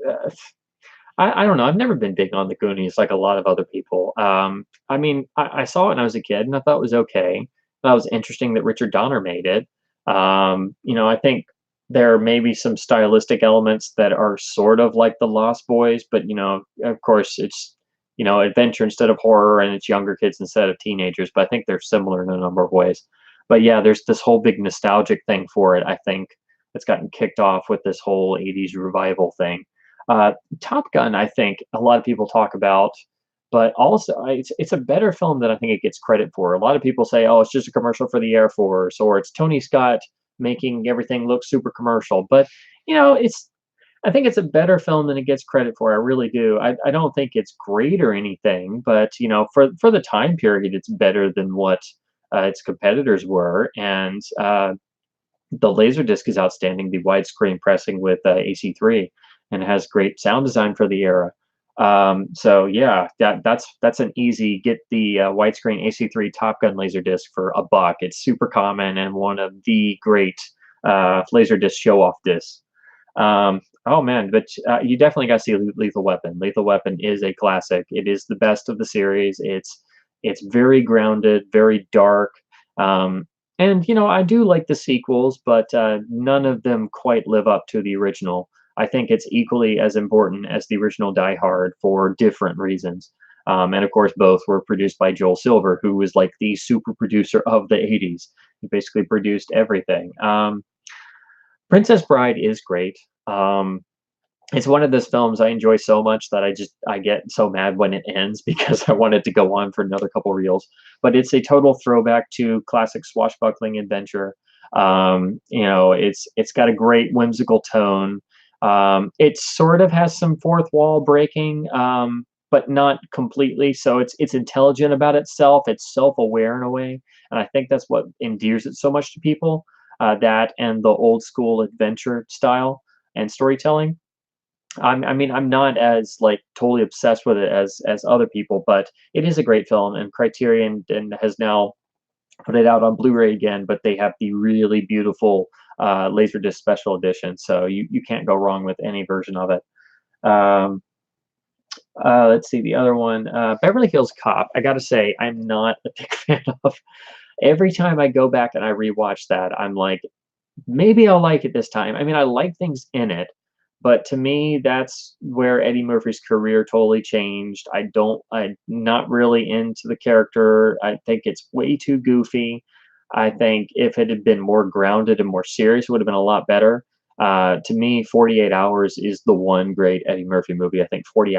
I don't know. I've never been big on the Goonies like a lot of other people. I mean, I saw it when I was a kid and I thought it was okay. That was interesting that Richard Donner made it. I think there may be some stylistic elements that are sort of like the Lost Boys, but of course, it's adventure instead of horror, and it's younger kids instead of teenagers. But I think they're similar in a number of ways. But yeah, there's this whole big nostalgic thing for it. I think it's gotten kicked off with this whole '80s revival thing. Top Gun, I think a lot of people talk about, but also it's a better film than I think it gets credit for. A lot of people say, "Oh, it's just a commercial for the Air Force," or "It's Tony Scott making everything look super commercial." But I think it's a better film than it gets credit for. I really do. I don't think it's great or anything, but for the time period, it's better than what its competitors were, and the Laserdisc is outstanding. The widescreen pressing with AC3 and has great sound design for the era. So yeah, that's an easy get the widescreen AC3 Top Gun Laserdisc for $1. It's super common and one of the great Laserdisc show-off discs. Oh man, but you definitely got to see Lethal Weapon. Lethal Weapon is a classic. It is the best of the series. It's very grounded, very dark. And I do like the sequels, but none of them quite live up to the original. I think it's equally as important as the original Die Hard for different reasons. And of course, both were produced by Joel Silver, who was like the super producer of the '80s. He basically produced everything. Princess Bride is great. It's one of those films I enjoy so much that I get so mad when it ends because I want it to go on for another couple reels. But it's a total throwback to classic swashbuckling adventure. It's got a great whimsical tone. It sort of has some fourth wall breaking, but not completely. So it's intelligent about itself. It's self-aware in a way, and I think that's what endears it so much to people. That and the old school adventure style and storytelling. I mean, I'm not as like totally obsessed with it as other people, but it is a great film, and Criterion and has now put it out on Blu-ray again, but they have the really beautiful Laserdisc special edition, so you can't go wrong with any version of it. Um, let's see the other one, Beverly Hills Cop. I got to say, I'm not a big fan of. Every time I go back and I rewatch that, I'm like, maybe I'll like it this time. I mean, I like things in it, but to me, that's where Eddie Murphy's career totally changed. I'm not really into the character. I think it's way too goofy. I think if it had been more grounded and more serious, it would have been a lot better. To me, 48 Hours is the one great Eddie Murphy movie. I think 48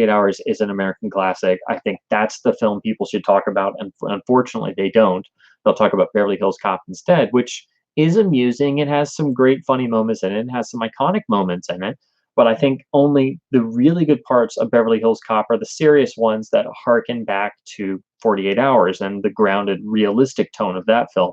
Hours is an American classic. I think that's the film people should talk about, and unfortunately, they don't. They'll talk about Beverly Hills Cop instead, which is amusing. It has some great funny moments in it. It has some iconic moments in it. But I think only the really good parts of Beverly Hills Cop are the serious ones that harken back to 48 Hours and the grounded, realistic tone of that film.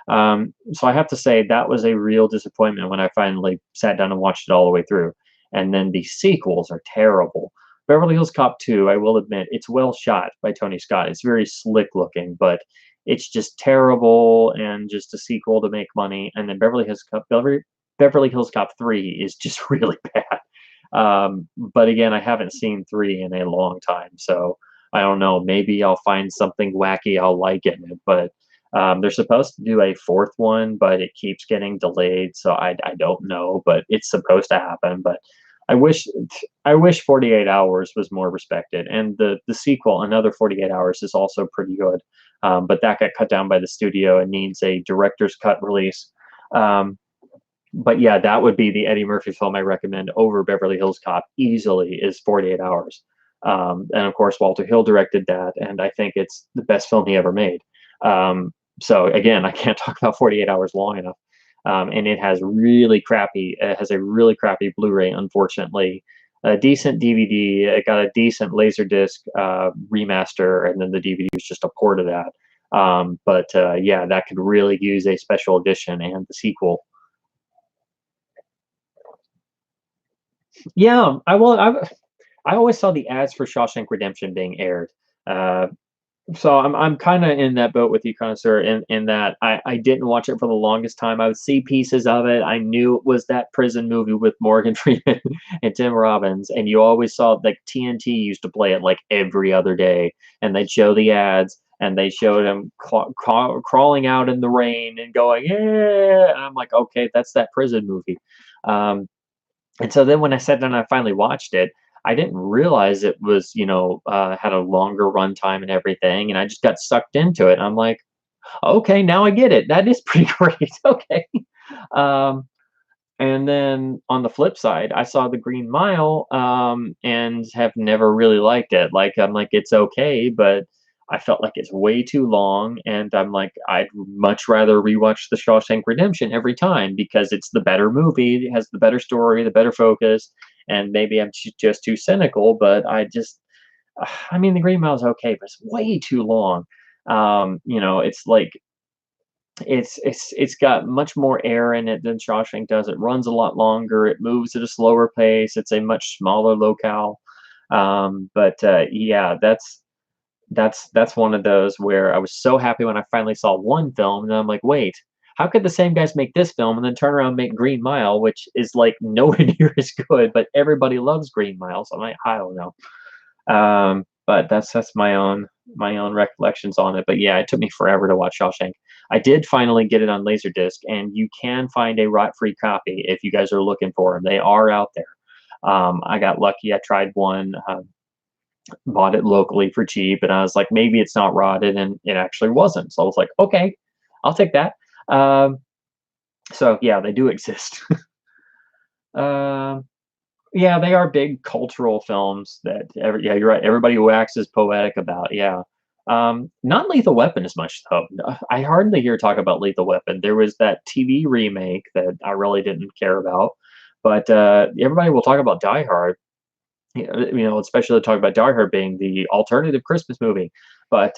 So I have to say that was a real disappointment when I finally sat down and watched it all the way through. And then the sequels are terrible. Beverly Hills Cop 2, I will admit, it's well shot by Tony Scott. It's very slick looking, but it's just terrible and just a sequel to make money. And then Beverly Hills Cop 3 is just really bad. But again, I haven't seen 3 in a long time, so I don't know. Maybe I'll find something wacky I'll like in it. But they're supposed to do a fourth one, but it keeps getting delayed, so I don't know. But it's supposed to happen. But I wish I wish 48 Hours was more respected, and the sequel, Another 48 Hours, is also pretty good. But that got cut down by the studio and needs a director's cut release. Um, but yeah, that would be the Eddie Murphy film I recommend over Beverly Hills Cop easily is 48 Hours. And of course, Walter Hill directed that, and I think it's the best film he ever made. So again, I can't talk about 48 Hours long enough. And it has a really crappy Blu-ray, unfortunately. A decent DVD, it got a decent Laserdisc remaster, and then the DVD was just a port of that. But yeah, that could really use a special edition and the sequel. Yeah, I always saw the ads for Shawshank Redemption being aired. Uh, so I'm kind of in that boat with you, connoisseur, in that I didn't watch it for the longest time. I would see pieces of it. I knew it was that prison movie with Morgan Freeman and Tim Robbins, and you always saw like TNT used to play it like every other day, and they'd show the ads. And they showed him crawling out in the rain and going, yeah. And I'm like, okay, that's that prison movie. Um, and so then when I sat down and I finally watched it, I didn't realize it was, had a longer runtime and everything, and I just got sucked into it. And I'm like, okay, now I get it. That is pretty great. Okay. Um, and then on the flip side, I saw The Green Mile, and have never really liked it. Like, I'm like, it's okay, but I felt like it's way too long, and I'm like, I'd much rather rewatch The Shawshank Redemption every time because it's the better movie, it has the better story, the better focus, and maybe I'm just too cynical, but I mean, The Green Mile is okay, but it's way too long. It's like it's got much more air in it than Shawshank does. It runs a lot longer. It moves at a slower pace. It's a much smaller locale. But yeah, that's one of those where I was so happy when I finally saw one film, and I'm like, wait, how could the same guys make this film and then turn around and make Green Mile, which is like nowhere near as good, but everybody loves Green Mile, so I'm like, I don't know. But that's my own recollections on it. But yeah, it took me forever to watch Shawshank. I did finally get it on Laserdisc, and you can find a rot-free copy if you guys are looking for them. They are out there. I got lucky. I tried one, bought it locally for cheap, and I was like, maybe it's not rotted, and it actually wasn't. So I was like, okay, I'll take that. So yeah, they do exist. Um, Yeah, they are big cultural films that yeah, you're right, everybody waxes poetic about, yeah. Not Lethal Weapon as much, though. I hardly hear talk about Lethal Weapon. There was that TV remake that I really didn't care about, but, everybody will talk about Die Hard, especially talk about Die Hard being the alternative Christmas movie, but,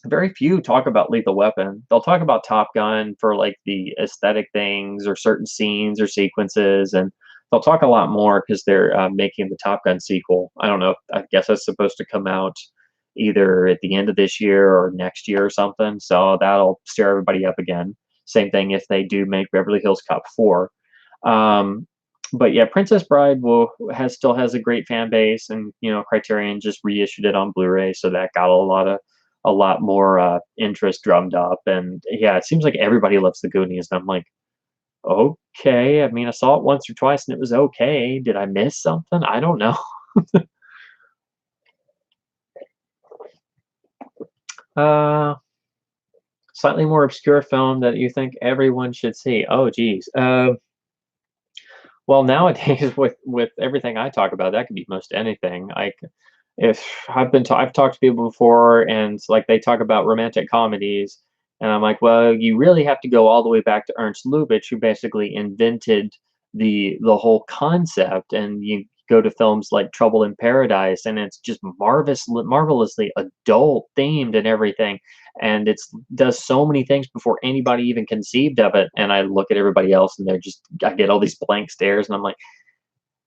very few talk about Lethal Weapon. They'll talk about Top Gun for, like, the aesthetic things or certain scenes or sequences, and they'll talk a lot more because they're making the Top Gun sequel. I don't know. I guess that's supposed to come out either at the end of this year or next year or something. So that'll stir everybody up again. Same thing if they do make Beverly Hills Cop 4. But yeah, Princess Bride still has a great fan base, and Criterion just reissued it on Blu-ray, so that got a lot more interest drummed up. And yeah, it seems like everybody loves the Goonies, and I'm like, okay. I mean, I saw it once or twice, and it was okay. Did I miss something? I don't know. Slightly more obscure film that you think everyone should see. Oh, geez. Well, nowadays with everything I talk about, that could be most anything. If I've talked to people before, and like they talk about romantic comedies, and I'm like, well, you really have to go all the way back to Ernst Lubitsch, who basically invented the whole concept. And you go to films like Trouble in Paradise, and it's just marvelously adult themed and everything, and it's does so many things before anybody even conceived of it. And I look at everybody else, and I get all these blank stares, and I'm like,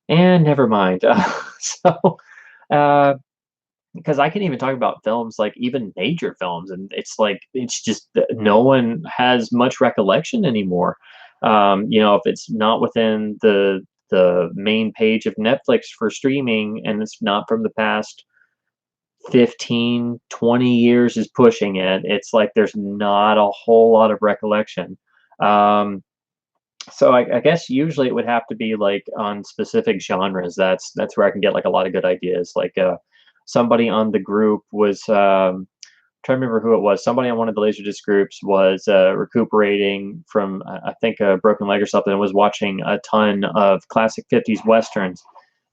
and never mind. So. Uh, because I can even talk about films like even major films, and it's just that no one has much recollection anymore. If it's not within the main page of Netflix for streaming, and it's not from the past 15, 20 years is pushing it, it's like there's not a whole lot of recollection. So I guess usually it would have to be like on specific genres. That's where I can get like a lot of good ideas. Like somebody on the group was trying to remember who it was. Somebody on one of the Laserdisc groups was recuperating from I think a broken leg or something, and was watching a ton of classic 50s westerns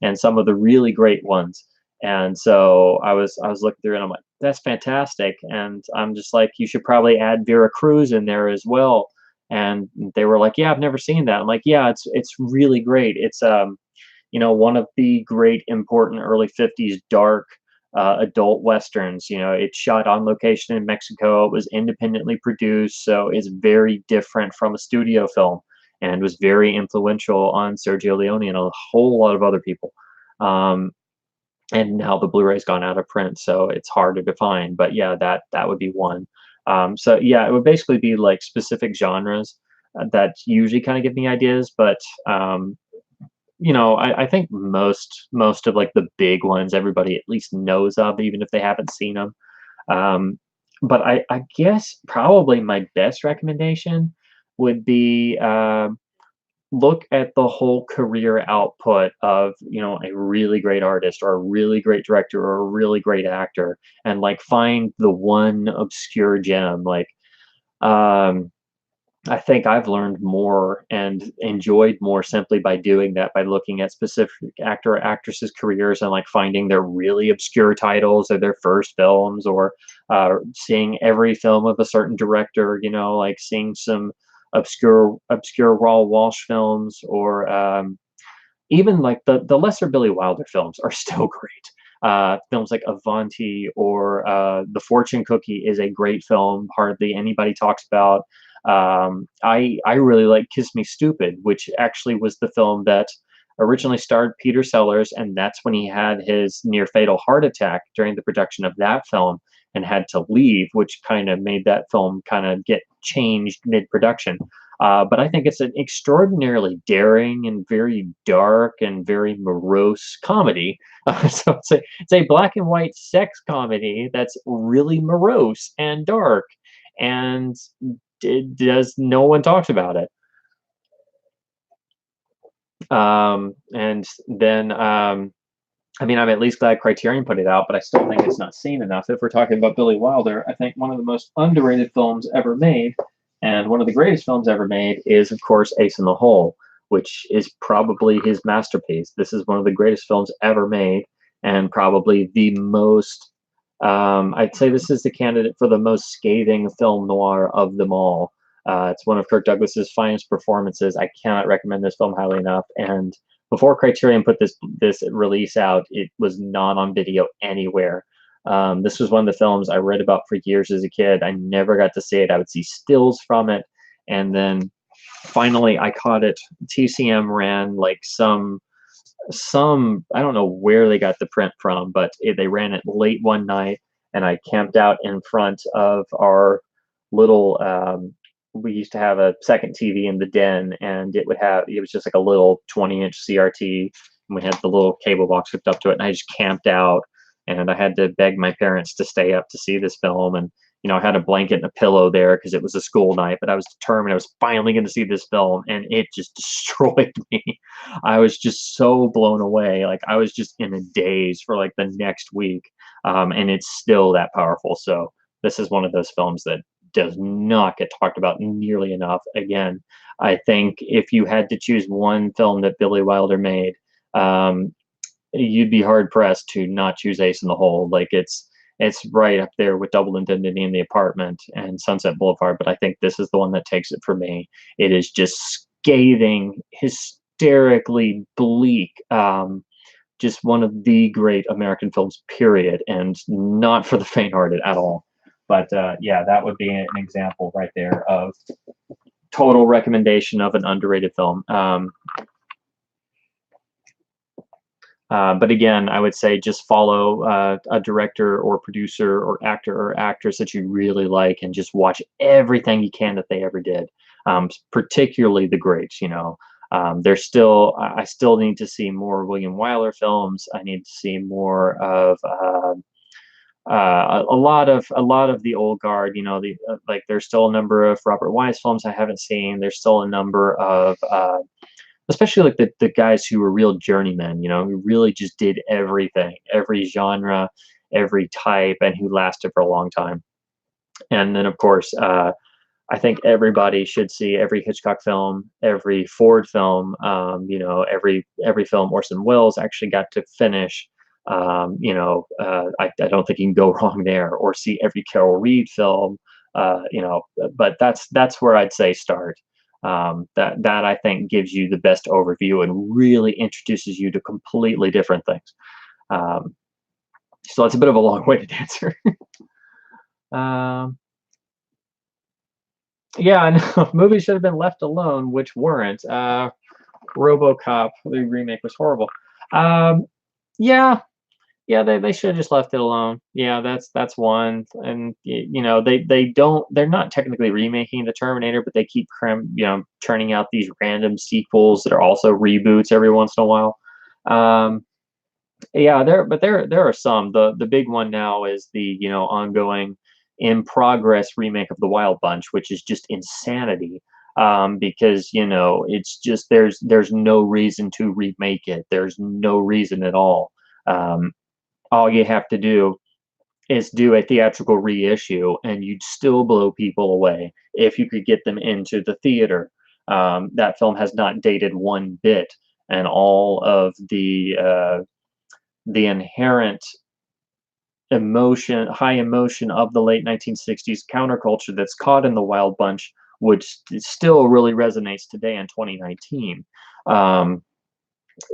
and some of the really great ones. And so I was looking through, and I'm like, that's fantastic. And I'm just like, you should probably add Vera Cruz in there as well. And they were like, yeah, I've never seen that. I'm like, yeah, it's really great. It's one of the great important early 50s dark adult westerns. It's shot on location in Mexico. It was independently produced, so it's very different from a studio film, and was very influential on Sergio Leone and a whole lot of other people. And now the Blu-ray's gone out of print, so it's harder to find. But yeah, that would be one. So yeah, it would basically be like specific genres that usually kind of give me ideas. But I think most of like the big ones everybody at least knows of, even if they haven't seen them. But I guess probably my best recommendation would be look at the whole career output of a really great artist, or a really great director, or a really great actor, and like find the one obscure gem. Like I think I've learned more and enjoyed more simply by doing that, by looking at specific actor or actresses' careers, and like finding their really obscure titles or their first films, or seeing every film of a certain director, like seeing some obscure Raoul Walsh films, or even like the lesser Billy Wilder films are still great. Films like Avanti or The Fortune Cookie is a great film, hardly anybody talks about. I really like Kiss Me Stupid, which actually was the film that originally starred Peter Sellers, and that's when he had his near fatal heart attack during the production of that film and had to leave, which kind of made that film kind of get changed mid-production. But I think it's an extraordinarily daring and very dark and very morose comedy. So it's a black and white sex comedy that's really morose and dark, and no one talks about it. And then I mean, I'm at least glad Criterion put it out, but I still think it's not seen enough. If we're talking about Billy Wilder, I think one of the most underrated films ever made, and one of the greatest films ever made, is of course Ace in the Hole, which is probably his masterpiece. This is one of the greatest films ever made, and probably the most I'd say this is the candidate for the most scathing film noir of them all. It's one of Kirk Douglas's finest performances. I cannot recommend this film highly enough. And before Criterion put this release out, it was not on video anywhere. This was one of the films I read about for years as a kid. I never got to see it. I would see stills from it, and then finally I caught it. TCM ran like some I don't know where they got the print from, but they ran it late one night, and I camped out in front of our little. We used to have a second TV in the den, and it was just like a little 20-inch CRT, and we had the little cable box hooked up to it, and I just camped out, and I had to beg my parents to stay up to see this film, and I had a blanket and a pillow there because it was a school night, but I was determined I was finally going to see this film, and it just destroyed me. I was just so blown away. Like, I was just in a daze for like the next week, and it's still that powerful. So this is one of those films that does not get talked about nearly enough. Again, I think if you had to choose one film that Billy Wilder made, you'd be hard pressed to not choose Ace in the Hole. Like, it's right up there with Double Indemnity in the Apartment and Sunset Boulevard, but I think this is the one that takes it for me. It is just scathing, hysterically bleak, just one of the great American films, period, and not for the faint-hearted at all. But yeah, that would be an example right there of total recommendation of an underrated film. But again, I would say just follow a director or producer or actor or actress that you really like, and just watch everything you can that they ever did, particularly the greats. There's still I still need to see more William Wyler films. I need to see more of a lot of the old guard. Like, there's still a number of Robert Wise films I haven't seen. There's still a number of especially like the guys who were real journeymen, who really just did everything, every genre, every type, and who lasted for a long time. And then, of course, I think everybody should see every Hitchcock film, every Ford film, every film Orson Welles actually got to finish. I don't think you can go wrong there, or see every Carol Reed film, but that's where I'd say start. That I think gives you the best overview and really introduces you to completely different things. So it's a bit of a long-winded answer. Yeah, I know. Movies should have been left alone, which weren't. RoboCop, the remake, was horrible. Yeah, they should have just left it alone. Yeah, that's one. And they're not technically remaking the Terminator, but they keep churning out these random sequels that are also reboots every once in a while. Yeah, there are some. The big one now is the ongoing, in progress remake of The Wild Bunch, which is just insanity. Because it's just there's no reason to remake it. There's no reason at all. All you have to do is do a theatrical reissue, and you'd still blow people away if you could get them into the theater. That film has not dated one bit, and all of the inherent emotion, high emotion of the late 1960s counterculture that's caught in The Wild Bunch would still really resonates today in 2019.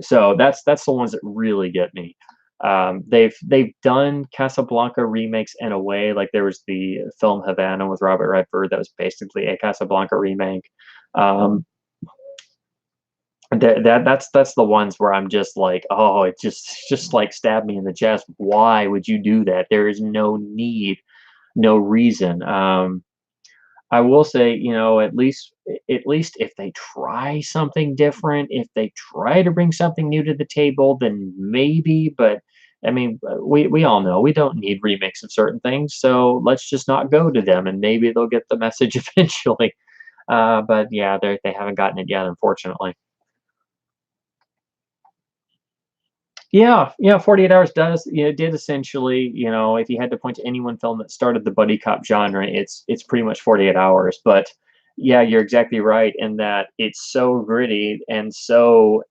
So that's the ones that really get me. They've done Casablanca remakes in a way. Like, there was the film Havana with Robert Redford that was basically a Casablanca remake. That's the ones where I'm just like, oh, it just like stabbed me in the chest. Why would you do that? There is no need, no reason. I will say, at least if they try something different, if they try to bring something new to the table, then maybe. But I mean, we all know we don't need remakes of certain things, so let's just not go to them, and maybe they'll get the message eventually. But yeah, they haven't gotten it yet, unfortunately. Yeah, 48 Hours did essentially, if you had to point to any one film that started the buddy cop genre, it's pretty much 48 Hours. But yeah, you're exactly right in that it's so gritty and so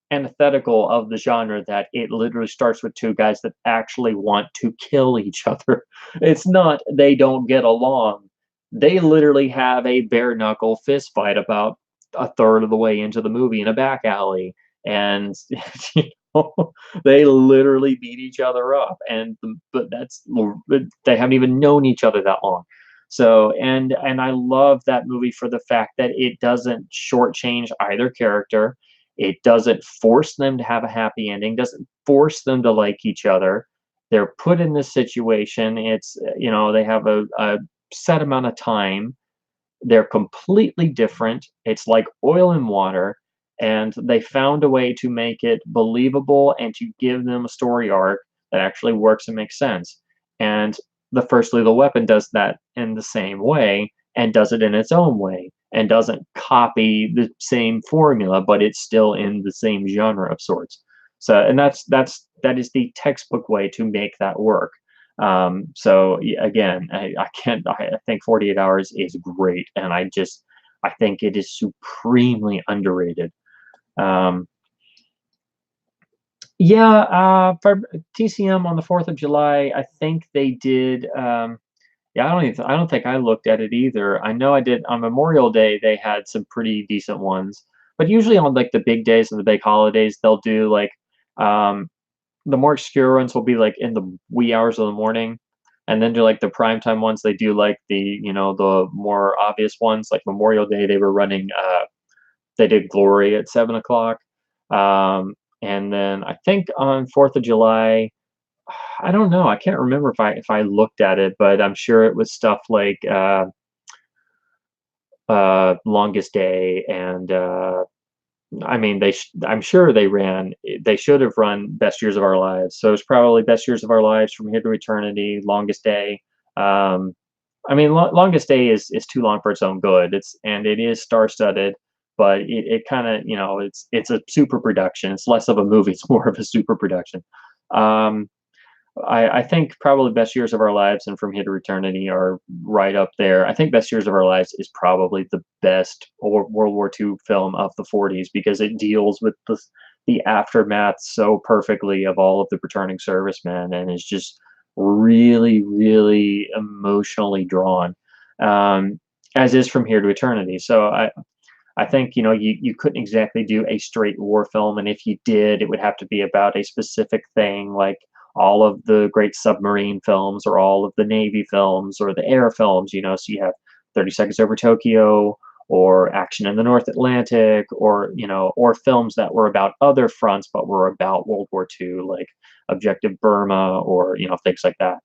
antithetical of the genre that it literally starts with two guys that actually want to kill each other. It's not they don't get along. They literally have a bare knuckle fist fight about a third of the way into the movie in a back alley. And they literally beat each other up, but they haven't even known each other that long. So, and I love that movie for the fact that it doesn't shortchange either character. It doesn't force them to have a happy ending, doesn't force them to like each other. They're put in this situation. It's, they have a set amount of time. They're completely different. It's like oil and water, and they found a way to make it believable and to give them a story arc that actually works and makes sense. And the first Lethal Weapon does that in the same way and does it in its own way and doesn't copy the same formula, but it's still in the same genre of sorts. So, and that is the textbook way to make that work. So again, I can't. I think 48 Hours is great, and I think it is supremely underrated. Um, yeah, for TCM on the 4th of July, I think they did. Yeah, I don't think I looked at it either. I know I did on Memorial Day. They had some pretty decent ones, but usually on like the big days and the big holidays, they'll do like um, the more obscure ones will be like in the wee hours of the morning, and then do like the primetime ones. They do like the more obvious ones, like Memorial Day. They were running. They did Glory at 7 o'clock, and then I think on 4th of July. I don't know. I can't remember if I looked at it, but I'm sure it was stuff like Longest Day and I mean, I'm sure they should have run Best Years of Our Lives. So it's probably Best Years of Our Lives, From Here to Eternity, Longest Day. Um, I mean, Longest Day is too long for its own good. It is star-studded, but it kind of, it's a super production. It's less of a movie, it's more of a super production. Um, I think probably Best Years of Our Lives and From Here to Eternity are right up there. I think Best Years of Our Lives is probably the best World War II film of the 40s because it deals with the aftermath so perfectly of all of the returning servicemen and is just really, really emotionally drawn, as is From Here to Eternity. So I think you couldn't exactly do a straight war film, and if you did, it would have to be about a specific thing, like all of the great submarine films, or all of the Navy films, or the air films. So you have 30 Seconds Over Tokyo, or Action in the North Atlantic, or films that were about other fronts but were about World War II, like Objective Burma, or things like that.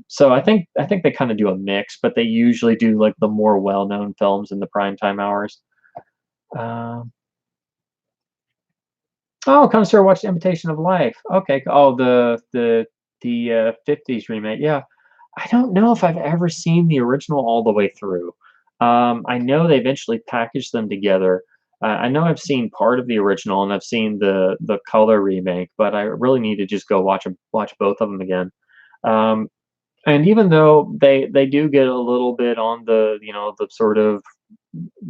So I think they kind of do a mix, but they usually do like the more well-known films in the primetime hours. Um, oh, Come Sir, watch Imitation of Life. Okay. Oh, the 50s remake. Yeah. I don't know if I've ever seen the original all the way through. I know they eventually packaged them together. I know I've seen part of the original and I've seen the color remake, but I really need to just go watch both of them again. Um, and even though they do get a little bit on the sort of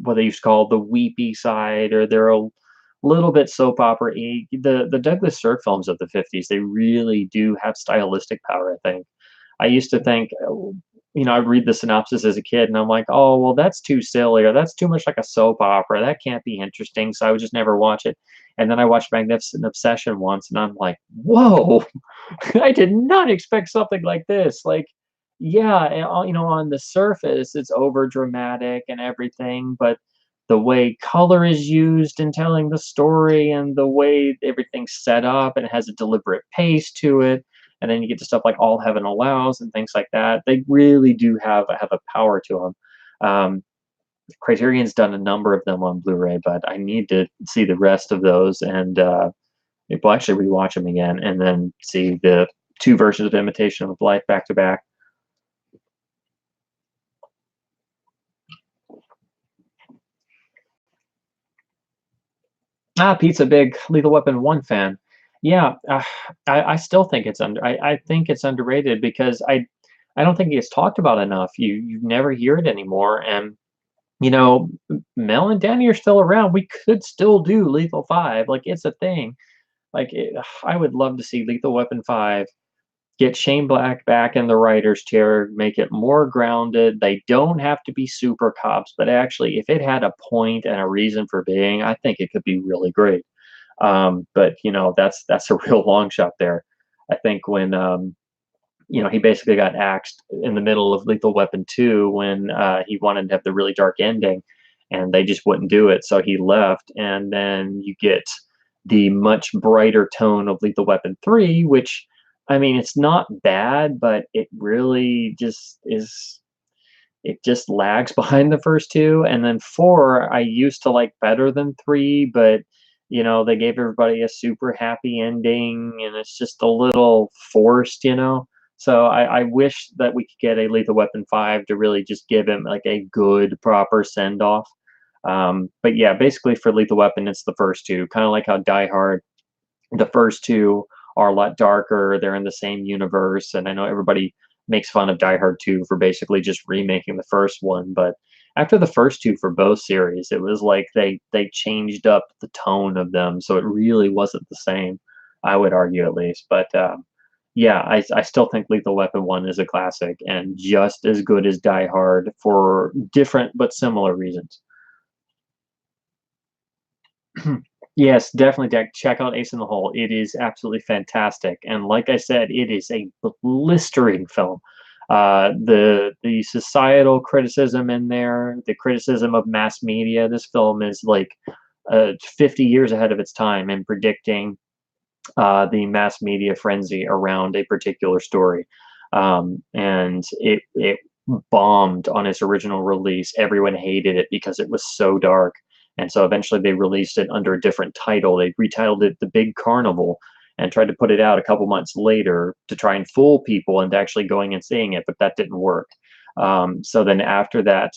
what they used to call the weepy side, or they're a little bit soap opera-y. The Douglas Sirk films of the 50s, they really do have stylistic power, I think. I used to think, I'd read the synopsis as a kid, and I'm like, oh, well, that's too silly, or that's too much like a soap opera. That can't be interesting, so I would just never watch it. And then I watched Magnificent Obsession once, and I'm like, whoa, I did not expect something like this. Like, yeah, and on the surface, it's over dramatic and everything, but the way color is used in telling the story and the way everything's set up and it has a deliberate pace to it, and then you get to stuff like All Heaven Allows and things like that. They really do have a power to them. Criterion's done a number of them on Blu-ray, but I need to see the rest of those, and we'll actually rewatch them again and then see the two versions of Imitation of Life back to back. Pete's a big Lethal Weapon 1 fan. Yeah, I still think I think it's underrated because I don't think it's talked about enough. You never hear it anymore, and you know, Mel and Danny are still around. We could still do Lethal 5. Like, it's a thing. Like, I would love to see Lethal Weapon 5 get Shane Black back in the writer's chair, make it more grounded. They don't have to be super cops, but actually, if it had a point and a reason for being, I think it could be really great. But that's a real long shot there. I think when he basically got axed in the middle of Lethal Weapon 2 when he wanted to have the really dark ending, and they just wouldn't do it, so he left. And then you get the much brighter tone of Lethal Weapon 3, which, I mean, it's not bad, but it really just is, it just lags behind the first two. And then 4, I used to like better than 3, but they gave everybody a super happy ending, and it's just a little forced. So I wish that we could get a Lethal Weapon 5 to really just give him like a good, proper send off. But yeah, basically for Lethal Weapon, it's the first two, kind of like how Die Hard, the first two are a lot darker. They're in the same universe, and I know everybody makes fun of Die Hard 2 for basically just remaking the first one, but after the first two for both series, it was like they changed up the tone of them, so it really wasn't the same, I would argue at least. But yeah, I still think Lethal Weapon 1 is a classic and just as good as Die Hard for different but similar reasons. Yes, definitely, Jack. Check out Ace in the Hole. It is absolutely fantastic, and like I said, it is a blistering film. The societal criticism in there, the criticism of mass media. This film is like 50 years ahead of its time in predicting the mass media frenzy around a particular story, and it bombed on its original release. Everyone hated it because it was so dark, and so eventually they released it under a different title. They retitled it The Big Carnival and tried to put it out a couple months later to try and fool people into actually going and seeing it, but that didn't work. So then after that,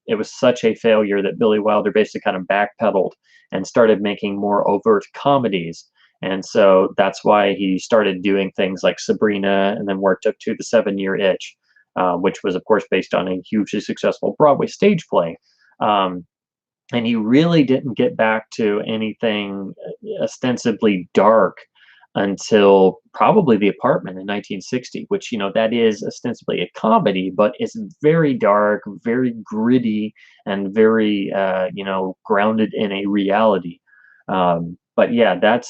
it was such a failure that Billy Wilder basically kind of backpedaled and started making more overt comedies. And so that's why he started doing things like Sabrina, and then worked up to The 7-Year Itch, which was, of course, based on a hugely successful Broadway stage play. Um, and he really didn't get back to anything ostensibly dark until probably The Apartment in 1960, which, that is ostensibly a comedy, but it's very dark, very gritty, and very, grounded in a reality. But yeah, that.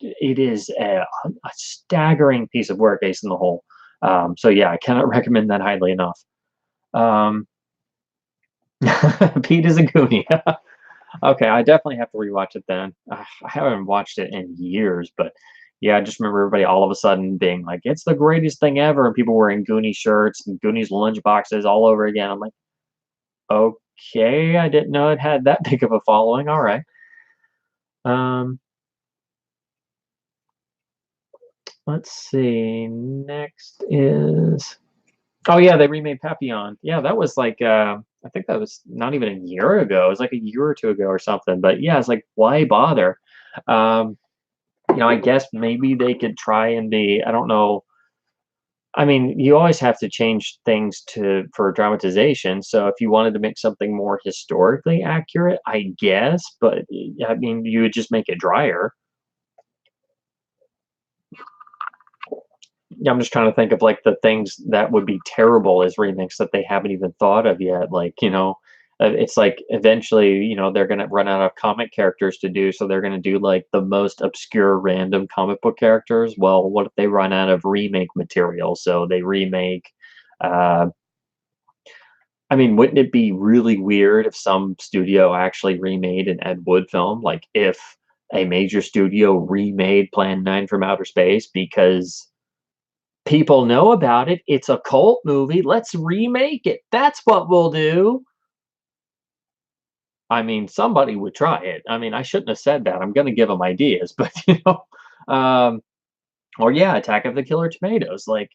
It is a staggering piece of work, Ace in the Hole. So yeah, I cannot recommend that highly enough. Um, Pete is a Goonie. Okay, I definitely have to rewatch it then. I haven't watched it in years, but yeah, I just remember everybody all of a sudden being like, "It's the greatest thing ever," and people wearing Goonie shirts and Goonies lunch boxes all over again. I'm like, okay, I didn't know it had that big of a following. All right. Um, let's see. Next is, oh yeah, they remade Papillon. Yeah, that was like I think that was not even a year ago. It was like a year or two ago or something. But yeah, it's like, why bother? Um, I guess maybe they could try and be, I don't know. I mean, you always have to change things for dramatization. So if you wanted to make something more historically accurate, I guess, but I mean, you would just make it drier. Yeah, I'm just trying to think of like the things that would be terrible as remakes that they haven't even thought of yet. Like, it's like eventually, they're gonna run out of comic characters to do, so they're gonna do like the most obscure random comic book characters. Well, what if they run out of remake material? So they remake. Uh, I mean, wouldn't it be really weird if some studio actually remade an Ed Wood film? Like if a major studio remade Plan 9 from Outer Space because people know about it. It's a cult movie. Let's remake it. That's what we'll do. I mean, somebody would try it. I mean, I shouldn't have said that. I'm going to give them ideas, but um, or yeah, Attack of the Killer Tomatoes. Like,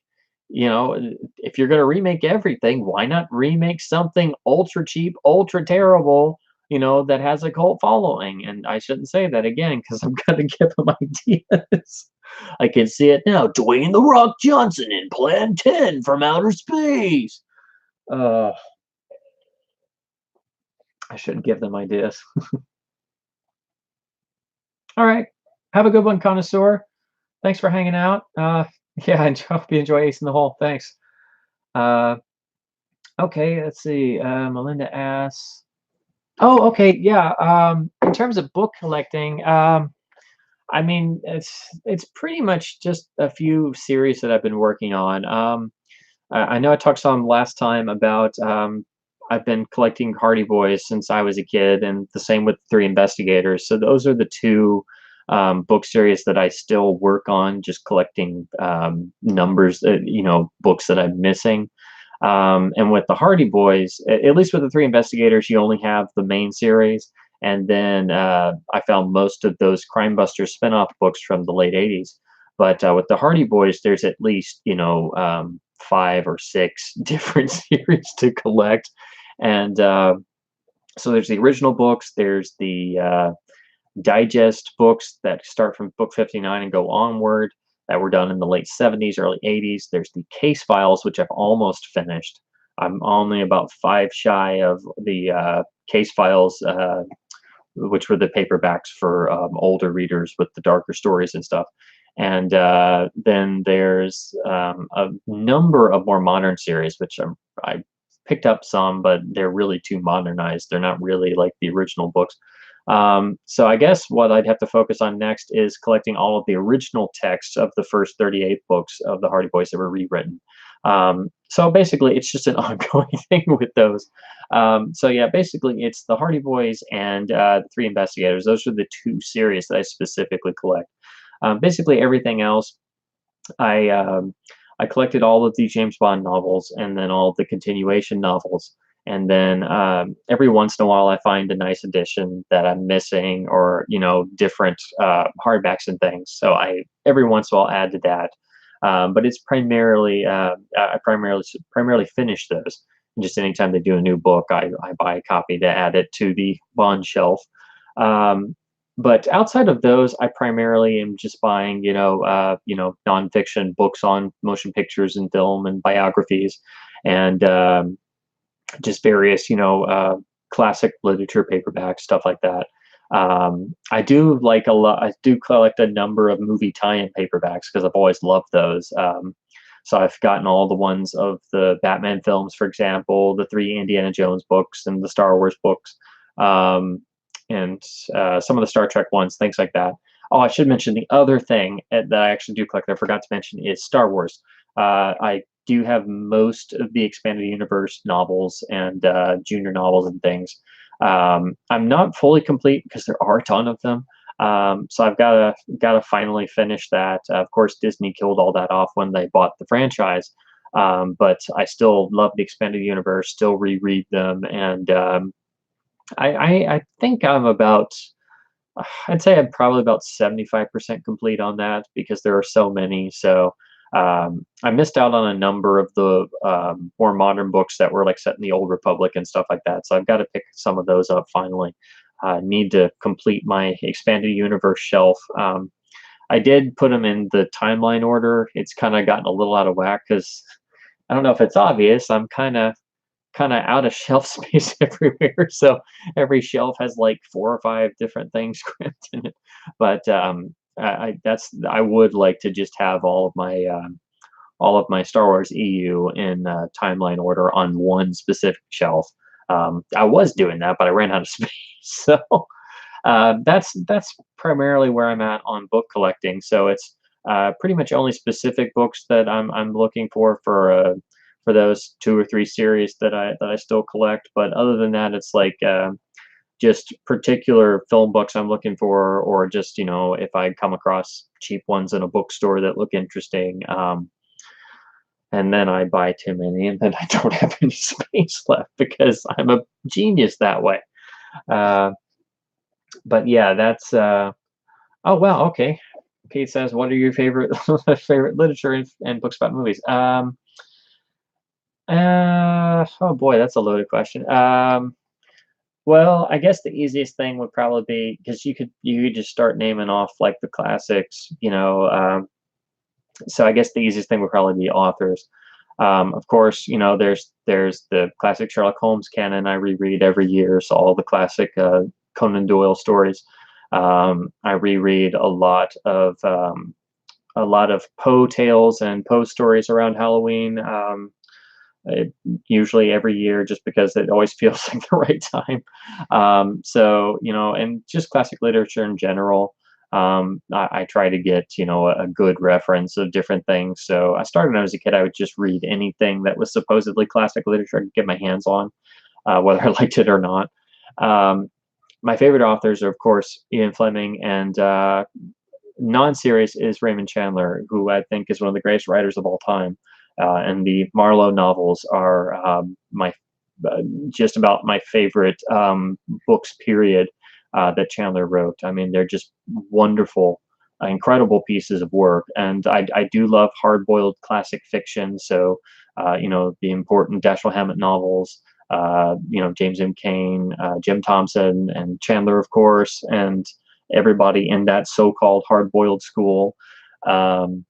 if you're going to remake everything, why not remake something ultra cheap, ultra terrible? That has a cult following. And I shouldn't say that again because I'm going to give them ideas. I can see it now. Dwayne the Rock Johnson in Plan 10 from Outer Space. Uh, I shouldn't give them ideas. All right. Have a good one, connoisseur. Thanks for hanging out. Yeah, I hope you enjoy Ace in the Hole. Thanks. Uh, okay, let's see. Melinda asks. Oh, okay. Yeah. In terms of book collecting, I mean, it's pretty much just a few series that I've been working on. I know I talked some last time about I've been collecting Hardy Boys since I was a kid, and the same with Three Investigators. So those are the two book series that I still work on, just collecting numbers, books that I'm missing. And with the Hardy Boys, at least with the Three Investigators, you only have the main series. And then I found most of those Crime Busters spinoff books from the late 80s. But with the Hardy Boys, there's at least, 5 or 6 different series to collect. And so there's the original books, there's the digest books that start from book 59 and go onward that were done in the late 70s, early 80s. There's the case files, which I've almost finished. I'm only about 5 shy of the case files, which were the paperbacks for older readers with the darker stories and stuff. And then there's a number of more modern series, which I picked up some, but they're really too modernized. They're not really like the original books. So I guess what I'd have to focus on next is collecting all of the original texts of the first 38 books of the Hardy Boys that were rewritten. So basically, it's just an ongoing thing with those. So yeah, basically, it's the Hardy Boys and the Three Investigators. Those are the 2 series that I specifically collect. Basically, everything else, I collected all of the James Bond novels and then all of the continuation novels. And then every once in a while, I find a nice edition that I'm missing, or different hardbacks and things. So I every once in a while add to that. But it's primarily I primarily finish those. And just anytime they do a new book, I buy a copy to add it to the Bond shelf. But outside of those, I primarily am just buying, nonfiction books on motion pictures and film and biographies, and just various, classic literature paperbacks, stuff like that. I do like a lot. I do collect a number of movie tie-in paperbacks because I've always loved those. So I've gotten all the ones of the Batman films, for example, the 3 Indiana Jones books and the Star Wars books, and some of the Star Trek ones, things like that. Oh, I should mention the other thing that I actually do collect that I forgot to mention is Star Wars. I do have most of the expanded universe novels and junior novels and things. I'm not fully complete because there are a ton of them. So I've got to finally finish that. Of course, Disney killed all that off when they bought the franchise. But I still love the expanded universe, still reread them, and I think I'd say I'm probably about 75% complete on that because there are so many. So I missed out on a number of the more modern books that were like set in the Old Republic and stuff like that. So I've got to pick some of those up finally. Need to complete my expanded universe shelf. I did put them in the timeline order. It's kind of gotten a little out of whack because I don't know if it's obvious. I'm kind of out of shelf space everywhere. So every shelf has like 4 or 5 different things cramped in it. But I would like to just have all of my Star Wars EU in timeline order on one specific shelf. I was doing that, but I ran out of space. So that's primarily where I'm at on book collecting. So it's pretty much only specific books that I'm looking for those 2 or 3 series that I still collect. But other than that, it's like just particular film books I'm looking for, or just if I come across cheap ones in a bookstore that look interesting. And then I buy too many, and then I don't have any space left because I'm a genius that way. But yeah, that's. Oh wow, okay. Kate says, "What are your favorite favorite literature and books about movies?" Oh boy, that's a loaded question. Well, I guess the easiest thing would probably be because you could just start naming off like the classics, so I guess the easiest thing would probably be authors. Of course, there's the classic Sherlock Holmes canon I reread every year, so all the classic Conan Doyle stories. I reread a lot of Poe tales and Poe stories around Halloween. Usually every year, just because it always feels like the right time. So and just classic literature in general. I try to get, you know, a good reference of different things. So I started when I was a kid. I would just read anything that was supposedly classic literature I could get my hands on, whether I liked it or not. Um, my favorite authors are, of course, Ian Fleming, and non-serious is Raymond Chandler, who I think is one of the greatest writers of all time. And the Marlowe novels are my just about my favorite books, period, that Chandler wrote. I mean, they're just wonderful, incredible pieces of work. And I do love hard-boiled classic fiction. So, you know, the important Dashiell Hammett novels, you know, James M. Cain, Jim Thompson, and Chandler, of course, and everybody in that so-called hard-boiled school. Um,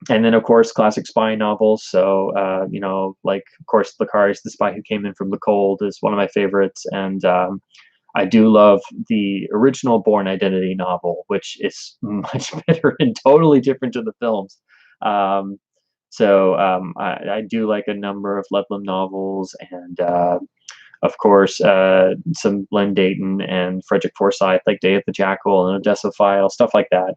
and then, of course, classic spy novels. So, you know, like, of course, Licarius, The Spy Who Came In From the Cold is one of my favorites. And I do love the original Bourne Identity novel, which is much better and totally different to the films. Um, I do like a number of Ludlum novels, and of course, some Len Deighton and Frederick Forsyth, like Day of the Jackal and Odessa File, stuff like that.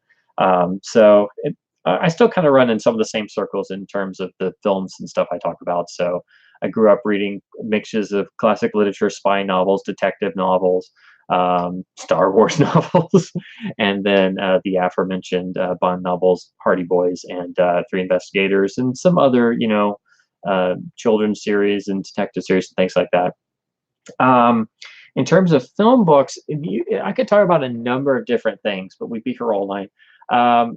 I still kind of run in some of the same circles in terms of the films and stuff I talk about. So I grew up reading mixes of classic literature, spy novels, detective novels, Star Wars novels, and then the aforementioned Bond novels, Hardy Boys and Three Investigators, and some other, you know, children's series and detective series and things like that. Um, in terms of film books, I could talk about a number of different things, but we'd be here all night.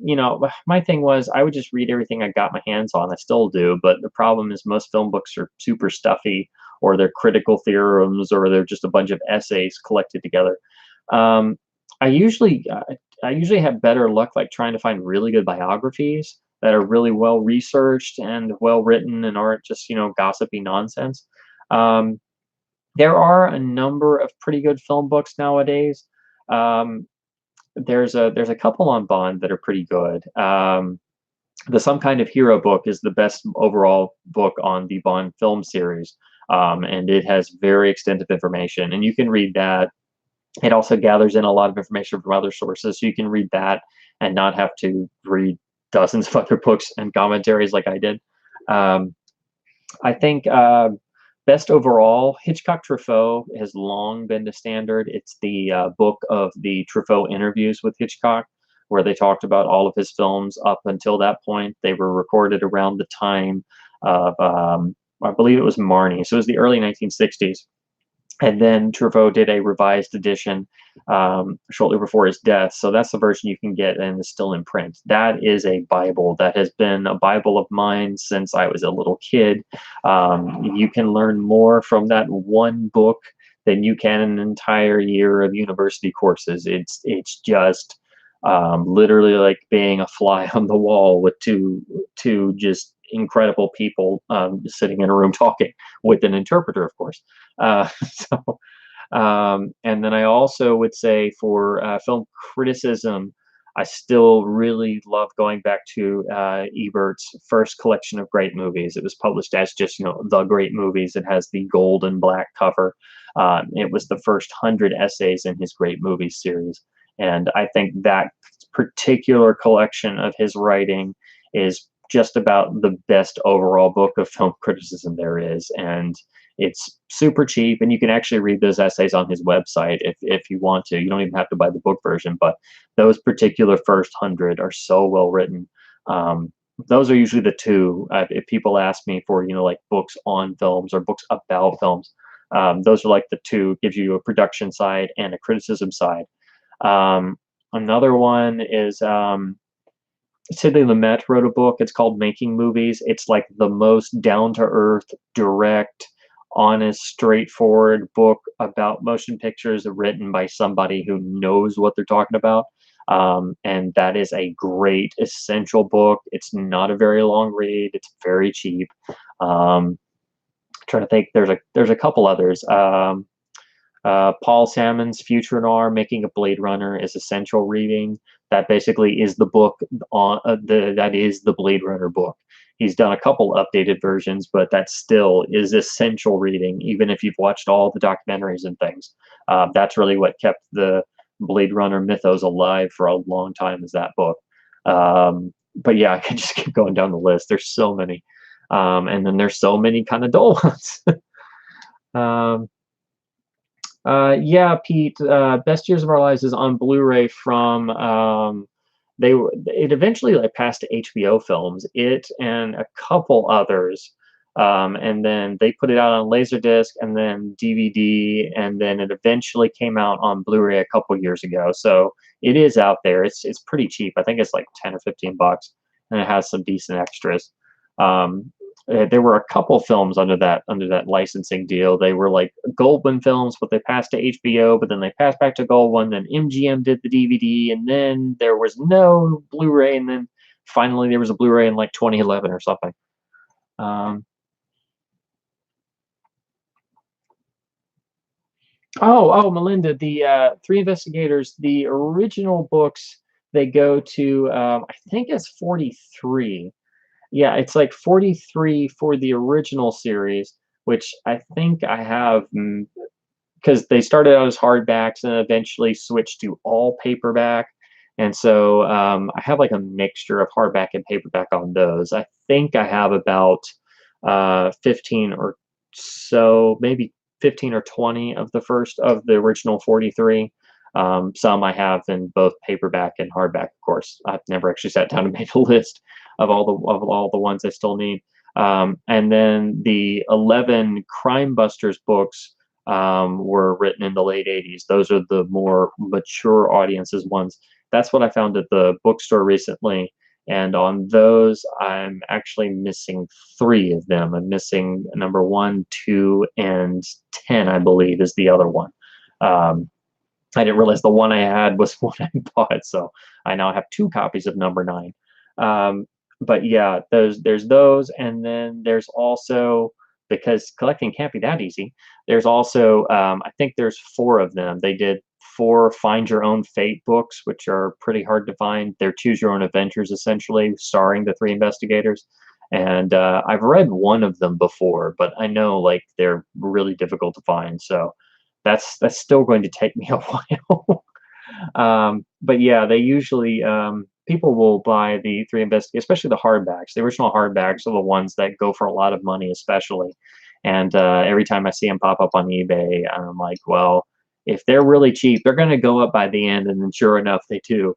You know, my thing was I would just read everything I got my hands on. I still do, but the problem is most film books are super stuffy, or they're critical theorems, or they're just a bunch of essays collected together. Um, I usually, uh, I usually have better luck like trying to find really good biographies that are really well researched and well written and aren't just, you know, gossipy nonsense. Um, there are a number of pretty good film books nowadays. Um, there's a couple on Bond that are pretty good. The Some Kind of Hero book is the best overall book on the Bond film series, and it has very extensive information, and you can read that. It also gathers in a lot of information from other sources, so you can read that and not have to read dozens of other books and commentaries like I did. Um, I think best overall, Hitchcock Truffaut has long been the standard. It's the book of the Truffaut interviews with Hitchcock, where they talked about all of his films up until that point. They were recorded around the time of, I believe it was Marnie. So it was the early 1960s. And then Truffaut did a revised edition shortly before his death. So that's the version you can get and is still in print. That is a Bible. That has been a Bible of mine since I was a little kid. You can learn more from that one book than you can an entire year of university courses. It's just literally like being a fly on the wall with two just incredible people sitting in a room talking with an interpreter, of course. So, and then I also would say for film criticism, I still really love going back to Ebert's first collection of great movies. It was published as just, you know, The Great Movies. It has the gold and black cover. It was the first 100 essays in his Great Movies series. And I think that particular collection of his writing is just about the best overall book of film criticism there is. And it's super cheap, and you can actually read those essays on his website if you want to. You don't even have to buy the book version, but those particular first 100 are so well written. Those are usually the two. If people ask me for, you know, like books on films or books about films, those are like the two. Gives you a production side and a criticism side. Another one is Sidney Lumet wrote a book. It's called Making Movies. It's like the most down-to-earth, direct, honest, straightforward book about motion pictures written by somebody who knows what they're talking about. And that is a great, essential book. It's not a very long read. It's very cheap. Trying to think, there's a couple others. Paul Salmon's Future Noir, Making a Blade Runner is essential reading. That basically is the book on that is the Blade Runner book. He's done a couple updated versions, but that still is essential reading, even if you've watched all the documentaries and things. That's really what kept the Blade Runner mythos alive for a long time is that book. But yeah, I could just keep going down the list. There's so many. And then there's so many kind of dull ones. um, yeah, Pete, Best Years of Our Lives is on Blu-ray from, it eventually like passed to HBO Films, it and a couple others. And then they put it out on Laserdisc and then DVD, and then it eventually came out on Blu-ray a couple years ago. So it is out there. It's pretty cheap. I think it's like 10 or 15 bucks, and it has some decent extras. Um, there were a couple films under that licensing deal. They were like Goldwyn films, but they passed to HBO, but then they passed back to Goldwyn. Then MGM did the DVD, and then there was no Blu-ray, and then finally there was a Blu-ray in like 2011 or something. Oh, Melinda, the Three Investigators, the original books, they go to, I think it's 43. Yeah, it's like 43 for the original series, which I think I have, because they started out as hardbacks and eventually switched to all paperback. And so I have like a mixture of hardback and paperback on those. I think I have about 15 or so, maybe 15 or 20 of the original 43. Some I have in both paperback and hardback, of course. I've never actually sat down and made a list of all the ones I still need. And then the 11 Crime Busters books were written in the late 80s. Those are the more mature audiences ones. That's what I found at the bookstore recently. And on those, I'm actually missing 3 of them. I'm missing number 1, 2, and 10, I believe, is the other one. I didn't realize the one I had was one I bought, so I now have 2 copies of number 9. But yeah, there's those, and then there's also, because collecting can't be that easy, there's also, I think there's 4 of them. They did 4 Find Your Own Fate books, which are pretty hard to find. They're choose your own adventures, essentially, starring the 3 investigators. And I've read one of them before, but I know like they're really difficult to find. So that's still going to take me a while. But yeah, they usually, people will buy the 3 investigators, especially the hardbacks. The original hardbacks are the ones that go for a lot of money, especially. And every time I see them pop up on eBay, I'm like, well, if they're really cheap, they're going to go up by the end, and then sure enough, they do,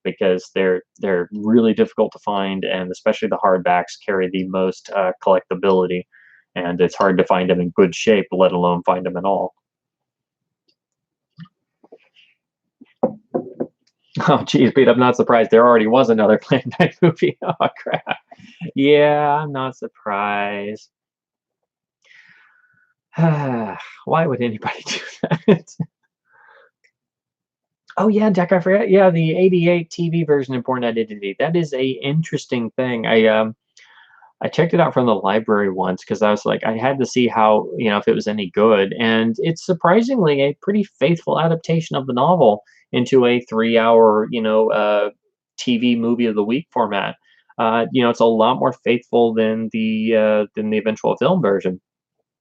because they're really difficult to find, and especially the hardbacks carry the most collectability, and it's hard to find them in good shape, let alone find them at all. Oh, geez, Pete, I'm not surprised. There already was another Planet Night movie. Oh, crap. Yeah, I'm not surprised. Why would anybody do that? Oh yeah, Jack, I forgot. Yeah, the '88 TV version of Born Identity. That is a interesting thing. I checked it out from the library once because I was like, I had to see how, if it was any good, and it's surprisingly a pretty faithful adaptation of the novel into a 3-hour, TV movie of the week format. It's a lot more faithful than the eventual film version.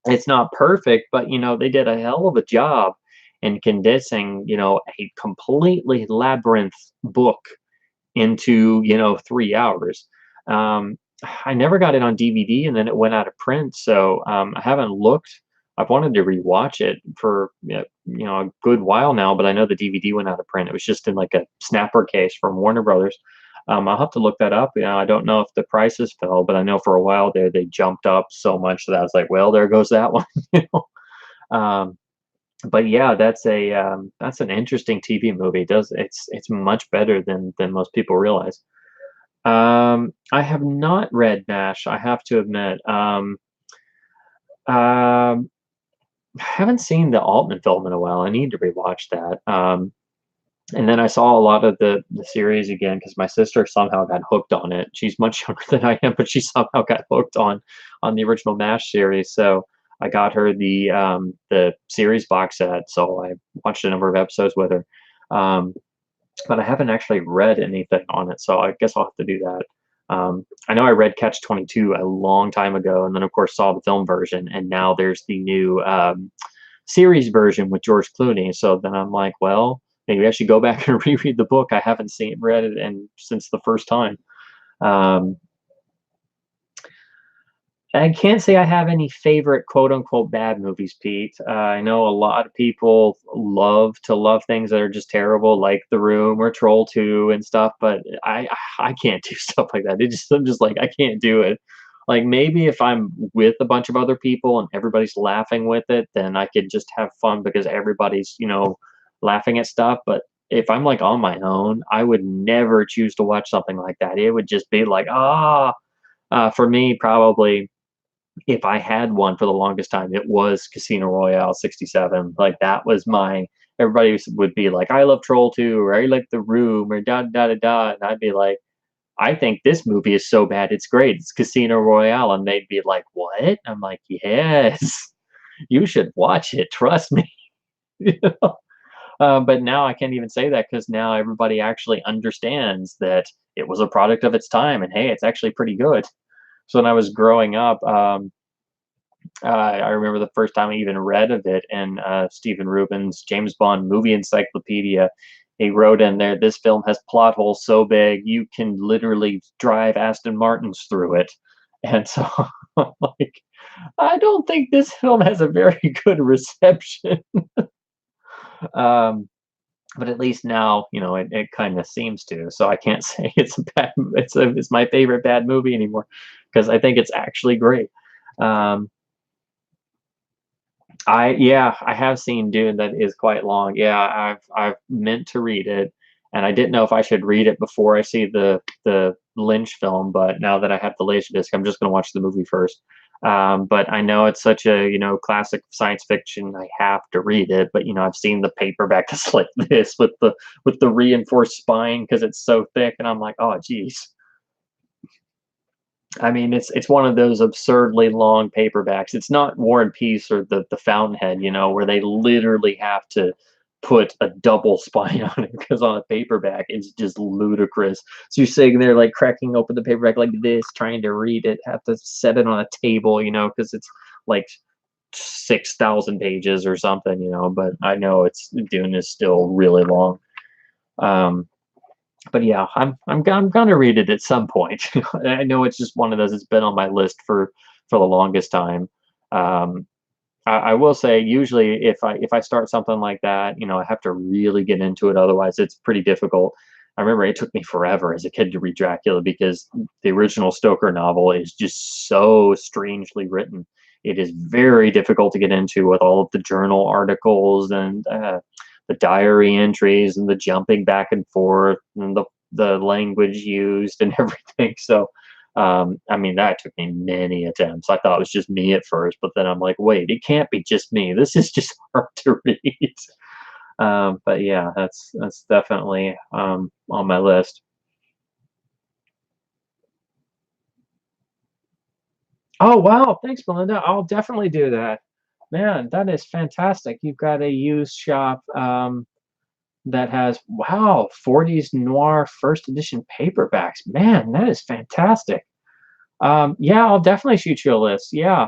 It's not perfect, but they did a hell of a job in condensing, a completely labyrinth book into 3 hours. I never got it on DVD, and then it went out of print, so I haven't looked. I've wanted to rewatch it for a good while now, but I know the DVD went out of print. It was just in like a snapper case from Warner Brothers. I'll have to look that up. I don't know if the prices fell, but I know for a while there they jumped up so much that I was like, well, there goes that one. But yeah, that's an interesting TV movie. It's much better than most people realize. I have not read MASH, I have to admit. Haven't seen the Altman film in a while. I need to rewatch that. And then I saw a lot of the series again because my sister somehow got hooked on it. She's much younger than I am, but she somehow got hooked on the original MASH series. So I got her the series box set. So I watched a number of episodes with her. But I haven't actually read anything on it, so I guess I'll have to do that. I know I read Catch-22 a long time ago, and then of course saw the film version, and now there's the new series version with George Clooney. So then I'm like, well, maybe I should go back and reread the book. I haven't read it since the first time. Um, I can't say I have any favorite quote unquote bad movies, Pete. I know a lot of people love things that are just terrible, like The Room or Troll 2 and stuff, but I can't do stuff like that. I'm just like, I can't do it. Like, maybe if I'm with a bunch of other people and everybody's laughing with it, then I could just have fun because everybody's, laughing at stuff. But if I'm like on my own, I would never choose to watch something like that. It would just be like, for me, probably if I had one for the longest time, it was Casino Royale '67. Like, that was everybody would be like, I love Troll 2, or I like The Room, or da da da da. And I'd be like, I think this movie is so bad, it's great. It's Casino Royale. And they'd be like, what? I'm like, yes, you should watch it. Trust me. You know? But now I can't even say that because now everybody actually understands that it was a product of its time. And hey, it's actually pretty good. So when I was growing up, I remember the first time I even read of it in Stephen Rubin's James Bond movie encyclopedia. He wrote in there, this film has plot holes so big you can literally drive Aston Martins through it. And so, like, I don't think this film has a very good reception. um, but at least now, it kind of seems to. So I can't say it's my favorite bad movie anymore because I think it's actually great. Um, I have seen Dune that is quite long. Yeah, I've meant to read it, and I didn't know if I should read it before I see the Lynch film, but now that I have the Laserdisc, I'm just gonna watch the movie first. But I know it's such a, classic science fiction, I have to read it, but, I've seen the paperback that's like this with the reinforced spine because it's so thick, and I'm like, "Oh, geez." I mean, it's one of those absurdly long paperbacks. It's not War and Peace or the Fountainhead, where they literally have to put a double spine on it because on a paperback it's just ludicrous. So you're sitting there like cracking open the paperback like this, trying to read it, have to set it on a table, because it's like 6,000 pages or something, But I know Dune is still really long. But yeah, I'm gonna read it at some point. I know it's just one of those. It's been on my list for the longest time. Um, I will say, usually, if I start something like that, I have to really get into it. Otherwise, it's pretty difficult. I remember it took me forever as a kid to read Dracula because the original Stoker novel is just so strangely written. It is very difficult to get into with all of the journal articles and the diary entries and the jumping back and forth and the language used and everything. So, I mean, that took me many attempts. I thought it was just me at first, but then I'm like, wait, it can't be just me. This is just hard to read. But yeah, that's definitely on my list. Oh wow, thanks, Melinda. I'll definitely do that. Man, that is fantastic. You've got a used shop. That has, wow, 40s noir first edition paperbacks. Man, that is fantastic. Yeah, I'll definitely shoot you a list. Yeah.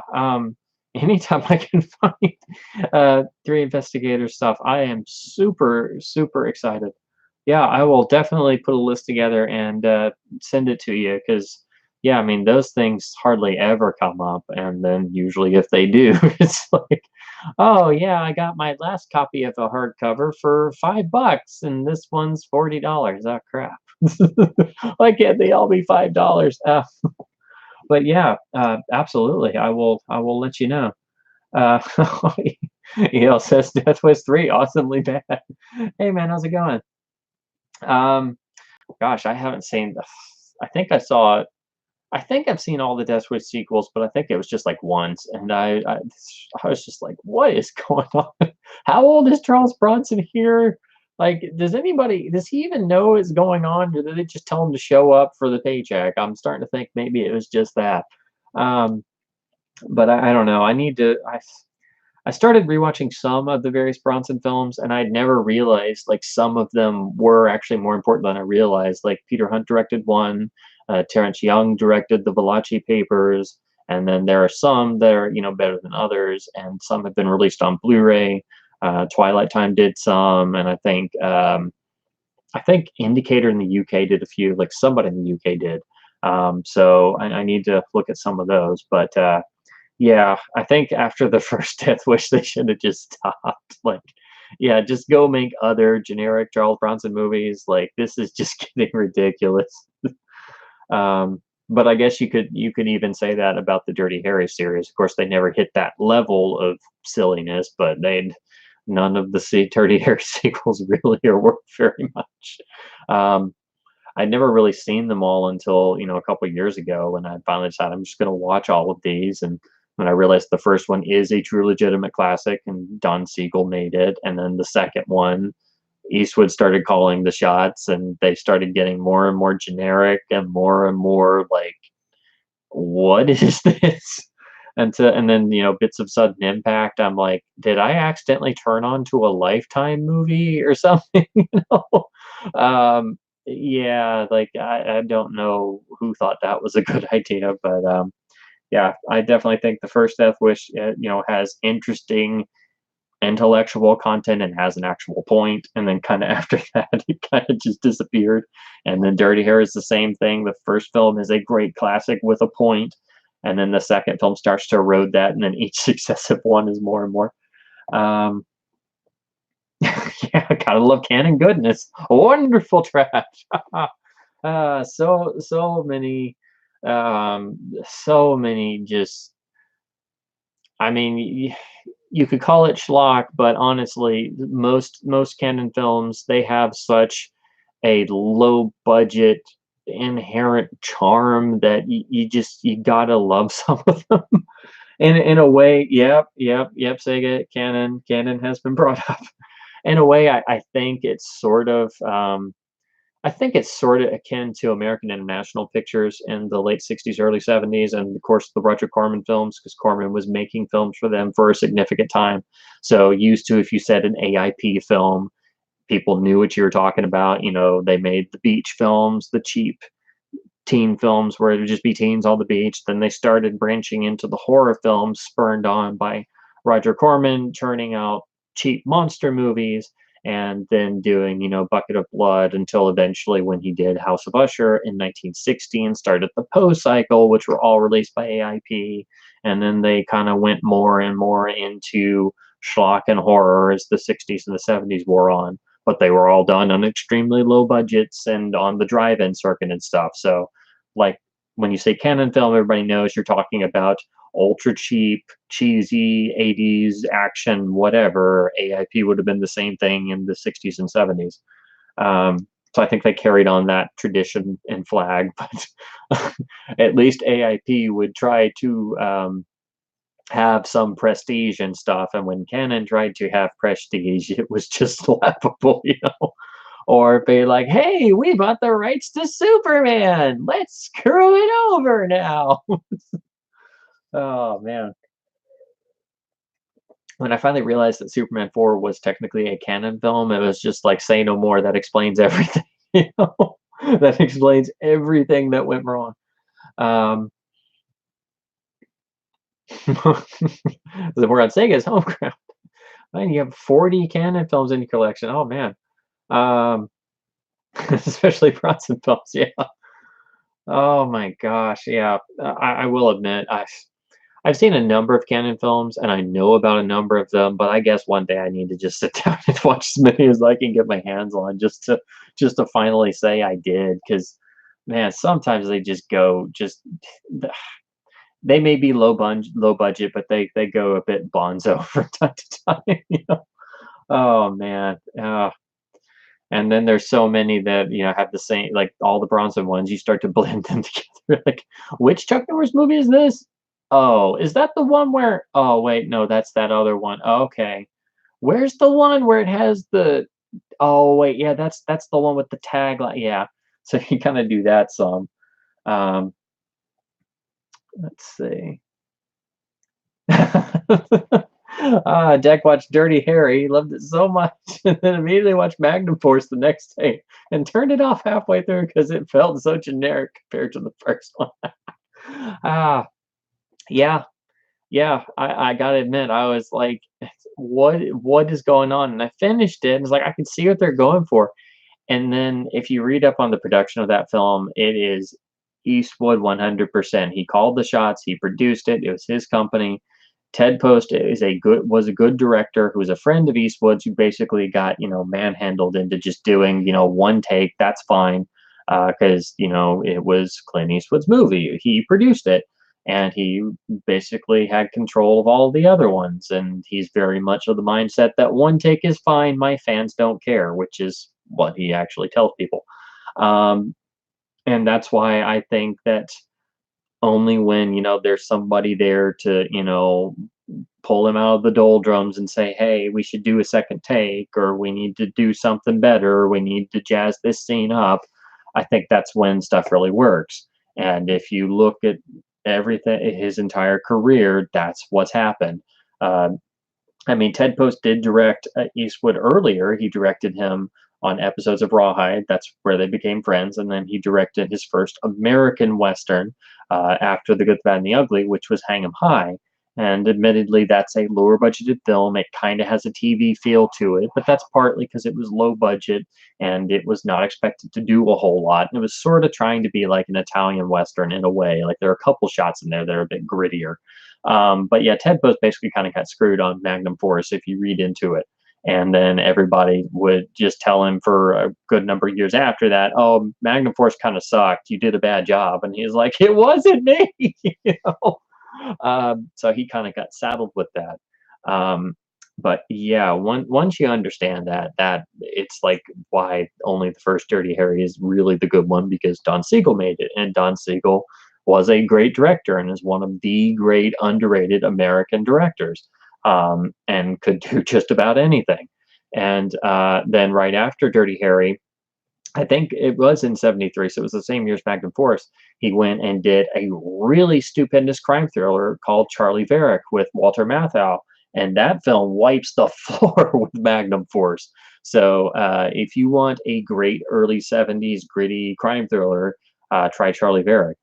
Anytime I can find three investigator stuff, I am super, super excited. Yeah, I will definitely put a list together and send it to you because, yeah, I mean, those things hardly ever come up. And then usually if they do, it's like, oh, yeah, I got my last copy of a hardcover for $5 and this one's $40. Oh, crap. Why can't they all be $5? But yeah, absolutely. I will let you know. Uh, says Death Wish 3, awesomely bad. Hey man, how's it going? Um, Gosh, I haven't seen I think I think I've seen all the Death Wish sequels, but I think it was just like once, and I was just like, what is going on? How old is Charles Bronson here? Like, does he even know what's going on, or did they just tell him to show up for the paycheck? I'm starting to think maybe it was just that. Um, but I don't know. I started rewatching some of the various Bronson films, and I'd never realized like some of them were actually more important than I realized. Like Peter Hunt directed one, Terrence Young directed the Valachi Papers, and then there are some that are better than others, and some have been released on Blu-ray. Twilight Time did some, and I think Indicator in the UK did a few, like somebody in the UK did. So I need to look at some of those. But yeah, I think after the first Death Wish, they should have just stopped. Like, yeah, just go make other generic Charles Bronson movies. Like, this is just getting ridiculous. But I guess you could even say that about the Dirty Harry series. Of course, they never hit that level of silliness, but they'd none of the Dirty Harry sequels really are worth very much. Um, I'd never really seen them all until, a couple years ago when I finally decided I'm just going to watch all of these. And when I realized the first one is a true legitimate classic and Don Siegel made it, and then the second one, Eastwood started calling the shots, and they started getting more and more generic and more like, what is this? And then bits of sudden impact. I'm like, did I accidentally turn on to a Lifetime movie or something? Yeah, like I don't know who thought that was a good idea, but yeah, I definitely think the first Death Wish, has interesting intellectual content and has an actual point, and then kind of after that it kind of just disappeared. And then Dirty Hair is the same thing. The first film is a great classic with a point, and then the second film starts to erode that, and then each successive one is more and more. um yeah, gotta love canon goodness. Wonderful trash. So many, so many just, I mean, you could call it schlock, but honestly, most canon films, they have such a low budget inherent charm that you gotta love some of them. In a way, yep. Sega canon has been brought up. In a way, I think it's sort of I think it's sort of akin to American International Pictures in the late 60s, early 70s, and of course the Roger Corman films, because Corman was making films for them for a significant time. So used to, if you said an AIP film, people knew what you were talking about. They made the beach films, the cheap teen films where it would just be teens on the beach. Then they started branching into the horror films, spurned on by Roger Corman, churning out cheap monster movies, and then doing, Bucket of Blood, until eventually when he did House of Usher in 1960 and started the Poe cycle, which were all released by AIP. And then they kind of went more and more into schlock and horror as the 60s and the 70s wore on. But they were all done on extremely low budgets and on the drive-in circuit and stuff. So, like, when you say canon film, everybody knows you're talking about ultra cheap, cheesy 80s action, whatever. AIP would have been the same thing in the 60s and 70s. So I think they carried on that tradition and flag, but at least AIP would try to have some prestige and stuff. And when Canon tried to have prestige, it was just laughable. Or be like, hey, we bought the rights to Superman. Let's screw it over now. Oh, man. When I finally realized that Superman 4 was technically a canon film, it was just like, say no more. That explains everything. You know? That explains everything that went wrong. Um, we're on Sega's home ground. Man, you have 40 canon films in your collection. Oh, man. Um, especially Bronson films. Yeah. Oh my gosh, yeah. I will admit, I've seen a number of canon films, and I know about a number of them. But I guess one day I need to just sit down and watch as many as I can get my hands on, just to finally say I did. Because, man, sometimes they just go just. They may be low budget, but they go a bit bonzo from time to time. Oh man. And then there's so many that, have the same, like all the Bronson ones, you start to blend them together. Like, which Chuck Norris movie is this? Oh, is that the one where, oh, wait, no, that's that other one. Okay. Where's the one where it has the, oh, wait, yeah, that's the one with the tagline. Yeah. So you kind of do that some. Um, let's see. Jack watched Dirty Harry. He loved it so much, and then immediately watched Magnum Force the next day, and turned it off halfway through because it felt so generic compared to the first one. Ah, yeah. Yeah, I gotta admit, I was like, what is going on? And I finished it, and it's like I can see what they're going for. And then if you read up on the production of that film, it is Eastwood 100%. He called the shots, he produced it, it was his company. Ted Post is a good was a good director who was a friend of Eastwood's who basically got, manhandled into just doing, one take. That's fine. Because, it was Clint Eastwood's movie. He produced it and he basically had control of all the other ones. And he's very much of the mindset that one take is fine. My fans don't care, which is what he actually tells people. Um, and that's why I think that only when, there's somebody there to, pull him out of the doldrums and say, hey, we should do a second take, or we need to do something better, or we need to jazz this scene up. I think that's when stuff really works. And if you look at everything, his entire career, that's what's happened. Uh, I mean, Ted Post did direct Eastwood earlier. He directed him on episodes of Rawhide. That's where they became friends. And then he directed his first American Western after The Good, the Bad, and the Ugly, which was Hang 'em High. And admittedly, that's a lower budgeted film. It kind of has a TV feel to it, but that's partly because it was low budget and it was not expected to do a whole lot. And it was sort of trying to be like an Italian Western in a way. Like there are a couple shots in there that are a bit grittier. But yeah, Ted Post basically kind of got screwed on Magnum Force if you read into it. And then everybody would just tell him for a good number of years after that, oh, Magnum Force kind of sucked. You did a bad job. And he's like, it wasn't me. you know? So he kind of got saddled with that. Um, but yeah, once you understand that it's like why only the first Dirty Harry is really the good one because Don Siegel made it, and Don Siegel was a great director and is one of the great underrated American directors, and could do just about anything. And then right after Dirty Harry, I think it was in '73, so it was the same year as Magnum Force. He went and did a really stupendous crime thriller called Charlie Varick with Walter Matthau, and that film wipes the floor with Magnum Force. So if you want a great early '70s gritty crime thriller, try Charlie Varick.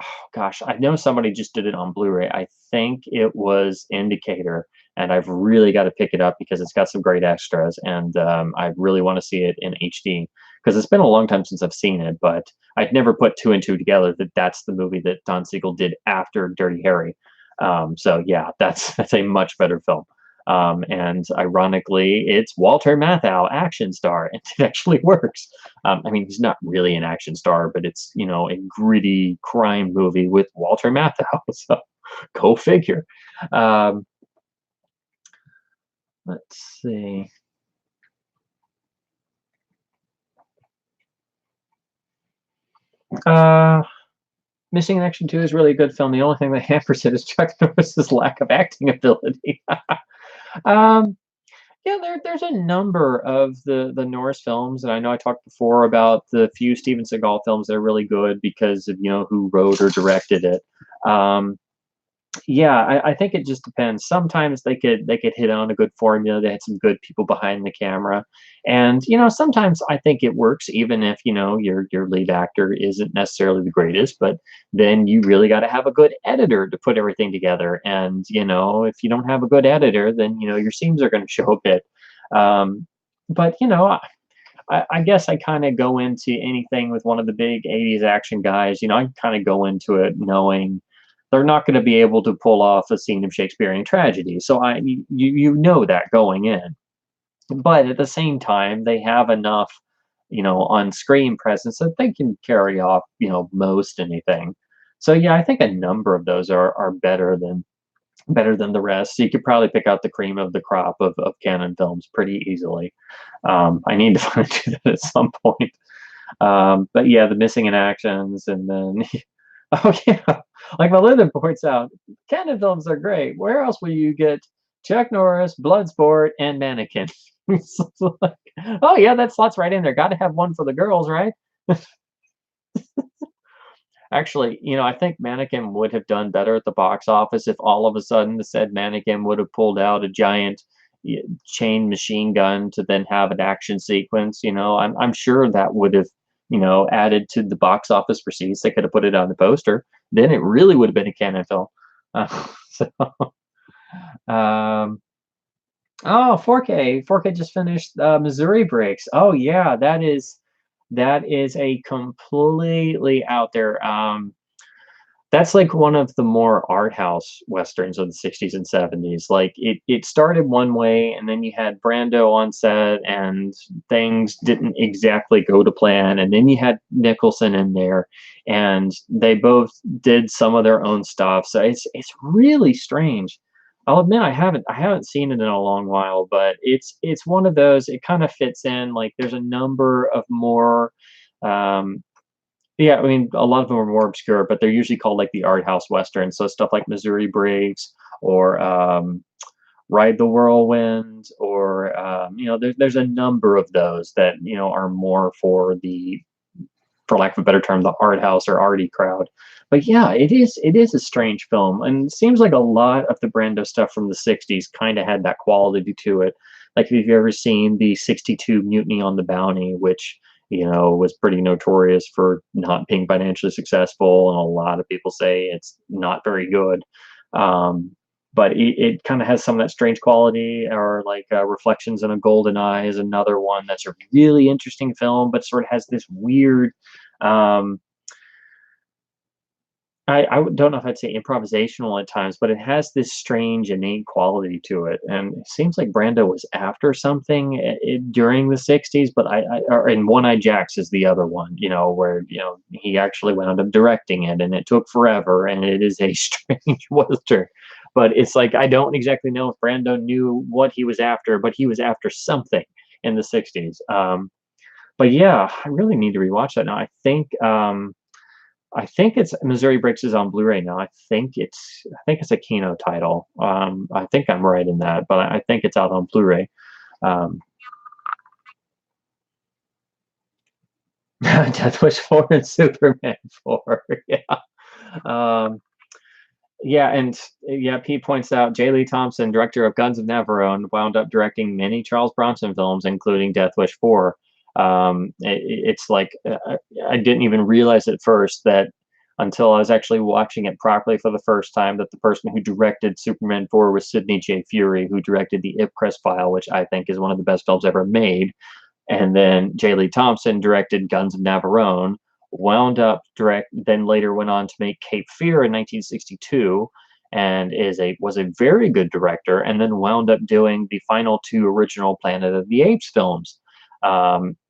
Oh gosh, I know somebody just did it on Blu-ray. I think it was Indicator, and I've really got to pick it up because it's got some great extras, and I really want to see it in HD because it's been a long time since I've seen it, but I'd never put two and two together that that's the movie that Don Siegel did after Dirty Harry. So yeah, that's a much better film. And ironically, it's Walter Matthau, action star, and it actually works. I mean, he's not really an action star, but it's a gritty crime movie with Walter Matthau. So go figure. Um, let's see. Uh, Missing in Action 2 is really a good film. The only thing that hampers it is Chuck Norris's lack of acting ability. um, Yeah, there's a number of the Norris films, and I know I talked before about the few Steven Seagal films that are really good because of who wrote or directed it. Um, yeah, I think it just depends. Sometimes they could hit on a good formula. They had some good people behind the camera, and sometimes I think it works even if your lead actor isn't necessarily the greatest. But then you really got to have a good editor to put everything together. And if you don't have a good editor, then your seams are going to show a bit. Um, but I guess I kind of go into anything with one of the big '80s action guys. I kind of go into it knowing they're not going to be able to pull off a scene of Shakespearean tragedy. So you know that going in, but at the same time, they have enough, on screen presence that they can carry off, most anything. So yeah, I think a number of those are better than the rest. So you could probably pick out the cream of the crop of canon films pretty easily. I need to find that at some point. But yeah, the missing in actions, and then oh yeah, like Melinda points out, canon films are great. Where else will you get Chuck Norris, Bloodsport, and Mannequin? It's like, oh yeah, that slots right in there. Got to have one for the girls, right? Actually, I think Mannequin would have done better at the box office if all of a sudden the said Mannequin would have pulled out a giant chain machine gun to then have an action sequence. I'm sure that would have, added to the box office receipts. They could have put it on the poster. Then it really would have been a canon film. So, um, oh, 4K. 4K just finished Missouri Breaks. Oh yeah, that is a completely out there. That's like one of the more art house westerns of the 60s and 70s. Like it started one way, and then you had Brando on set, and things didn't exactly go to plan, and then you had Nicholson in there, and they both did some of their own stuff. So it's really strange. I'll admit I haven't seen it in a long while, but it's one of those. It kind of fits in. Like there's a number of more. Um, yeah, I mean, a lot of them are more obscure, but they're usually called like the art house western. So stuff like Missouri Breaks or Ride the Whirlwind, or there's a number of those that are more for the, for lack of a better term, the art house or arty crowd. But yeah, it is a strange film, and it seems like a lot of the Brando stuff from the '60s kind of had that quality to it. Like, if you've ever seen the '62 Mutiny on the Bounty, which was pretty notorious for not being financially successful, and a lot of people say it's not very good. Um, but it kind of has some of that strange quality, or like Reflections in a Golden Eye is another one that's a really interesting film, but sort of has this weird. Um, I don't know if I'd say improvisational at times, but it has this strange innate quality to it, and it seems like Brando was after something during the '60s. But and One Eye Jacks is the other one, where he actually wound up directing it, and it took forever, and it is a strange western. But it's like I don't exactly know if Brando knew what he was after, but he was after something in the '60s. But yeah, I really need to rewatch that now. I think it's Missouri Breaks is on Blu-ray now. I think it's a Kino title. I think I'm right in that, but I think it's out on Blu-ray. Um, Death Wish 4 and Superman 4. Yeah. Um, yeah, and yeah, Pete points out J. Lee Thompson, director of Guns of Navarone, wound up directing many Charles Bronson films, including Death Wish 4. It's like I didn't even realize at first that, until I was actually watching it properly for the first time, that the person who directed Superman 4 was Sidney J. Furie, who directed The Ipcress File, which I think is one of the best films ever made. And then J. Lee Thompson directed Guns of Navarone, wound up then later went on to make Cape Fear in 1962, and was a very good director, and then wound up doing the final two original Planet of the Apes films.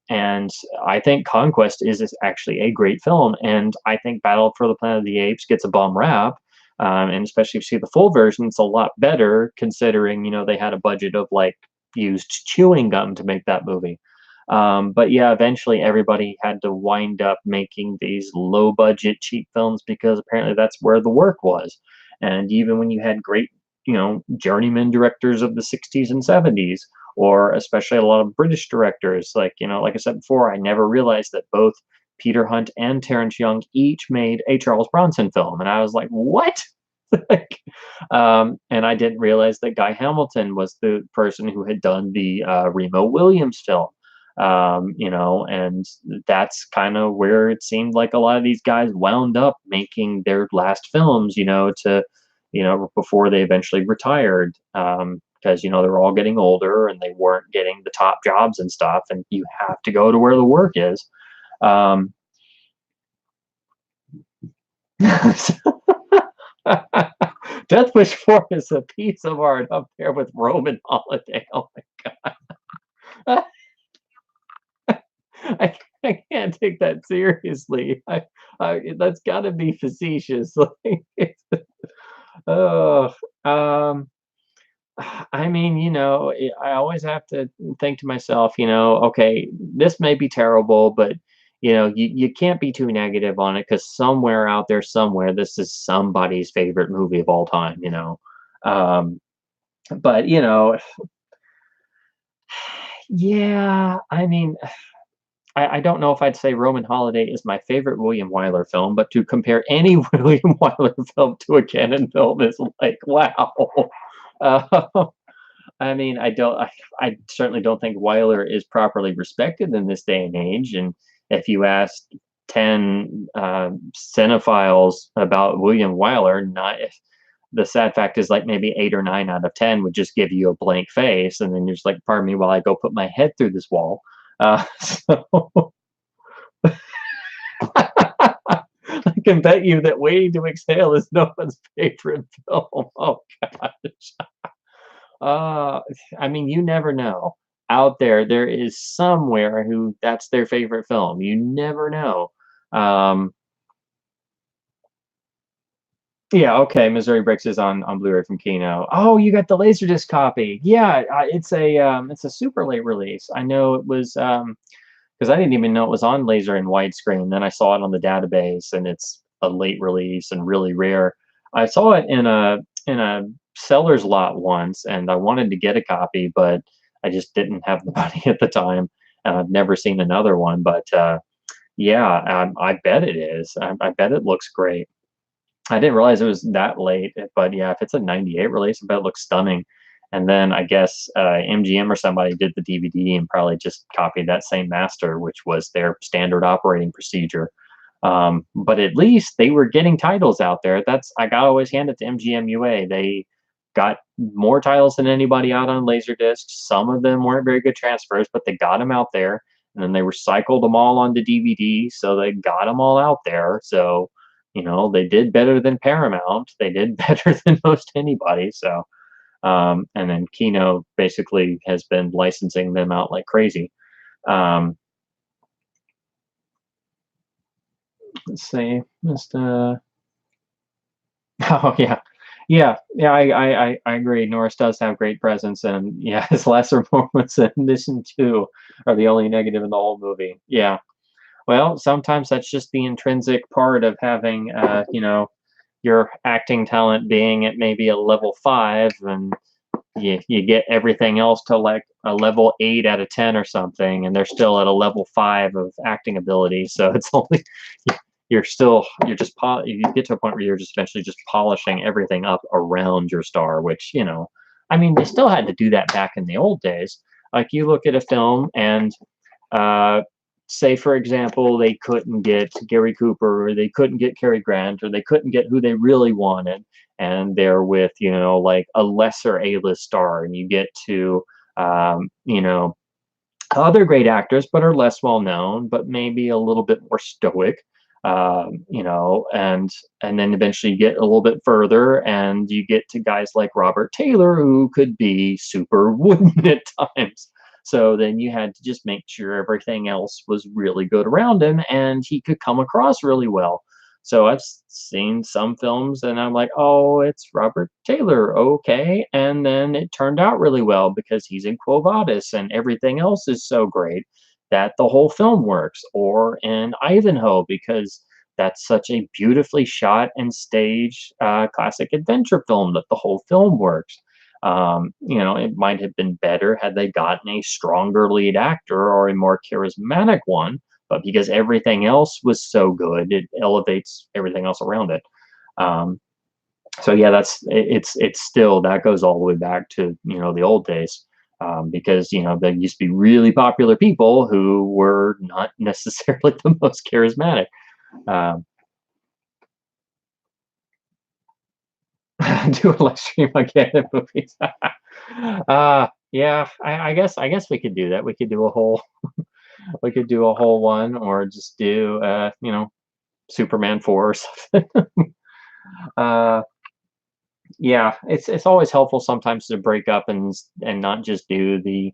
And I think Conquest is actually a great film, and I think Battle for the Planet of the Apes gets a bum rap. And especially if you see the full version, it's a lot better, considering they had a budget of like used chewing gum to make that movie. But yeah, eventually everybody had to wind up making these low budget, cheap films, because apparently that's where the work was. And even when you had great, journeyman directors of the '60s and '70s, or especially a lot of British directors, like I said before, I never realized that both Peter Hunt and Terrence Young each made a Charles Bronson film. And I was like, what? And I didn't realize that Guy Hamilton was the person who had done the Remo Williams film. And that's kind of where it seemed like a lot of these guys wound up making their last films, before they eventually retired. Because, they're all getting older, and they weren't getting the top jobs and stuff, and you have to go to where the work is. Um, Death Wish 4 is a piece of art up there with Roman Holiday. Oh my God. I can't take that seriously. That's got to be facetious. Oh, um, I mean, I always have to think to myself, okay, this may be terrible, but you can't be too negative on it, because somewhere out there, somewhere, this is somebody's favorite movie of all time. Um, but yeah, I mean, I don't know if I'd say Roman Holiday is my favorite William Wyler film, but to compare any William Wyler film to a Cannon film is like, wow. Uh, I mean, I certainly don't think Wyler is properly respected in this day and age. And if you ask 10 cinephiles about William Wyler, the sad fact is, like, maybe 8 or 9 out of 10 would just give you a blank face, and then you're just like, pardon me while I go put my head through this wall. So I can bet you that Waiting to Exhale is no one's favorite film. Oh gosh. Uh, I mean, you never know. Out there, there is somewhere who that's their favorite film. You never know. Um, yeah, okay. Missouri Bricks is on Blu-ray from Kino. Oh, you got the Laserdisc copy. Yeah, it's a super late release. I know it was because I didn't even know it was on laser and widescreen. Then I saw it on the database, and it's a late release and really rare. I saw it in a seller's lot once, and I wanted to get a copy, but I just didn't have the money at the time, and I've never seen another one. But yeah, I bet it is. I bet it looks great. I didn't realize it was that late, but yeah, if it's a '98 release, I bet it looks stunning. And then I guess MGM or somebody did the DVD and probably just copied that same master, which was their standard operating procedure. But at least they were getting titles out there. That's I got to always hand it to MGM UA. They got more titles than anybody out on Laserdisc. Some of them weren't very good transfers, but they got them out there, and then they recycled them all onto DVD, so they got them all out there. So they did better than Paramount. They did better than most anybody. So, and then Kino basically has been licensing them out like crazy. Um, let's see, just oh yeah, yeah. I agree. Norris does have great presence, and yeah, his lesser moments in Mission 2 are the only negative in the whole movie. Yeah. Well, sometimes that's just the intrinsic part of having, your acting talent being at maybe a level 5, and you get everything else to like a level 8 out of 10 or something, and they're still at a level 5 of acting ability. So it's only you get to a point where you're just eventually just polishing everything up around your star, which I mean, they still had to do that back in the old days. Like you look at a film and uh, say, for example, they couldn't get Gary Cooper, or they couldn't get Cary Grant, or they couldn't get who they really wanted, and they're with, like a lesser A-list star, and you get to, other great actors, but are less well known, but maybe a little bit more stoic, and then eventually you get a little bit further, and you get to guys like Robert Taylor, who could be super wooden at times. So then you had to just make sure everything else was really good around him, and he could come across really well. So I've seen some films, and I'm like, oh, it's Robert Taylor, okay. And then it turned out really well because he's in Quo Vadis, and everything else is so great that the whole film works. Or in Ivanhoe, because that's such a beautifully shot and staged classic adventure film that the whole film works. It might have been better had they gotten a stronger lead actor or a more charismatic one, but because everything else was so good, it elevates everything else around it. So yeah, it's still, that goes all the way back to the old days, because there used to be really popular people who were not necessarily the most charismatic. Um, do a live stream again of movies. Yeah, I guess we could do that. We could do a whole one, or just do Superman 4 or something. uh yeah, it's always helpful sometimes to break up and not just do the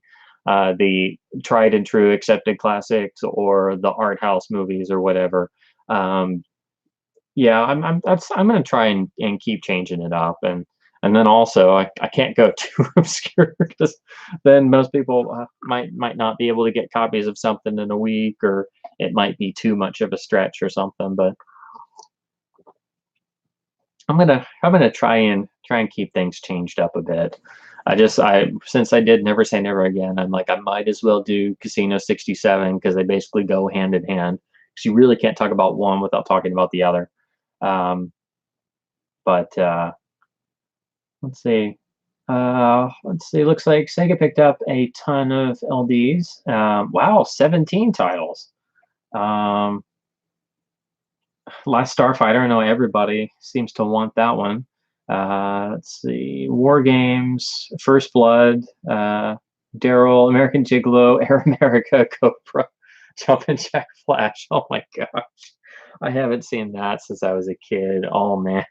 tried and true accepted classics or the art house movies or whatever. um yeah, I'm gonna try and keep changing it up, and then also I can't go too obscure, because then most people might not be able to get copies of something in a week, or it might be too much of a stretch or something. But I'm gonna try and keep things changed up a bit. Since I did Never Say Never Again, I'm like, I might as well do Casino 67, because they basically go hand in hand. Because you really can't talk about one without talking about the other. Um, but let's see. Let's see. Looks like Sega picked up a ton of LDs. Wow, 17 titles. Last Starfighter. I know everybody seems to want that one. Let's see, War Games, First Blood, Daryl, American Gigolo, Air America, Cobra, Jumpin' Jack Flash. Oh my gosh. I haven't seen that since I was a kid. Oh man.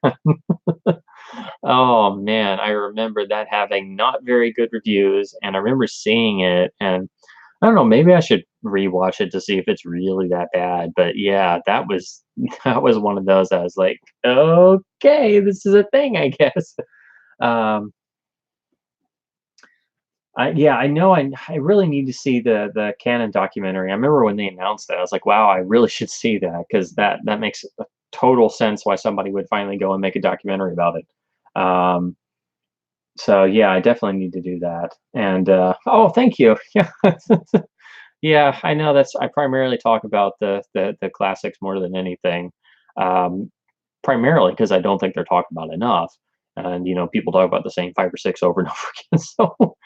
Oh man, I remember that having not very good reviews, and I remember seeing it, and I don't know, maybe I should rewatch it to see if it's really that bad. But yeah, that was that was one of those I was like, okay, this is a thing, I guess. Um, yeah, I know I really need to see the Canon documentary. I remember when they announced that, I was like, wow, I really should see that because that makes a total sense why somebody would finally go and make a documentary about it. So yeah, I definitely need to do that. And oh, thank you. Yeah. Yeah, I know that's I primarily talk about the classics more than anything. Um, primarily because I don't think they're talked about enough. And you know, people talk about the same five or six over and over again. So,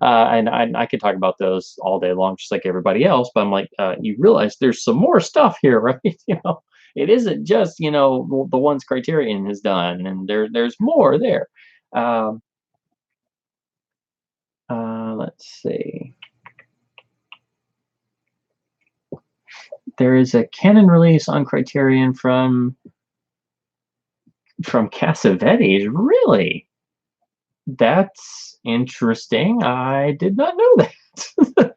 and I could talk about those all day long, just like everybody else. But I'm like, you realize there's some more stuff here, right? You know, it isn't just the ones Criterion has done, and there's more there. Um, let's see. There is a Canon release on Criterion from Cassavetes. Really? That's interesting. I did not know that.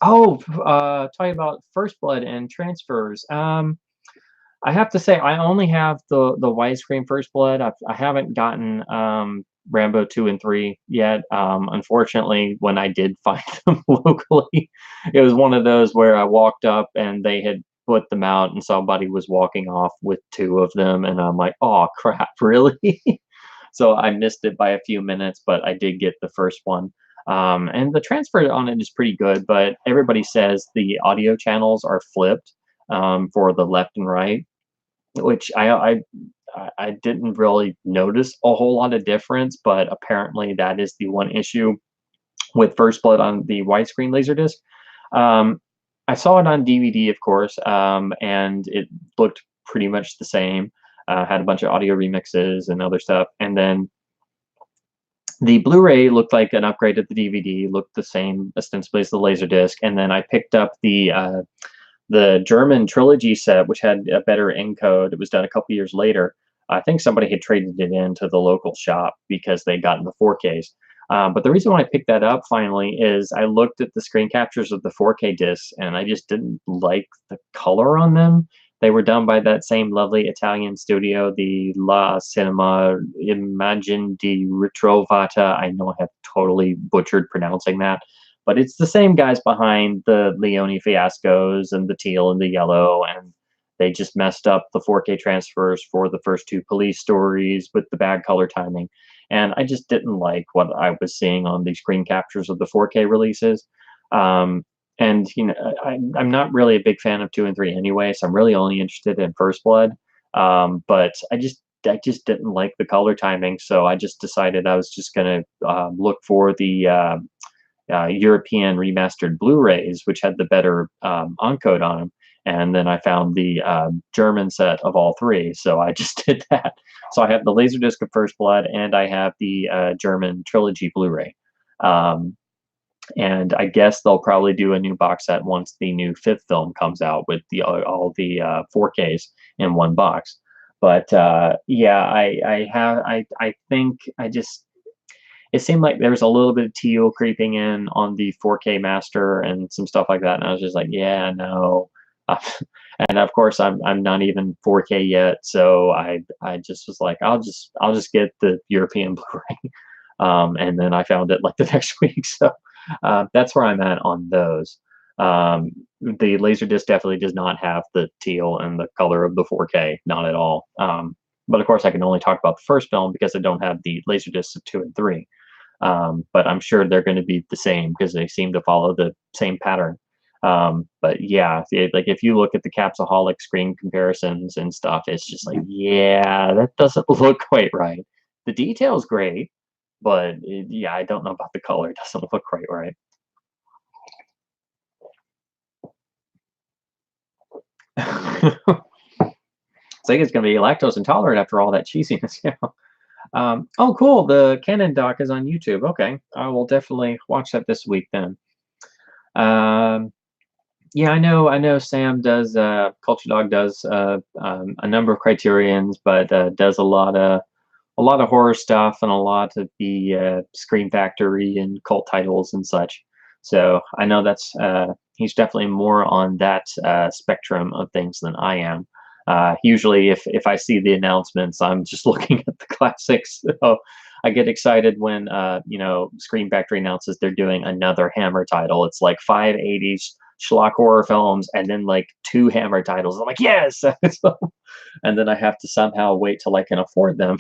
Talking about First Blood and transfers. I have to say I only have the widescreen First Blood. I haven't gotten Rambo 2 and 3 yet. Unfortunately, when I did find them locally, it was one of those where I walked up and they had put them out and somebody was walking off with two of them, and I'm like, oh crap, really? So I missed it by a few minutes, but I did get the first one. And the transfer on it is pretty good, but everybody says the audio channels are flipped for the left and right, which I didn't really notice a whole lot of difference, but apparently that is the one issue with First Blood on the widescreen Laserdisc. Um, I saw it on DVD, of course, and it looked pretty much the same. Had a bunch of audio remixes and other stuff, and then the Blu-ray looked like an upgrade of the DVD, looked the same ostensibly as the Laserdisc, and then I picked up the German Trilogy set, which had a better encode. It was done a couple years later. I think somebody had traded it into the local shop because they got in the 4Ks. But the reason why I picked that up finally is I looked at the screen captures of the 4K discs and I just didn't like the color on them. They were done by that same lovely Italian studio, the La Cinema Immagine di Ritrovata. I know I have totally butchered pronouncing that, but it's the same guys behind the Leone fiascos and the teal and the yellow, and they just messed up the 4K transfers for the first two police stories with the bad color timing. And I just didn't like what I was seeing on the screen captures of the 4K releases. Um, and I'm not really a big fan of 2 and 3 anyway, so I'm really only interested in First Blood. But I just didn't like the color timing, so I just decided I was just gonna look for the European remastered Blu-rays, which had the better encode on them. And then I found the German set of all three, so I just did that. So I have the Laserdisc of First Blood, and I have the German Trilogy Blu-ray. Um, and I guess they'll probably do a new box set once the new fifth film comes out with all the 4Ks in one box. But yeah, I think I just it seemed like there was a little bit of teal creeping in on the 4K master and some stuff like that, and I was just like, yeah, no. Uh, and of course, I'm not even 4K yet, so I just was like, I'll just get the European Blu-ray, and then I found it like the next week, so that's where I'm at on those. The Laserdisc definitely does not have the teal and the color of the 4K, not at all. But of course, I can only talk about the first film because I don't have the Laserdiscs of 2 and 3. But I'm sure they're going to be the same because they seem to follow the same pattern. But yeah, like if you look at the Capsaholic screen comparisons and stuff, it's just like, yeah, that doesn't look quite right. The detail's great, but yeah, I don't know about the color. It doesn't look quite right. It's like it's gonna be lactose intolerant after all that cheesiness. Oh, cool. The Canon doc is on YouTube. Okay, I will definitely watch that this week then. Um, yeah, I know. Sam does. Culture Dog does a number of Criterions, but does a lot of horror stuff and a lot of the Scream Factory and cult titles and such. So I know that's he's definitely more on that spectrum of things than I am. Usually, if I see the announcements, I'm just looking at the classics. So I get excited when you know, Scream Factory announces they're doing another Hammer title. It's like 5 80s schlock horror films and then like 2 Hammer titles. I'm like, yes. So, and then I have to somehow wait till I can afford them.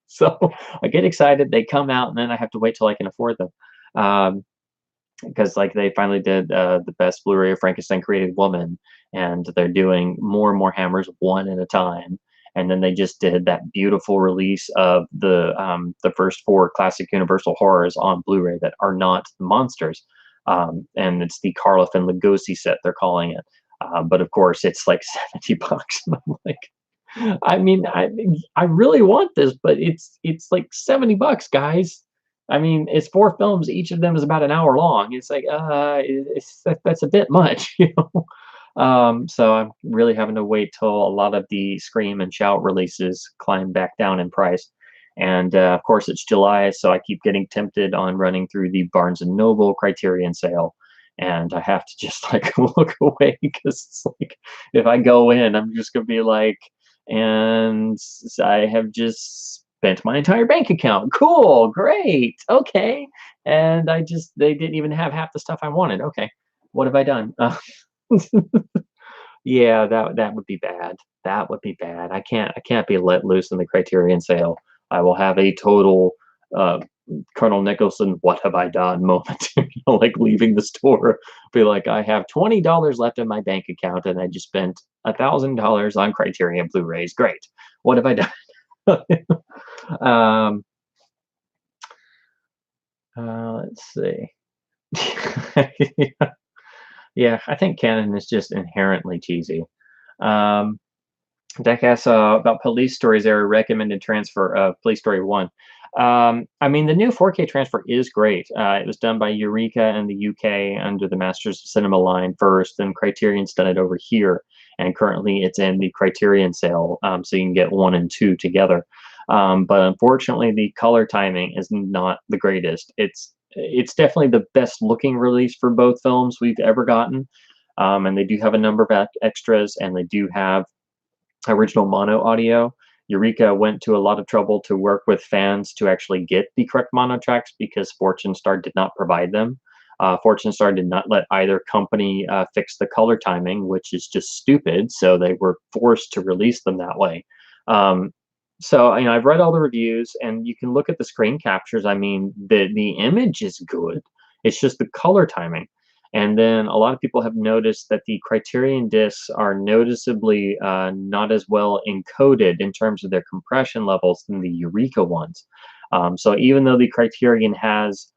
So I get excited, they come out, and then I have to wait till I can afford them. Because like they finally did the best Blu-ray of Frankenstein Created Woman, and they're doing more and more Hammers one at a time. And then they just did that beautiful release of the first 4 classic Universal horrors on Blu-ray that are not monsters. And it's the Karloff and Lugosi set, they're calling it. But of course, it's like $70. And I'm like, I mean, I really want this, but it's like $70, guys. I mean, it's 4 films. Each of them is about an hour long. It's like, that's a bit much, you know. So I'm really having to wait till a lot of the Scream and Shout releases climb back down in price. And of course, it's July, so I keep getting tempted on running through the Barnes and Noble Criterion sale, and I have to just like look away because it's like if I go in, I'm just gonna be like, and I have just spent my entire bank account. Cool, great, okay. And they didn't even have half the stuff I wanted. Okay, what have I done? Yeah, that would be bad. That would be bad. I can't be let loose in the Criterion sale. I will have a total uh, Colonel Nicholson, what have I done moment. You know, like leaving the store, be like, I have $20 left in my bank account, and I just spent $1,000 on Criterion Blu-rays. Great. What have I done? um, let's see. Yeah, I think Canon is just inherently cheesy. Um, Deck asks about Police Story's era recommended transfer of Police Story 1. I mean, the new 4K transfer is great. It was done by Eureka in the UK under the Masters of Cinema line first, then Criterion's done it over here, and currently it's in the Criterion sale, so you can get 1 and 2 together. But unfortunately, the color timing is not the greatest. It's definitely the best looking release for both films we've ever gotten, and they do have a number of extras, and they do have original mono audio. Eureka went to a lot of trouble to work with fans to actually get the correct mono tracks because Fortune Star did not provide them. Fortune Star did not let either company fix the color timing, which is just stupid. So they were forced to release them that way. Um, so you know, I've read all the reviews, and you can look at the screen captures. I mean, the image is good. It's just the color timing. And then a lot of people have noticed that the Criterion discs are noticeably not as well encoded in terms of their compression levels than the Eureka ones. So even though the Criterion has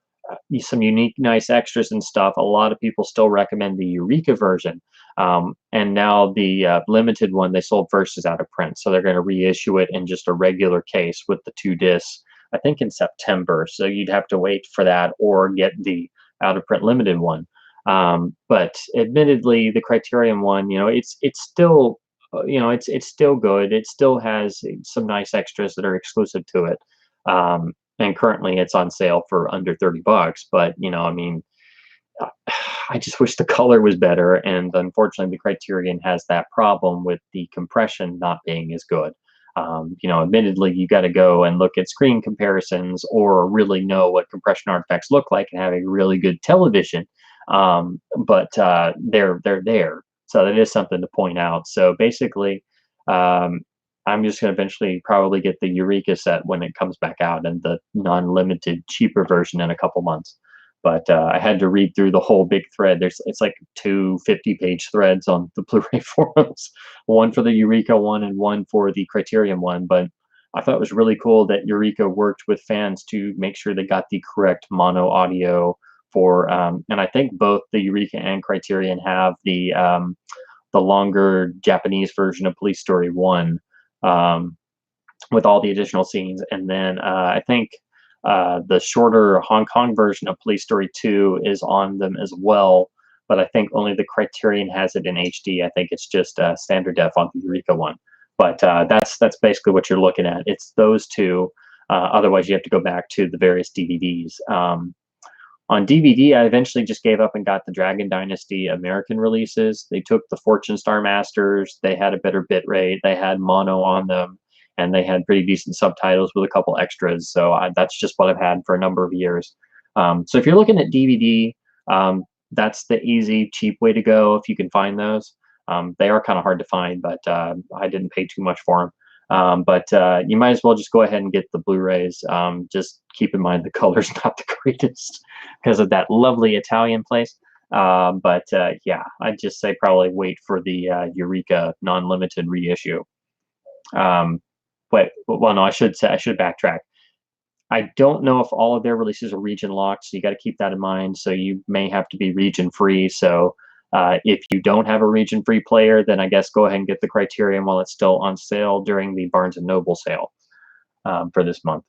some unique, nice extras and stuff, a lot of people still recommend the Eureka version. And now the limited one they sold first is out of print. So they're going to reissue it in just a regular case with the 2 discs, I think in September. So you'd have to wait for that or get the out of print limited one. But admittedly, the Criterion one, you know, it's still, you know, it's still good. It still has some nice extras that are exclusive to it. And currently, it's on sale for under $30. But you know, I mean, I just wish the color was better. And unfortunately, the Criterion has that problem with the compression not being as good. You know, admittedly, you got to go and look at screen comparisons or really know what compression artifacts look like and have a really good television. But they're there, so that is something to point out. So basically, I'm just going to eventually probably get the Eureka set when it comes back out and the non-limited cheaper version in a couple months. But I had to read through the whole big thread. It's like 2 50-page threads on the Blu-ray forums, one for the Eureka one and one for the Criterion one. But I thought it was really cool that Eureka worked with fans to make sure they got the correct mono audio for, and I think both the Eureka and Criterion have the the longer Japanese version of Police Story 1, with all the additional scenes. And then I think the shorter Hong Kong version of Police Story 2 is on them as well, but I think only the Criterion has it in HD. I think it's just standard def on the Eureka one. But that's basically what you're looking at. It's those two. Otherwise, you have to go back to the various DVDs. On DVD, I eventually just gave up and got the Dragon Dynasty American releases. They took the Fortune Star Masters. They had a better bit rate. They had mono on them, and they had pretty decent subtitles with a couple extras. So that's just what I've had for a number of years. So if you're looking at DVD, that's the easy, cheap way to go if you can find those. They are kind of hard to find, but I didn't pay too much for them. But you might as well just go ahead and get the Blu-rays. Just keep in mind the color's not the greatest because of that lovely Italian place. But yeah, I'd just say probably wait for the Eureka non-limited reissue. Well, no, I should backtrack. I don't know if all of their releases are region locked, so you got to keep that in mind. So you may have to be region free. So if you don't have a region free player, then I guess go ahead and get the Criterion while it's still on sale during the Barnes and Noble sale for this month.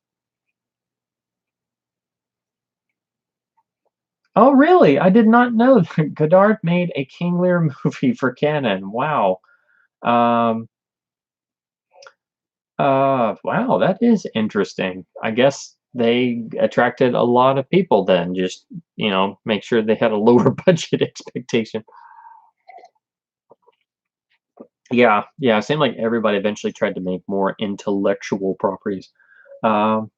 Oh, really? I did not know that Godard made a King Lear movie for Canon. Wow. Wow, that is interesting. I guess they attracted a lot of people then, just, make sure they had a lower budget expectation. Yeah, it seemed like everybody eventually tried to make more intellectual properties. Um,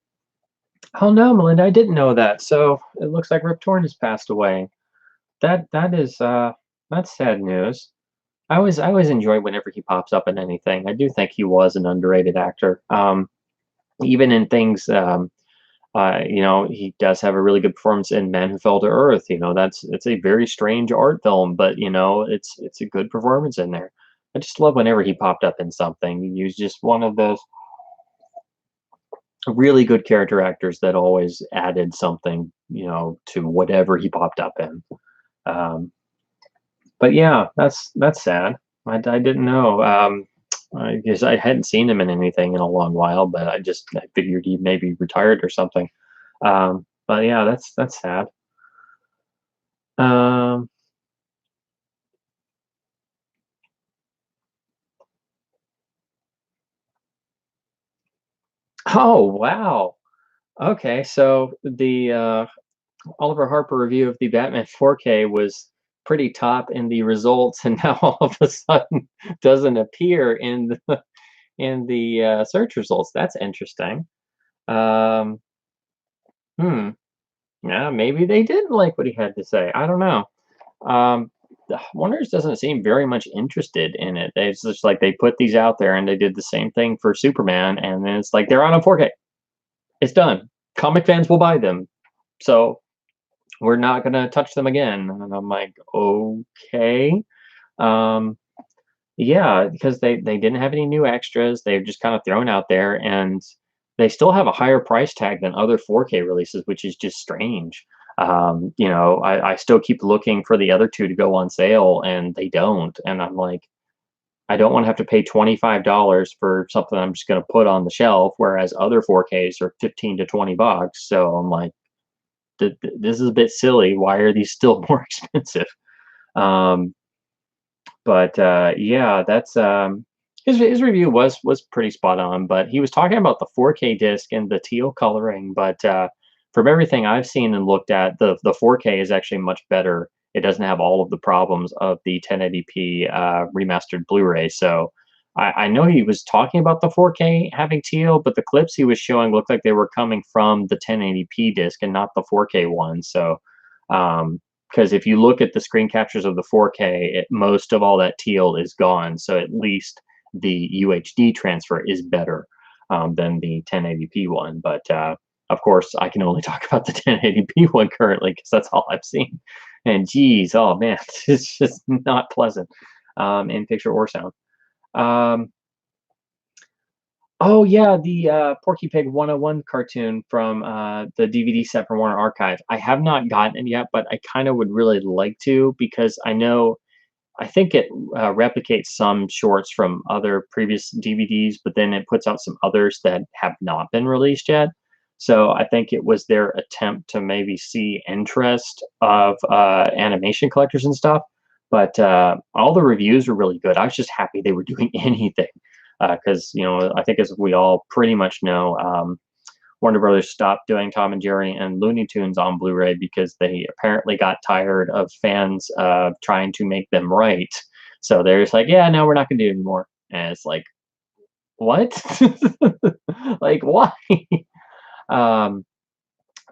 oh no, Melinda, I didn't know that. So it looks like Rip Torn has passed away. That's sad news. I always enjoy whenever he pops up in anything. I do think he was an underrated actor. Even in things, he does have a really good performance in Man Who Fell to Earth. It's a very strange art film, but it's a good performance in there. I just love whenever he popped up in something. He was just one of those really good character actors that always added something, to whatever he popped up in. But yeah, that's sad. I didn't know. I guess I hadn't seen him in anything in a long while, but I figured he maybe retired or something. But yeah, that's sad. Oh wow. Okay, so the Oliver Harper review of the Batman 4K was pretty top in the results, and now all of a sudden doesn't appear in the search results. That's interesting. Um, hmm. Yeah, maybe they didn't like what he had to say. I don't know. Wonders doesn't seem very much interested in it. It's just like they put these out there, and they did the same thing for Superman, and then it's like they're out on 4K. It's done. Comic fans will buy them, so we're not gonna touch them again. And I'm like, okay. Yeah, because they didn't have any new extras. They've just kind of thrown out there, and they still have a higher price tag than other 4K releases, which is just strange. I still keep looking for the other two to go on sale, and they don't. And I'm like, I don't want to have to pay $25 for something I'm just going to put on the shelf, whereas other 4Ks are 15 to $20. So I'm like, this is a bit silly. Why are these still more expensive? But yeah, that's his review was pretty spot on. But he was talking about the 4K disc and the teal coloring. But from everything I've seen and looked at, the 4K is actually much better. It doesn't have all of the problems of the 1080p remastered Blu-ray. So I know he was talking about the 4K having teal, but the clips he was showing looked like they were coming from the 1080p disc and not the 4K one. So because if you look at the screen captures of the 4K, most of all that teal is gone. So at least the UHD transfer is better than the 1080p one. But of course, I can only talk about the 1080p one currently because that's all I've seen. And geez, oh man, it's just not pleasant in picture or sound. Oh yeah, the Porky Pig 101 cartoon from the DVD set from Warner Archive. I have not gotten it yet, but I kind of would really like to because I know I think it replicates some shorts from other previous DVDs, but then it puts out some others that have not been released yet. So I think it was their attempt to maybe see interest of animation collectors and stuff. But all the reviews were really good. I was just happy they were doing anything because, you know, I think as we all pretty much know, Warner Brothers stopped doing Tom and Jerry and Looney Tunes on Blu-ray because they apparently got tired of fans trying to make them right. So they're just like, yeah, no, we're not going to do it anymore. And it's like, what? Like, why? um,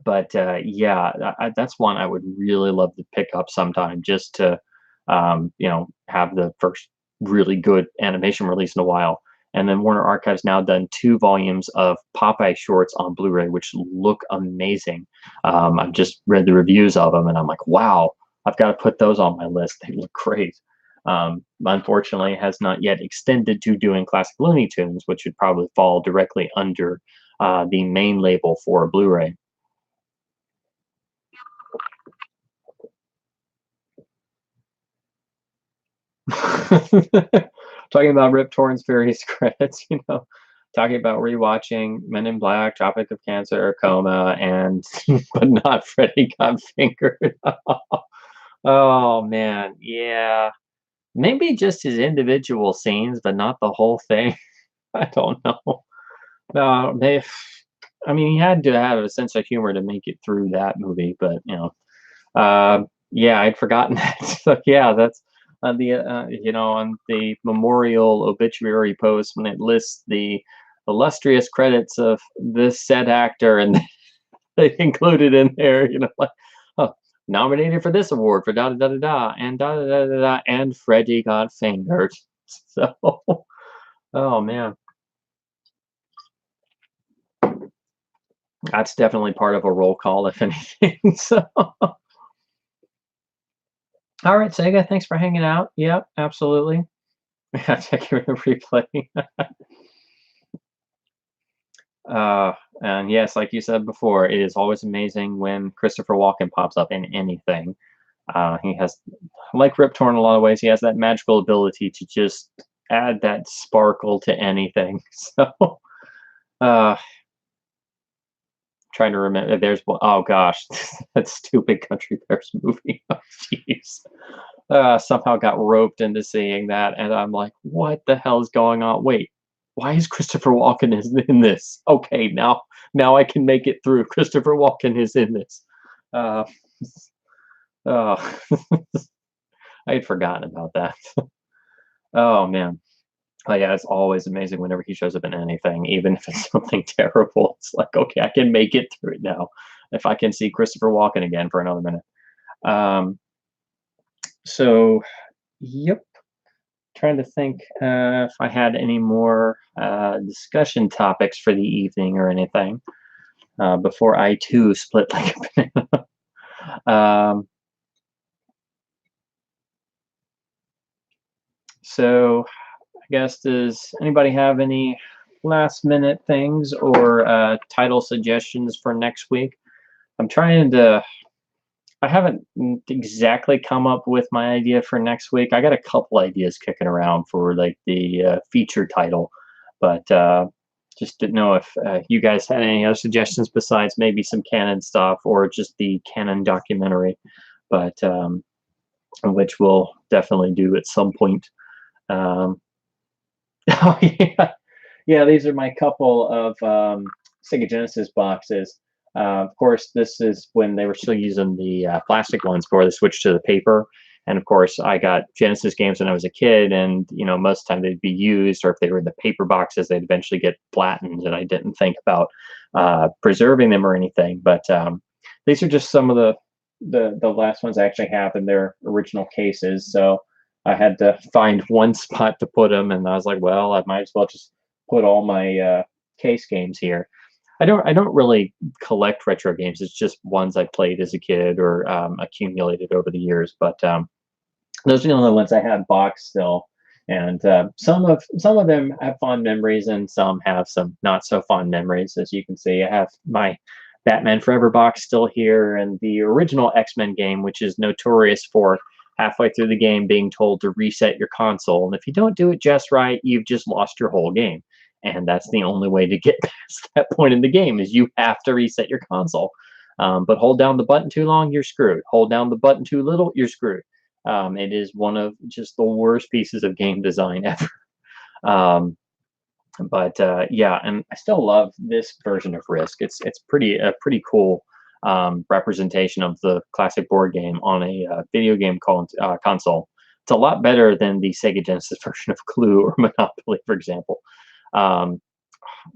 but yeah, that's one I would really love to pick up sometime just to, you know, have the first really good animation release in a while. And then Warner Archive's now done 2 volumes of Popeye shorts on Blu-ray, which look amazing. I've just read the reviews of them, and I'm like, wow, I've got to put those on my list. They look great. Unfortunately, has not yet extended to doing classic Looney Tunes, which would probably fall directly under the main label for Blu-ray. Talking about Rip Torn's various credits, you know, talking about rewatching Men in Black, Tropic of Cancer, Coma, and but not Freddy Got Fingered. Oh man, yeah. Maybe just his individual scenes, but not the whole thing. I don't know. No, I mean, he had to have a sense of humor to make it through that movie, but you know, yeah, I'd forgotten that. So yeah, that's you know, on the memorial obituary post when it lists the illustrious credits of this said actor, and they included in there, you know, like, oh, nominated for this award for da da da da da and da da da da da, and Freddy Got Fingered. So, oh man, that's definitely part of a roll call, if anything. So. All right, Sega, thanks for hanging out. Yep, absolutely. Yeah, check your replay. uh, and yes, like you said before, it is always amazing when Christopher Walken pops up in anything. He has, like Rip Torn in a lot of ways, he has that magical ability to just add that sparkle to anything. So, uh, trying to remember, there's, oh gosh, that stupid Country Bears movie. Oh, jeez. Somehow got roped into seeing that, and I'm like, what the hell is going on? Wait, why is Christopher Walken is in this? Okay, now I can make it through. Christopher Walken is in this. Uh, oh, I had forgotten about that. Oh man. Oh yeah, it's always amazing whenever he shows up in anything, even if it's something terrible. It's like, okay, I can make it through it now. If I can see Christopher Walken again for another minute. So, yep. Trying to think if I had any more discussion topics for the evening or anything before I too split like a banana. So I guess, does anybody have any last minute things or title suggestions for next week? I'm trying to, I haven't exactly come up with my idea for next week. I got a couple ideas kicking around for like the feature title, but just didn't know if you guys had any other suggestions besides maybe some canon stuff or just the canon documentary, but which we'll definitely do at some point. Oh yeah, yeah. These are my couple of Sega Genesis boxes. Of course, this is when they were still using the plastic ones before they switched to the paper. And of course, I got Genesis games when I was a kid, and you know, most of the time they'd be used, or if they were in the paper boxes, they'd eventually get flattened. And I didn't think about preserving them or anything. But these are just some of the last ones I actually have in their original cases. So I had to find one spot to put them, and I was like, well, I might as well just put all my case games here. I don't really collect retro games. It's just ones I played as a kid or accumulated over the years. But those are the only ones I have boxed still. And some of them have fond memories, and some have some not so fond memories. As you can see, I have my Batman Forever box still here, and the original X-Men game, which is notorious for halfway through the game being told to reset your console. And if you don't do it just right, you've just lost your whole game. And that's the only way to get past that point in the game is you have to reset your console. But hold down the button too long, you're screwed. Hold down the button too little, you're screwed. It is one of just the worst pieces of game design ever. But yeah, and I still love this version of Risk. It's pretty cool representation of the classic board game on a video game console. It's a lot better than the Sega Genesis version of Clue or Monopoly, for example.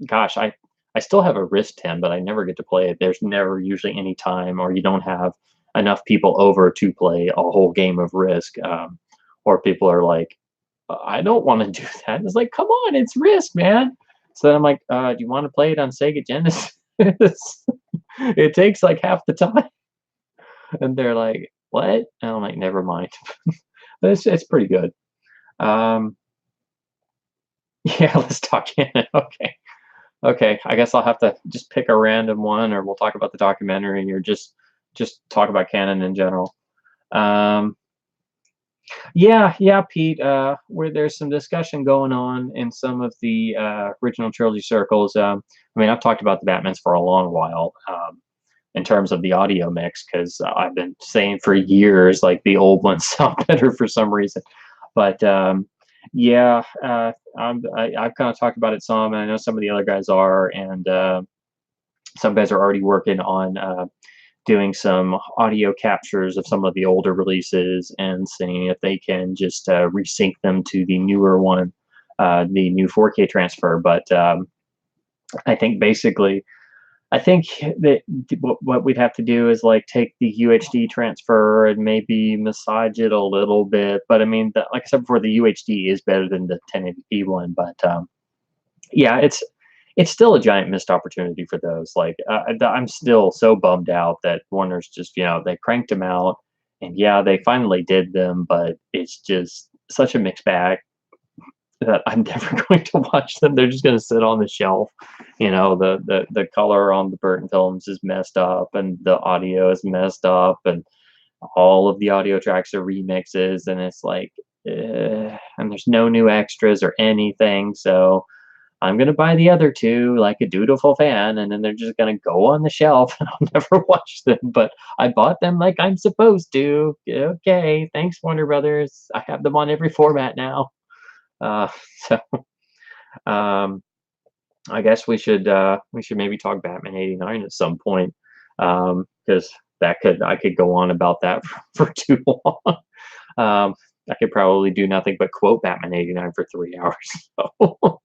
Gosh, I still have a Risk 10, but I never get to play it. There's never usually any time, or you don't have enough people over to play a whole game of Risk, or people are like, I don't want to do that. It's like, come on, it's Risk, man. So then I'm like, do you want to play it on Sega Genesis? It takes like half the time. And they're like, what? And I'm like, never mind. But it's pretty good. Yeah, let's talk canon. Okay. Okay, I guess I'll have to just pick a random one, or we'll talk about the documentary, or just talk about canon in general. Yeah, Pete. Where there's some discussion going on in some of the original trilogy circles. I mean, I've talked about the Batmans for a long while in terms of the audio mix, because I've been saying for years like the old ones sound better for some reason. But yeah, I've kind of talked about it some, and I know some of the other guys are, and some guys are already working on doing some audio captures of some of the older releases and seeing if they can just resync them to the newer one, the new 4K transfer. But I think basically, I think that what we'd have to do is like take the UHD transfer and maybe massage it a little bit. But I mean, like I said before, the UHD is better than the 1080p one. But yeah, it's still a giant missed opportunity for those. Like I'm still so bummed out that Warner's just, they cranked them out, and yeah, they finally did them, but it's just such a mixed bag that I'm never going to watch them. They're just going to sit on the shelf. The color on the Burton films is messed up, and the audio is messed up, and all of the audio tracks are remixes, and it's like, and there's no new extras or anything. So I'm going to buy the other two like a dutiful fan, and then they're just going to go on the shelf, and I'll never watch them. But I bought them like I'm supposed to. Okay, thanks, Warner Brothers. I have them on every format now. So I guess we should maybe talk Batman '89 at some point, because I could go on about that for too long. I could probably do nothing but quote Batman '89 for 3 hours. So.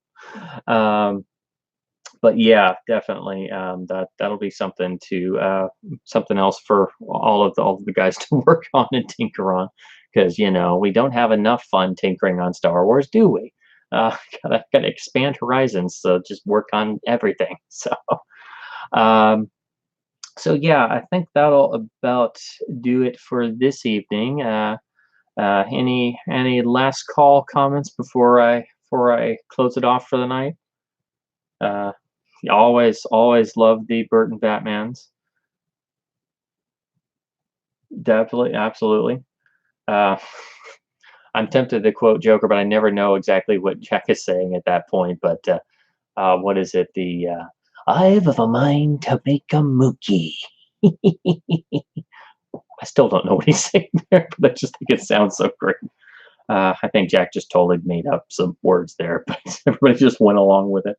But yeah, definitely that'll be something something else for all of the guys to work on and tinker on, because we don't have enough fun tinkering on Star Wars, do we? Gotta expand horizons, so just work on everything. So yeah, I think that'll about do it for this evening. Any last call comments before I close it off for the night? Always love the Burton Batmans. Definitely, absolutely. I'm tempted to quote Joker, but I never know exactly what Jack is saying at that point. But what is it? I've a mind to make a mookie. I still don't know what he's saying there, but I just think it sounds so great. I think Jack just totally made up some words there, but everybody just went along with it.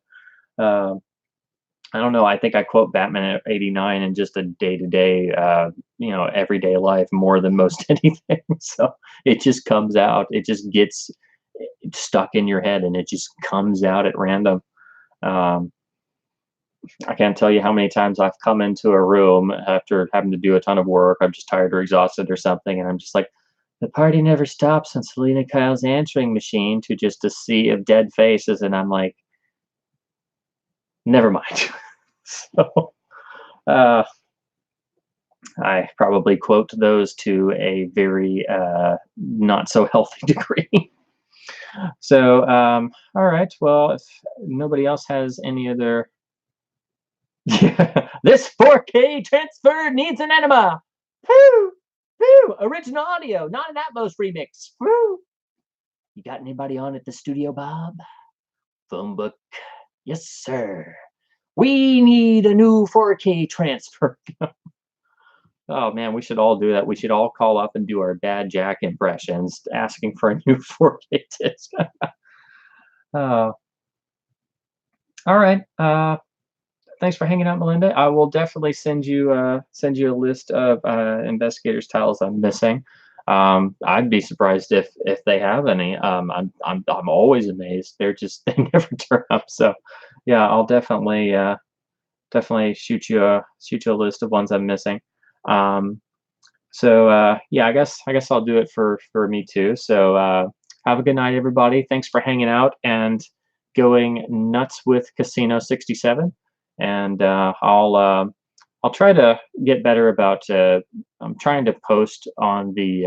I don't know. I think I quote Batman '89 in just a day-to-day, everyday life more than most anything. So it just comes out. It just gets stuck in your head, and it just comes out at random. I can't tell you how many times I've come into a room after having to do a ton of work. I'm just tired or exhausted or something, and I'm just like, the party never stops on Selena Kyle's answering machine, to just a sea of dead faces, and I'm like, never mind. So I probably quote those to a very not so healthy degree. So all right, well, if nobody else has any other this 4K transfer needs an enema. Woo! Woo! Original audio, not an Atmos remix. Woo! You got anybody on at the studio, Bob? Phone book. Yes, sir. We need a new 4K transfer. Oh man, we should all do that. We should all call up and do our bad Jack impressions, asking for a new 4K disc. All right. Thanks for hanging out, Melinda. I will definitely send you a list of investigators' titles I'm missing. I'd be surprised if they have any. I'm always amazed. They're just they never turn up. So yeah, I'll definitely shoot you a list of ones I'm missing. Yeah, I guess I'll do it for me too. So have a good night, everybody. Thanks for hanging out and going nuts with Casino 67. And I'll try to get better about. I'm trying to post on the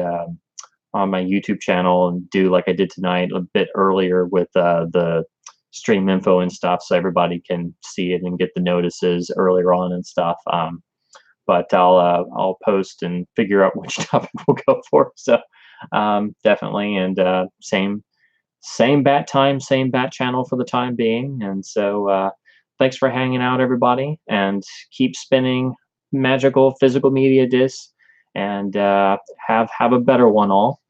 on my YouTube channel and do like I did tonight a bit earlier with the stream info and stuff, so everybody can see it and get the notices earlier on and stuff. But I'll post and figure out which topic we'll go for. So definitely, and same bat time, same bat channel for the time being. And so thanks for hanging out, everybody, and keep spinning magical physical media discs, and have a better one all.